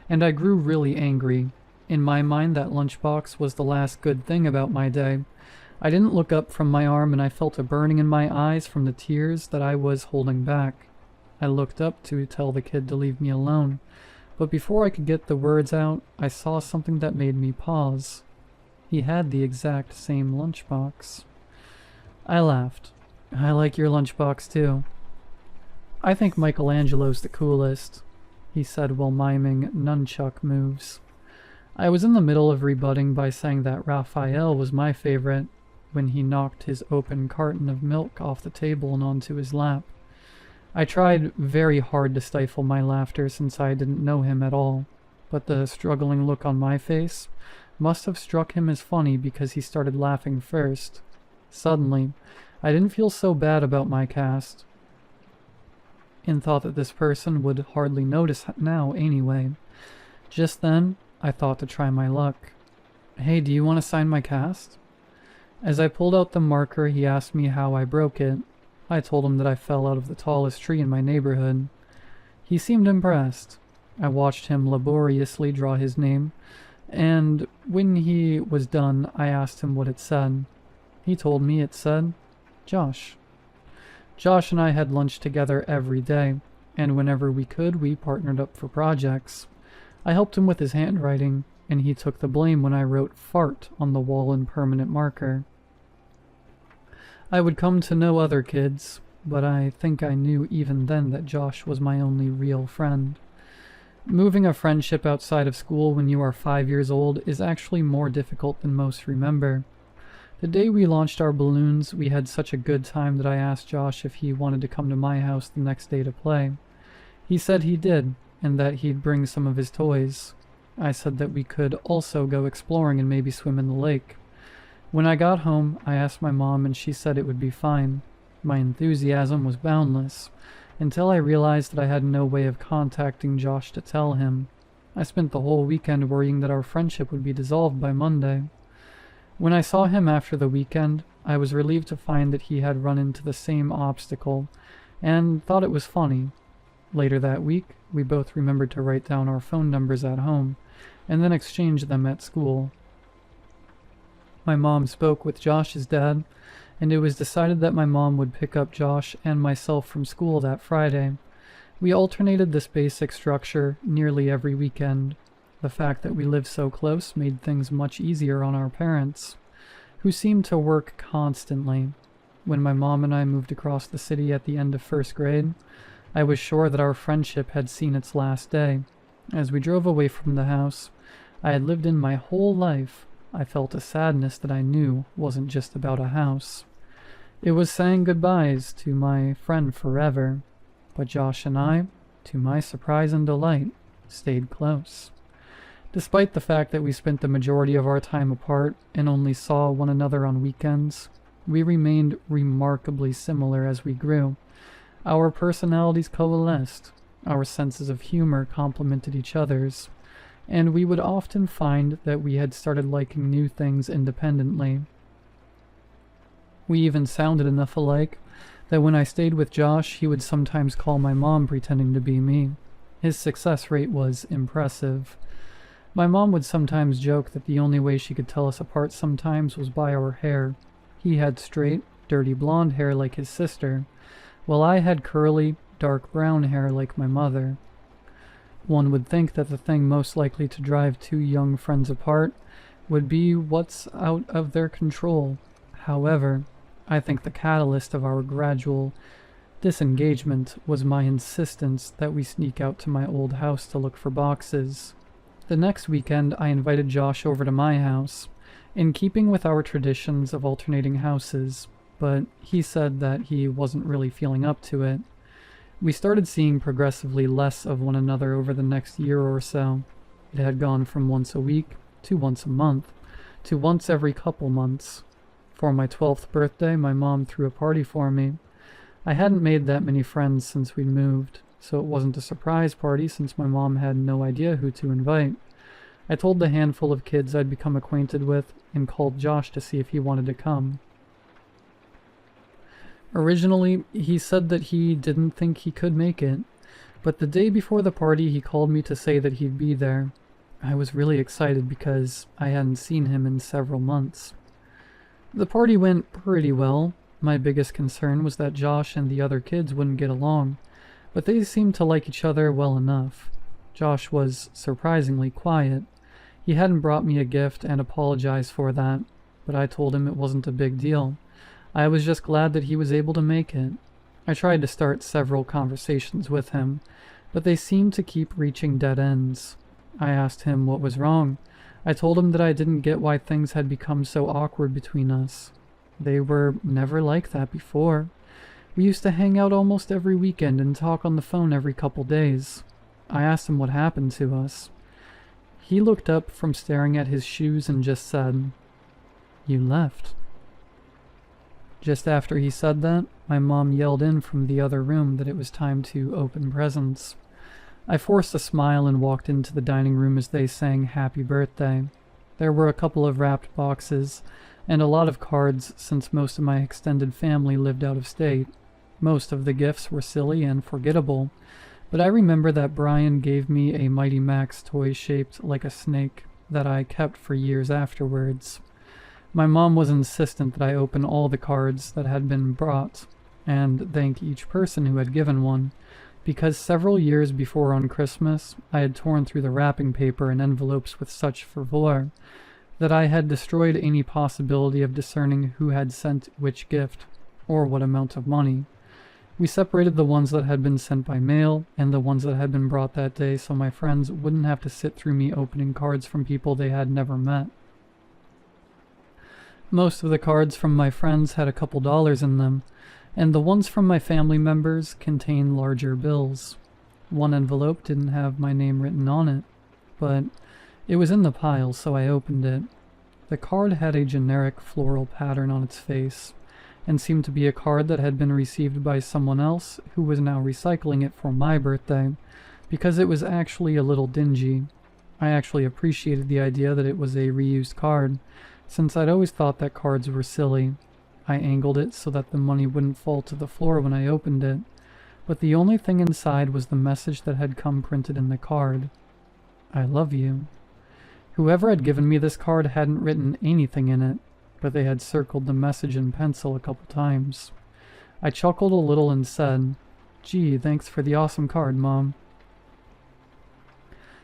and I grew really angry. In my mind, that lunchbox was the last good thing about my day. I didn't look up from my arm, and I felt a burning in my eyes from the tears that I was holding back. I looked up to tell the kid to leave me alone, but before I could get the words out, I saw something that made me pause. He had the exact same lunchbox. I laughed. "I like your lunchbox too." "I think Michelangelo's the coolest," he said while miming nunchuck moves. I was in the middle of rebutting by saying that Raphael was my favorite when he knocked his open carton of milk off the table and onto his lap. I tried very hard to stifle my laughter since I didn't know him at all, but the struggling look on my face must have struck him as funny because he started laughing first. Suddenly, I didn't feel so bad about my cast, and thought that this person would hardly notice now anyway. Just then, I thought to try my luck. "Hey, do you want to sign my cast?" As I pulled out the marker, he asked me how I broke it. I told him that I fell out of the tallest tree in my neighborhood. He seemed impressed. I watched him laboriously draw his name, and when he was done, I asked him what it said. He told me it said, Josh. Josh and I had lunch together every day, and whenever we could, we partnered up for projects. I helped him with his handwriting, and he took the blame when I wrote fart on the wall in permanent marker. I would come to know other kids, but I think I knew even then that Josh was my only real friend. Moving a friendship outside of school when you are 5 years old is actually more difficult than most remember. The day we launched our balloons, we had such a good time that I asked Josh if he wanted to come to my house the next day to play. He said he did, and that he'd bring some of his toys. I said that we could also go exploring and maybe swim in the lake. When I got home, I asked my mom and she said it would be fine. My enthusiasm was boundless, until I realized that I had no way of contacting Josh to tell him. I spent the whole weekend worrying that our friendship would be dissolved by Monday. When I saw him after the weekend, I was relieved to find that he had run into the same obstacle, and thought it was funny. Later that week, we both remembered to write down our phone numbers at home, and then exchange them at school. My mom spoke with Josh's dad, and it was decided that my mom would pick up Josh and myself from school that Friday. We alternated this basic structure nearly every weekend. The fact that we lived so close made things much easier on our parents, who seemed to work constantly. When my mom and I moved across the city at the end of first grade, I was sure that our friendship had seen its last day. As we drove away from the house I had lived in my whole life, I felt a sadness that I knew wasn't just about a house. It was saying goodbyes to my friend forever, but Josh and I, to my surprise and delight, stayed close. Despite the fact that we spent the majority of our time apart and only saw one another on weekends, we remained remarkably similar as we grew. Our personalities coalesced, our senses of humor complemented each other's, and we would often find that we had started liking new things independently. We even sounded enough alike that when I stayed with Josh, he would sometimes call my mom pretending to be me. His success rate was impressive. My mom would sometimes joke that the only way she could tell us apart sometimes was by our hair. He had straight, dirty blonde hair like his sister, while I had curly, dark brown hair like my mother. One would think that the thing most likely to drive two young friends apart would be what's out of their control. However, I think the catalyst of our gradual disengagement was my insistence that we sneak out to my old house to look for boxes. The next weekend, I invited Josh over to my house, in keeping with our traditions of alternating houses, but he said that he wasn't really feeling up to it. We started seeing progressively less of one another over the next year or so. It had gone from once a week to once a month to once every couple months. For my 12th birthday, my mom threw a party for me. I hadn't made that many friends since we'd moved, so it wasn't a surprise party since my mom had no idea who to invite. I told the handful of kids I'd become acquainted with and called Josh to see if he wanted to come. Originally, he said that he didn't think he could make it, but the day before the party he called me to say that he'd be there. I was really excited because I hadn't seen him in several months. The party went pretty well. My biggest concern was that Josh and the other kids wouldn't get along, but they seemed to like each other well enough. Josh was surprisingly quiet. He hadn't brought me a gift and apologized for that, but I told him it wasn't a big deal. I was just glad that he was able to make it. I tried to start several conversations with him, but they seemed to keep reaching dead ends. I asked him what was wrong. I told him that I didn't get why things had become so awkward between us. They were never like that before. We used to hang out almost every weekend and talk on the phone every couple days. I asked him what happened to us. He looked up from staring at his shoes and just said, "You left." Just after he said that, my mom yelled in from the other room that it was time to open presents. I forced a smile and walked into the dining room as they sang "Happy Birthday." There were a couple of wrapped boxes and a lot of cards since most of my extended family lived out of state. Most of the gifts were silly and forgettable, but I remember that Brian gave me a Mighty Max toy shaped like a snake that I kept for years afterwards. My mom was insistent that I open all the cards that had been brought and thank each person who had given one, because several years before on Christmas I had torn through the wrapping paper and envelopes with such fervor that I had destroyed any possibility of discerning who had sent which gift, or what amount of money. We separated the ones that had been sent by mail and the ones that had been brought that day so my friends wouldn't have to sit through me opening cards from people they had never met. Most of the cards from my friends had a couple dollars in them, and the ones from my family members contained larger bills. One envelope didn't have my name written on it, but it was in the pile, so I opened it. The card had a generic floral pattern on its face, and seemed to be a card that had been received by someone else who was now recycling it for my birthday, because it was actually a little dingy. I actually appreciated the idea that it was a reused card, since I'd always thought that cards were silly. I angled it so that the money wouldn't fall to the floor when I opened it, but the only thing inside was the message that had come printed in the card. I love you. Whoever had given me this card hadn't written anything in it, but they had circled the message in pencil a couple times. I chuckled a little and said, "Gee, thanks for the awesome card, Mom."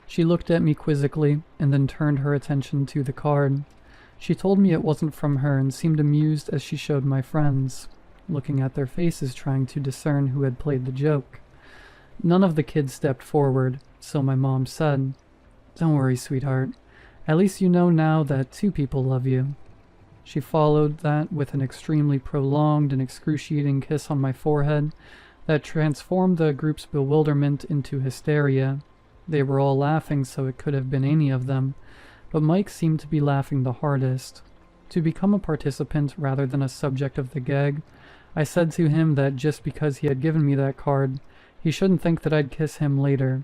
She looked at me quizzically and then turned her attention to the card. She told me it wasn't from her and seemed amused as she showed my friends, looking at their faces trying to discern who had played the joke. None of the kids stepped forward, so my mom said, "Don't worry, sweetheart. At least you know now that 2 people love you." She followed that with an extremely prolonged and excruciating kiss on my forehead that transformed the group's bewilderment into hysteria. They were all laughing, so it could have been any of them, but Mike seemed to be laughing the hardest. To become a participant rather than a subject of the gag, I said to him that just because he had given me that card, he shouldn't think that I'd kiss him later.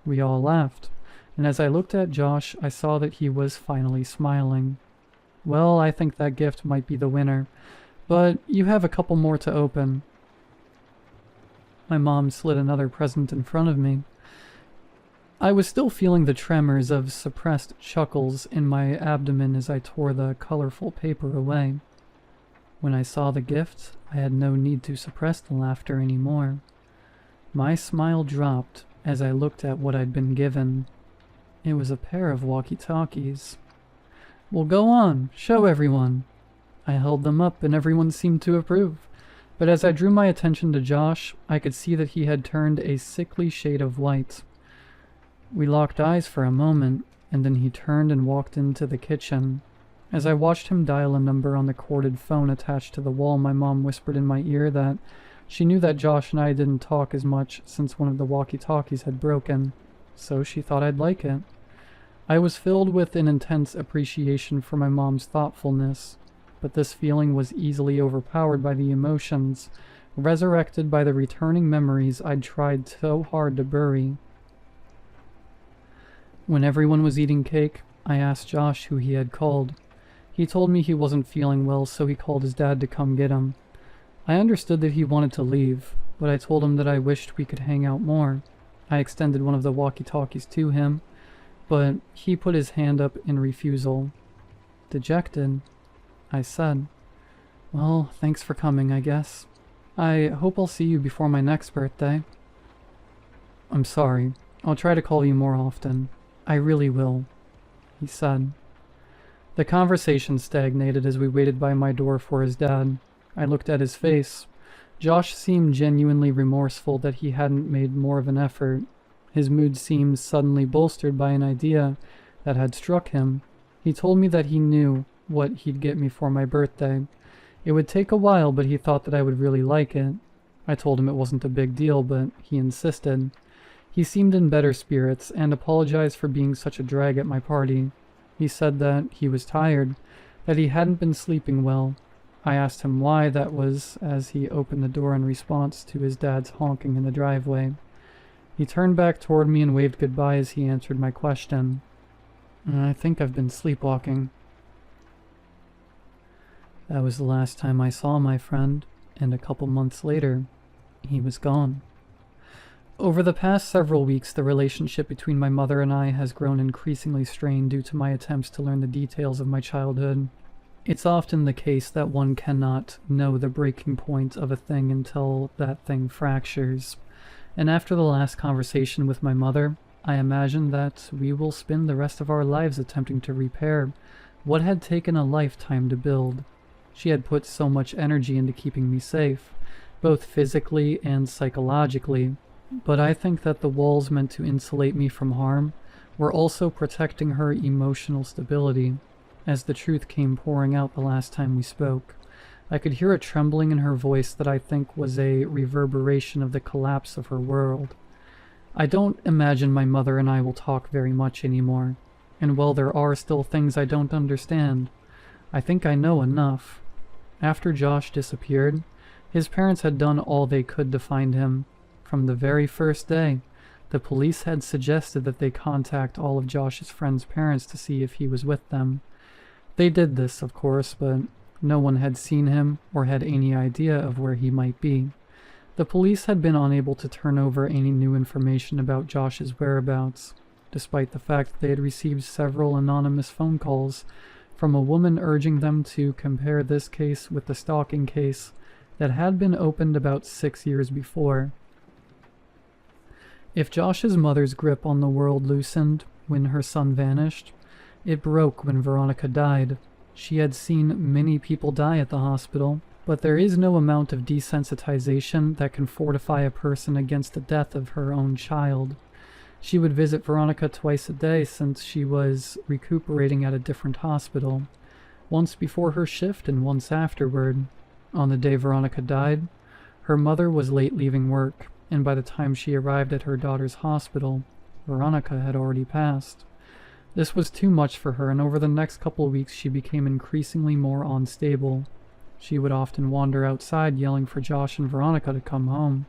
We all laughed, and as I looked at Josh, I saw that he was finally smiling. "Well, I think that gift might be the winner, but you have a couple more to open." My mom slid another present in front of me. I was still feeling the tremors of suppressed chuckles in my abdomen as I tore the colorful paper away. When I saw the gift, I had no need to suppress the laughter anymore. My smile dropped as I looked at what I'd been given. It was a pair of walkie-talkies. "Well, go on, show everyone." I held them up and everyone seemed to approve, but as I drew my attention to Josh, I could see that he had turned a sickly shade of white. We locked eyes for a moment, and then he turned and walked into the kitchen. As I watched him dial a number on the corded phone attached to the wall, my mom whispered in my ear that she knew that Josh and I didn't talk as much since one of the walkie-talkies had broken, so she thought I'd like it. I was filled with an intense appreciation for my mom's thoughtfulness, but this feeling was easily overpowered by the emotions, resurrected by the returning memories I'd tried so hard to bury. When everyone was eating cake, I asked Josh who he had called. He told me he wasn't feeling well, so he called his dad to come get him. I understood that he wanted to leave, but I told him that I wished we could hang out more. I extended one of the walkie-talkies to him, but he put his hand up in refusal. Dejected, I said, "Well, thanks for coming, I guess. I hope I'll see you before my next birthday." "I'm sorry. I'll try to call you more often. I really will," he said. The conversation stagnated as we waited by my door for his dad. I looked at his face. Josh seemed genuinely remorseful that he hadn't made more of an effort. His mood seemed suddenly bolstered by an idea that had struck him. He told me that he knew what he'd get me for my birthday. It would take a while, but he thought that I would really like it. I told him it wasn't a big deal, but he insisted. He seemed in better spirits and apologized for being such a drag at my party. He said that he was tired, that he hadn't been sleeping well. I asked him why that was as he opened the door in response to his dad's honking in the driveway. He turned back toward me and waved goodbye as he answered my question. "I think I've been sleepwalking." That was the last time I saw my friend, and a couple months later, he was gone. Over the past several weeks, the relationship between my mother and I has grown increasingly strained due to my attempts to learn the details of my childhood. It's often the case that one cannot know the breaking point of a thing until that thing fractures. And after the last conversation with my mother, I imagine that we will spend the rest of our lives attempting to repair what had taken a lifetime to build. She had put so much energy into keeping me safe, both physically and psychologically, but I think that the walls meant to insulate me from harm were also protecting her emotional stability. As the truth came pouring out the last time we spoke, I could hear a trembling in her voice that I think was a reverberation of the collapse of her world. I don't imagine my mother and I will talk very much anymore, and while there are still things I don't understand, I think I know enough. After Josh disappeared, his parents had done all they could to find him. From the very first day, The police had suggested that they contact all of Josh's friends' parents to see if he was with them. They did this, of course, but no one had seen him or had any idea of where he might be. The police had been unable to turn over any new information about Josh's whereabouts, despite the fact that they had received several anonymous phone calls from a woman urging them to compare this case with the stalking case that had been opened about 6 years before. If Josh's mother's grip on the world loosened when her son vanished, it broke when Veronica died. She had seen many people die at the hospital, but there is no amount of desensitization that can fortify a person against the death of her own child. She would visit Veronica twice a day since she was recuperating at a different hospital, once before her shift and once afterward. On the day Veronica died, her mother was late leaving work, and by the time she arrived at her daughter's hospital, Veronica had already passed. This was too much for her, and over the next couple of weeks she became increasingly more unstable. She would often wander outside yelling for Josh and Veronica to come home,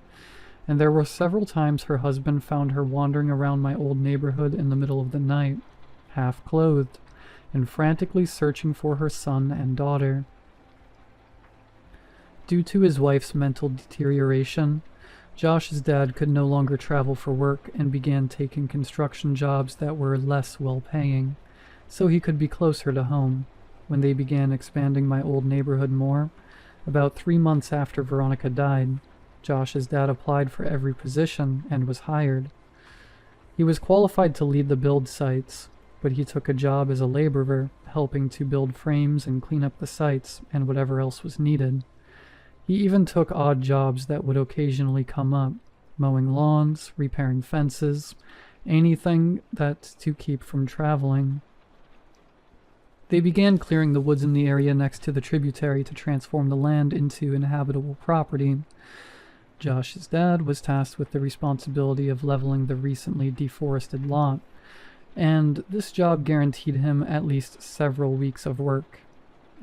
and there were several times her husband found her wandering around my old neighborhood in the middle of the night, half-clothed, and frantically searching for her son and daughter. Due to his wife's mental deterioration, Josh's dad could no longer travel for work and began taking construction jobs that were less well-paying, so he could be closer to home. When they began expanding my old neighborhood more, about 3 months after Veronica died, Josh's dad applied for every position and was hired. He was qualified to lead the build sites, but he took a job as a laborer, helping to build frames and clean up the sites and whatever else was needed. He even took odd jobs that would occasionally come up, mowing lawns, repairing fences, anything that to keep from traveling. They began clearing the woods in the area next to the tributary to transform the land into inhabitable property. Josh's dad was tasked with the responsibility of leveling the recently deforested lot, and this job guaranteed him at least several weeks of work.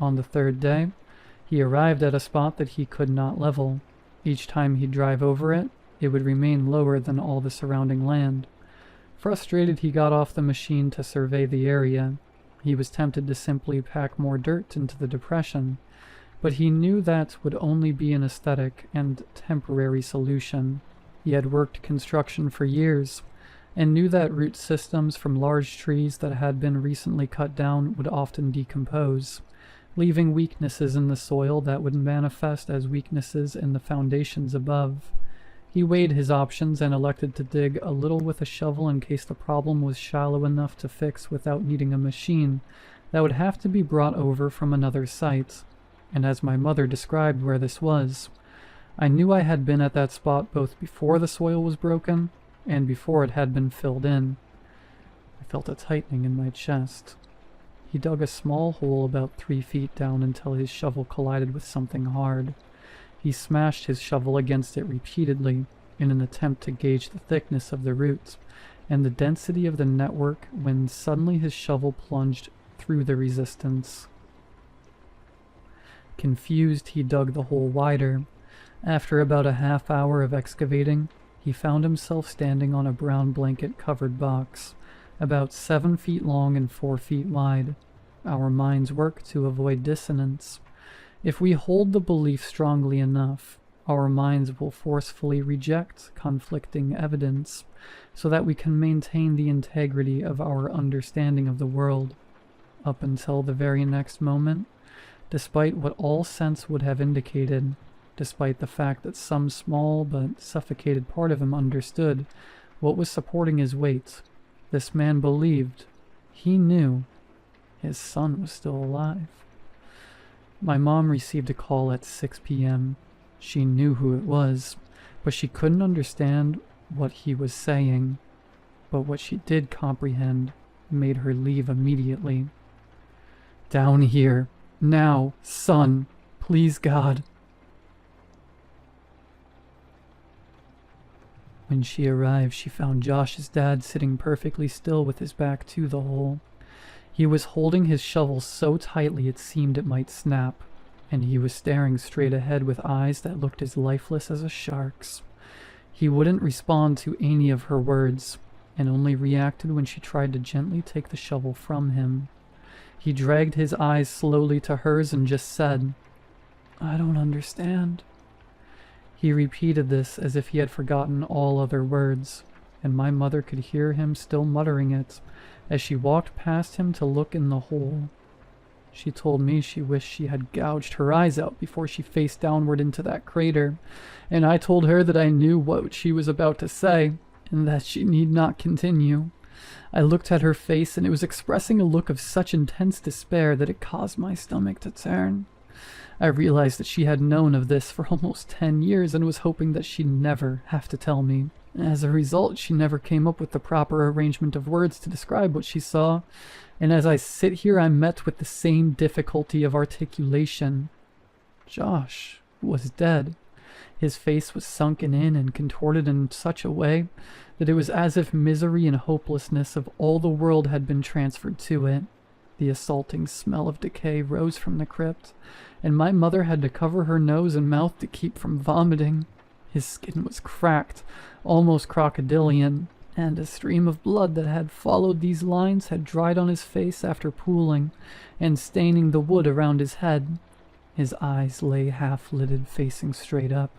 On the third day, he arrived at a spot that he could not level. Each time he'd drive over it, it would remain lower than all the surrounding land. Frustrated, he got off the machine to survey the area. He was tempted to simply pack more dirt into the depression, but he knew that would only be an aesthetic and temporary solution. He had worked construction for years, and knew that root systems from large trees that had been recently cut down would often decompose, leaving weaknesses in the soil that would manifest as weaknesses in the foundations above. He weighed his options and elected to dig a little with a shovel in case the problem was shallow enough to fix without needing a machine that would have to be brought over from another site. And as my mother described where this was, I knew I had been at that spot both before the soil was broken and before it had been filled in. I felt a tightening in my chest. He dug a small hole about 3 feet down until his shovel collided with something hard. He smashed his shovel against it repeatedly in an attempt to gauge the thickness of the roots and the density of the network when suddenly his shovel plunged through the resistance. Confused, he dug the hole wider. After about a half hour of excavating, he found himself standing on a brown blanket-covered box, about 7 feet long and 4 feet wide. Our minds work to avoid dissonance. If we hold the belief strongly enough, our minds will forcefully reject conflicting evidence, so that we can maintain the integrity of our understanding of the world. Up until the very next moment, despite what all sense would have indicated, despite the fact that some small but suffocated part of him understood what was supporting his weight, this man believed, he knew, his son was still alive. My mom received a call at 6 p.m. She knew who it was, but she couldn't understand what he was saying. But what she did comprehend made her leave immediately. "Down here. Now, son. Please, God." When she arrived, she found Josh's dad sitting perfectly still with his back to the hole. He was holding his shovel so tightly it seemed it might snap, and he was staring straight ahead with eyes that looked as lifeless as a shark's. He wouldn't respond to any of her words, and only reacted when she tried to gently take the shovel from him. He dragged his eyes slowly to hers and just said, "I don't understand." He repeated this as if he had forgotten all other words, and my mother could hear him still muttering it as she walked past him to look in the hole. She told me she wished she had gouged her eyes out before she faced downward into that crater, and I told her that I knew what she was about to say, and that she need not continue. I looked at her face, and it was expressing a look of such intense despair that it caused my stomach to turn. I realized that she had known of this for almost 10 years and was hoping that she'd never have to tell me. As a result, she never came up with the proper arrangement of words to describe what she saw, and as I sit here I'm met with the same difficulty of articulation. Josh was dead. His face was sunken in and contorted in such a way that it was as if misery and hopelessness of all the world had been transferred to it. The assaulting smell of decay rose from the crypt, and my mother had to cover her nose and mouth to keep from vomiting. His skin was cracked, almost crocodilian, and a stream of blood that had followed these lines had dried on his face after pooling and staining the wood around his head. His eyes lay half-lidded, facing straight up.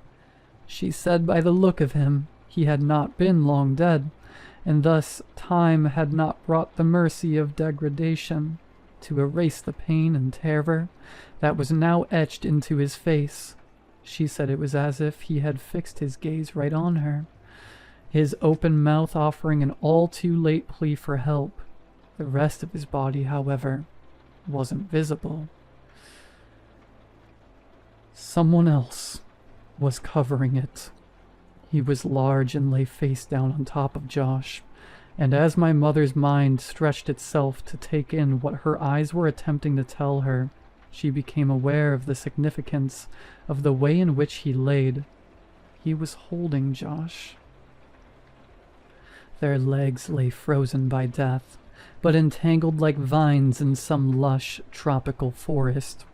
She said by the look of him he had not been long dead, and thus time had not brought the mercy of degradation to erase the pain and terror that was now etched into his face. She said it was as if he had fixed his gaze right on her, his open mouth offering an all-too-late plea for help. The rest of his body, however, wasn't visible. Someone else was covering it. He was large and lay face down on top of Josh, and as my mother's mind stretched itself to take in what her eyes were attempting to tell her, she became aware of the significance of the way in which he laid. He was holding Josh. Their legs lay frozen by death, but entangled like vines in some lush tropical forest.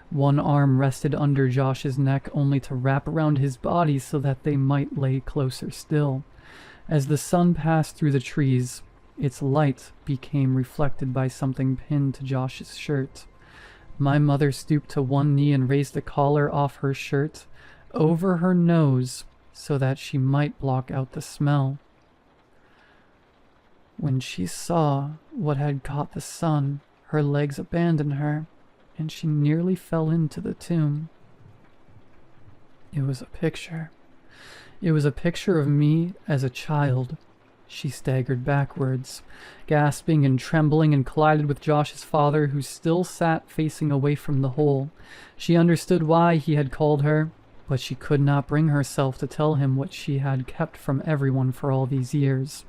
One arm rested under Josh's neck only to wrap around his body so that they might lay closer still. As the sun passed through the trees, its light became reflected by something pinned to Josh's shirt. My mother stooped to one knee and raised the collar off her shirt over her nose so that she might block out the smell. When she saw what had caught the sun, her legs abandoned her, and she nearly fell into the tomb. It was a picture. It was a picture of me as a child. She staggered backwards, gasping and trembling, and collided with Josh's father, who still sat facing away from the hole. She understood why he had called her, but she could not bring herself to tell him what she had kept from everyone for all these years.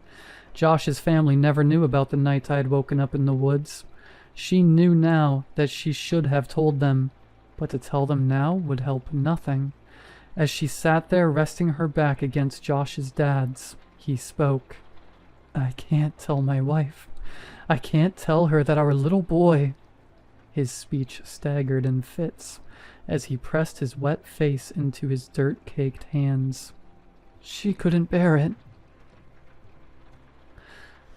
Josh's family never knew about the night I had woken up in the woods. She knew now that she should have told them, but to tell them now would help nothing. As she sat there resting her back against Josh's dad's, he spoke. "I can't tell my wife. I can't tell her that our little boy—" His speech staggered in fits as he pressed his wet face into his dirt-caked hands. "She couldn't bear it."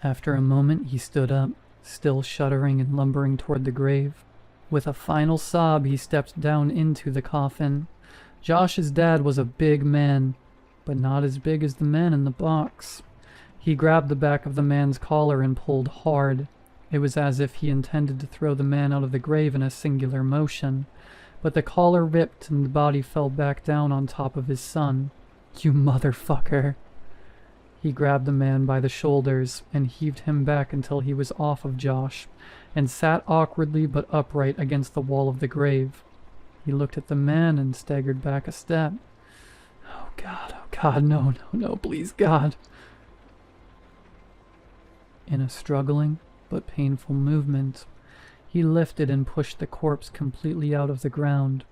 After a moment he stood up, still shuddering and lumbering toward the grave. With a final sob he stepped down into the coffin. Josh's dad was a big man, but not as big as the man in the box. He grabbed the back of the man's collar and pulled hard. It was as if he intended to throw the man out of the grave in a singular motion, but the collar ripped and the body fell back down on top of his son. "You motherfucker!" He grabbed the man by the shoulders and heaved him back until he was off of Josh, and sat awkwardly but upright against the wall of the grave. He looked at the man and staggered back a step. Oh God, no, please, God. In a struggling but painful movement, he lifted and pushed the corpse completely out of the ground,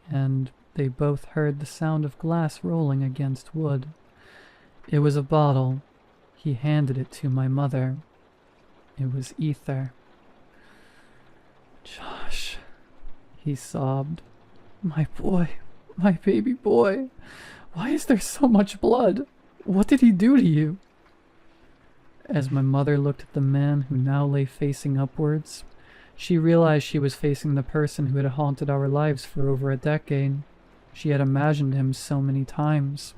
and they both heard the sound of glass rolling against wood. It was a bottle. He handed it to my mother. It was ether. "Josh," he sobbed. "My boy, my baby boy. Why is there so much blood? What did he do to you?" As my mother looked at the man who now lay facing upwards, she realized she was facing the person who had haunted our lives for over a decade. She had imagined him so many times,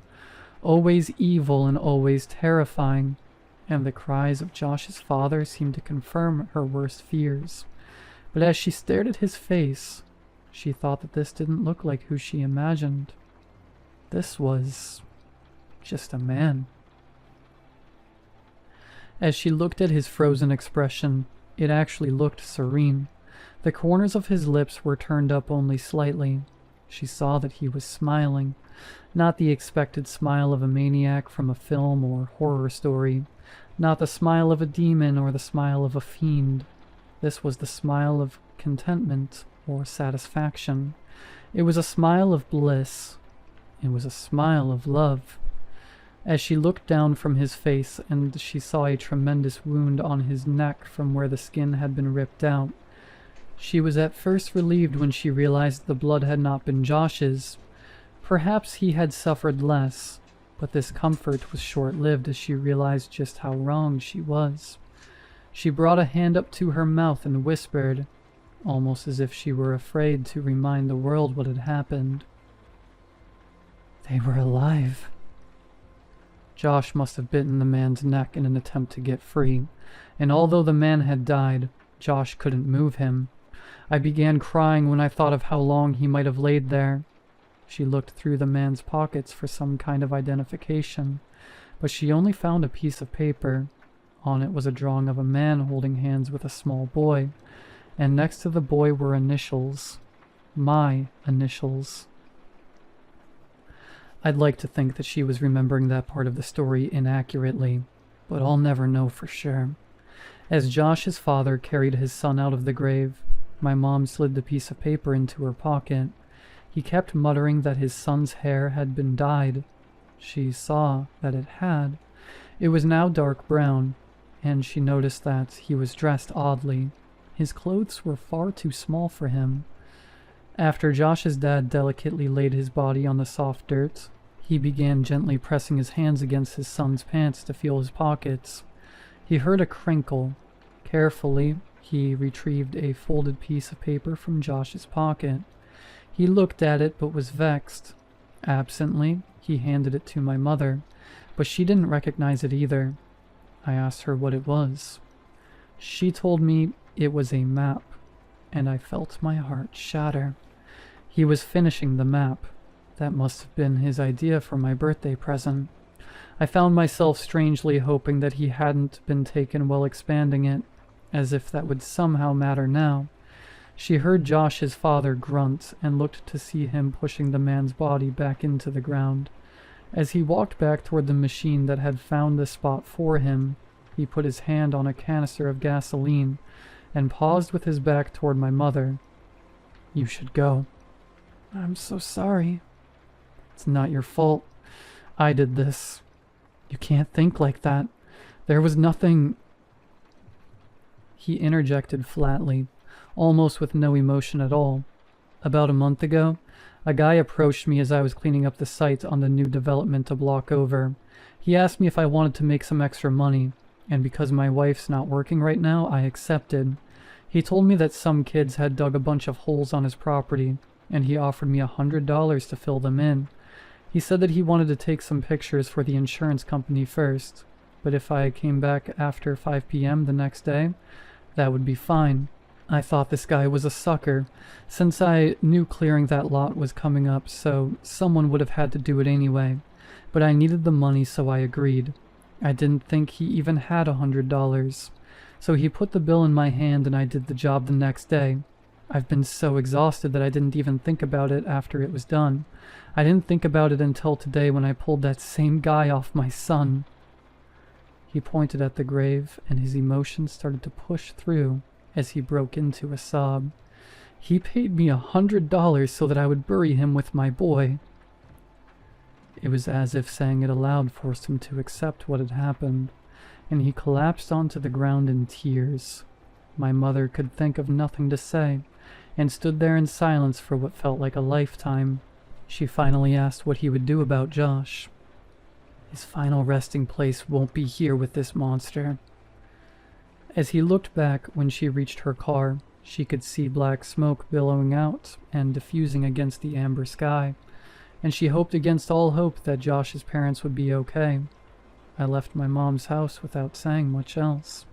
always evil and always terrifying, and the cries of Josh's father seemed to confirm her worst fears. But as she stared at his face, she thought that this didn't look like who she imagined. This was just a man. As she looked at his frozen expression, it actually looked serene. The corners of his lips were turned up only slightly. She saw that he was smiling, not the expected smile of a maniac from a film or horror story, not the smile of a demon or the smile of a fiend. This was the smile of contentment or satisfaction. It was a smile of bliss. It was a smile of love. As she looked down from his face and she saw a tremendous wound on his neck from where the skin had been ripped out, she was at first relieved when she realized the blood had not been Josh's. Perhaps he had suffered less, but this comfort was short-lived as she realized just how wrong she was. She brought a hand up to her mouth and whispered, almost as if she were afraid to remind the world what had happened. "They were alive." Josh must have bitten the man's neck in an attempt to get free, and although the man had died, Josh couldn't move him. I began crying when I thought of how long he might have laid there. She looked through the man's pockets for some kind of identification, but she only found a piece of paper. On it was a drawing of a man holding hands with a small boy, and next to the boy were initials. My initials. I'd like to think that she was remembering that part of the story inaccurately, but I'll never know for sure. As Josh's father carried his son out of the grave, my mom slid the piece of paper into her pocket. He kept muttering that his son's hair had been dyed. She saw that it had. It was now dark brown, and she noticed that he was dressed oddly. His clothes were far too small for him. After Josh's dad delicately laid his body on the soft dirt, he began gently pressing his hands against his son's pants to feel his pockets. He heard a crinkle. Carefully, he retrieved a folded piece of paper from Josh's pocket. He looked at it but was vexed. Absently, he handed it to my mother, but she didn't recognize it either. I asked her what it was. She told me it was a map, and I felt my heart shatter. He was finishing the map. That must have been his idea for my birthday present. I found myself strangely hoping that he hadn't been taken while expanding it, as if that would somehow matter now. She heard Josh's father grunt and looked to see him pushing the man's body back into the ground. As he walked back toward the machine that had found the spot for him, he put his hand on a canister of gasoline and paused with his back toward my mother. "You should go." "I'm so sorry." "It's not your fault. I did this. You can't think like that. There was nothing—" He interjected flatly, almost with no emotion at all. "About a month ago, a guy approached me as I was cleaning up the site on the new development a block over. He asked me if I wanted to make some extra money, and because my wife's not working right now, I accepted. He told me that some kids had dug a bunch of holes on his property, and he offered me $100 to fill them in. He said that he wanted to take some pictures for the insurance company first, but if I came back after 5 p.m. the next day, that would be fine. I thought this guy was a sucker, since I knew clearing that lot was coming up, so someone would have had to do it anyway. But I needed the money, so I agreed. I didn't think he even had $100. So he put the bill in my hand and I did the job the next day. I've been so exhausted that I didn't even think about it after it was done. I didn't think about it until today when I pulled that same guy off my son." He pointed at the grave, and his emotions started to push through as he broke into a sob. "He paid me $100 so that I would bury him with my boy." It was as if saying it aloud forced him to accept what had happened, and he collapsed onto the ground in tears. My mother could think of nothing to say, and stood there in silence for what felt like a lifetime. She finally asked what he would do about Josh. His final resting place won't be here with this monster. As he looked back when she reached her car, she could see black smoke billowing out and diffusing against the amber sky, and she hoped against all hope that Josh's parents would be okay. I left my mom's house without saying much else.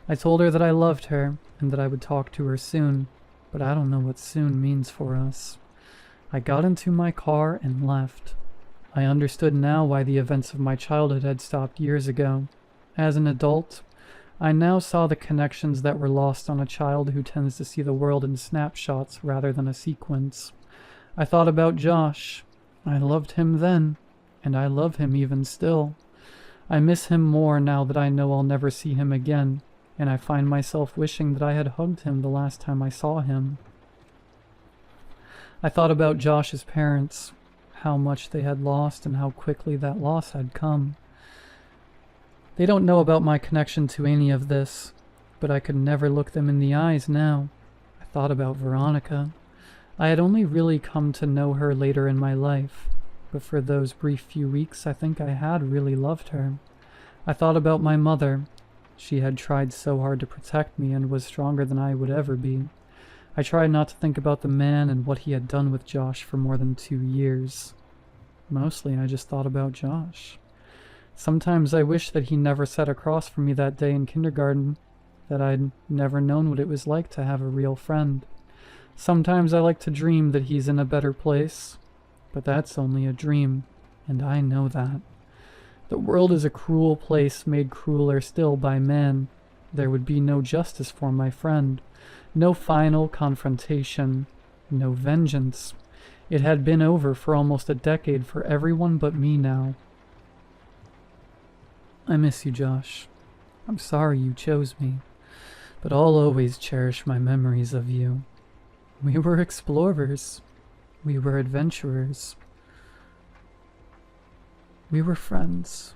I told her that I loved her and that I would talk to her soon, but I don't know what soon means for us. I got into my car and left. I understood now why the events of my childhood had stopped years ago. As an adult, I now saw the connections that were lost on a child who tends to see the world in snapshots rather than a sequence. I thought about Josh. I loved him then, and I love him even still. I miss him more now that I know I'll never see him again, and I find myself wishing that I had hugged him the last time I saw him. I thought about Josh's parents, how much they had lost and how quickly that loss had come. They don't know about my connection to any of this, but I could never look them in the eyes now. I thought about Veronica. I had only really come to know her later in my life, but for those brief few weeks I think I had really loved her. I thought about my mother. She had tried so hard to protect me and was stronger than I would ever be. I tried not to think about the man and what he had done with Josh for more than 2 years. Mostly I just thought about Josh. Sometimes I wish that he never sat across from me that day in kindergarten, that I'd never known what it was like to have a real friend. Sometimes I like to dream that he's in a better place, but that's only a dream, and I know that. The world is a cruel place made crueler still by man. There would be no justice for my friend, no final confrontation, no vengeance. It had been over for almost a decade for everyone but me now. I miss you, Josh. I'm sorry you chose me, but I'll always cherish my memories of you. We were explorers. We were adventurers. We were friends.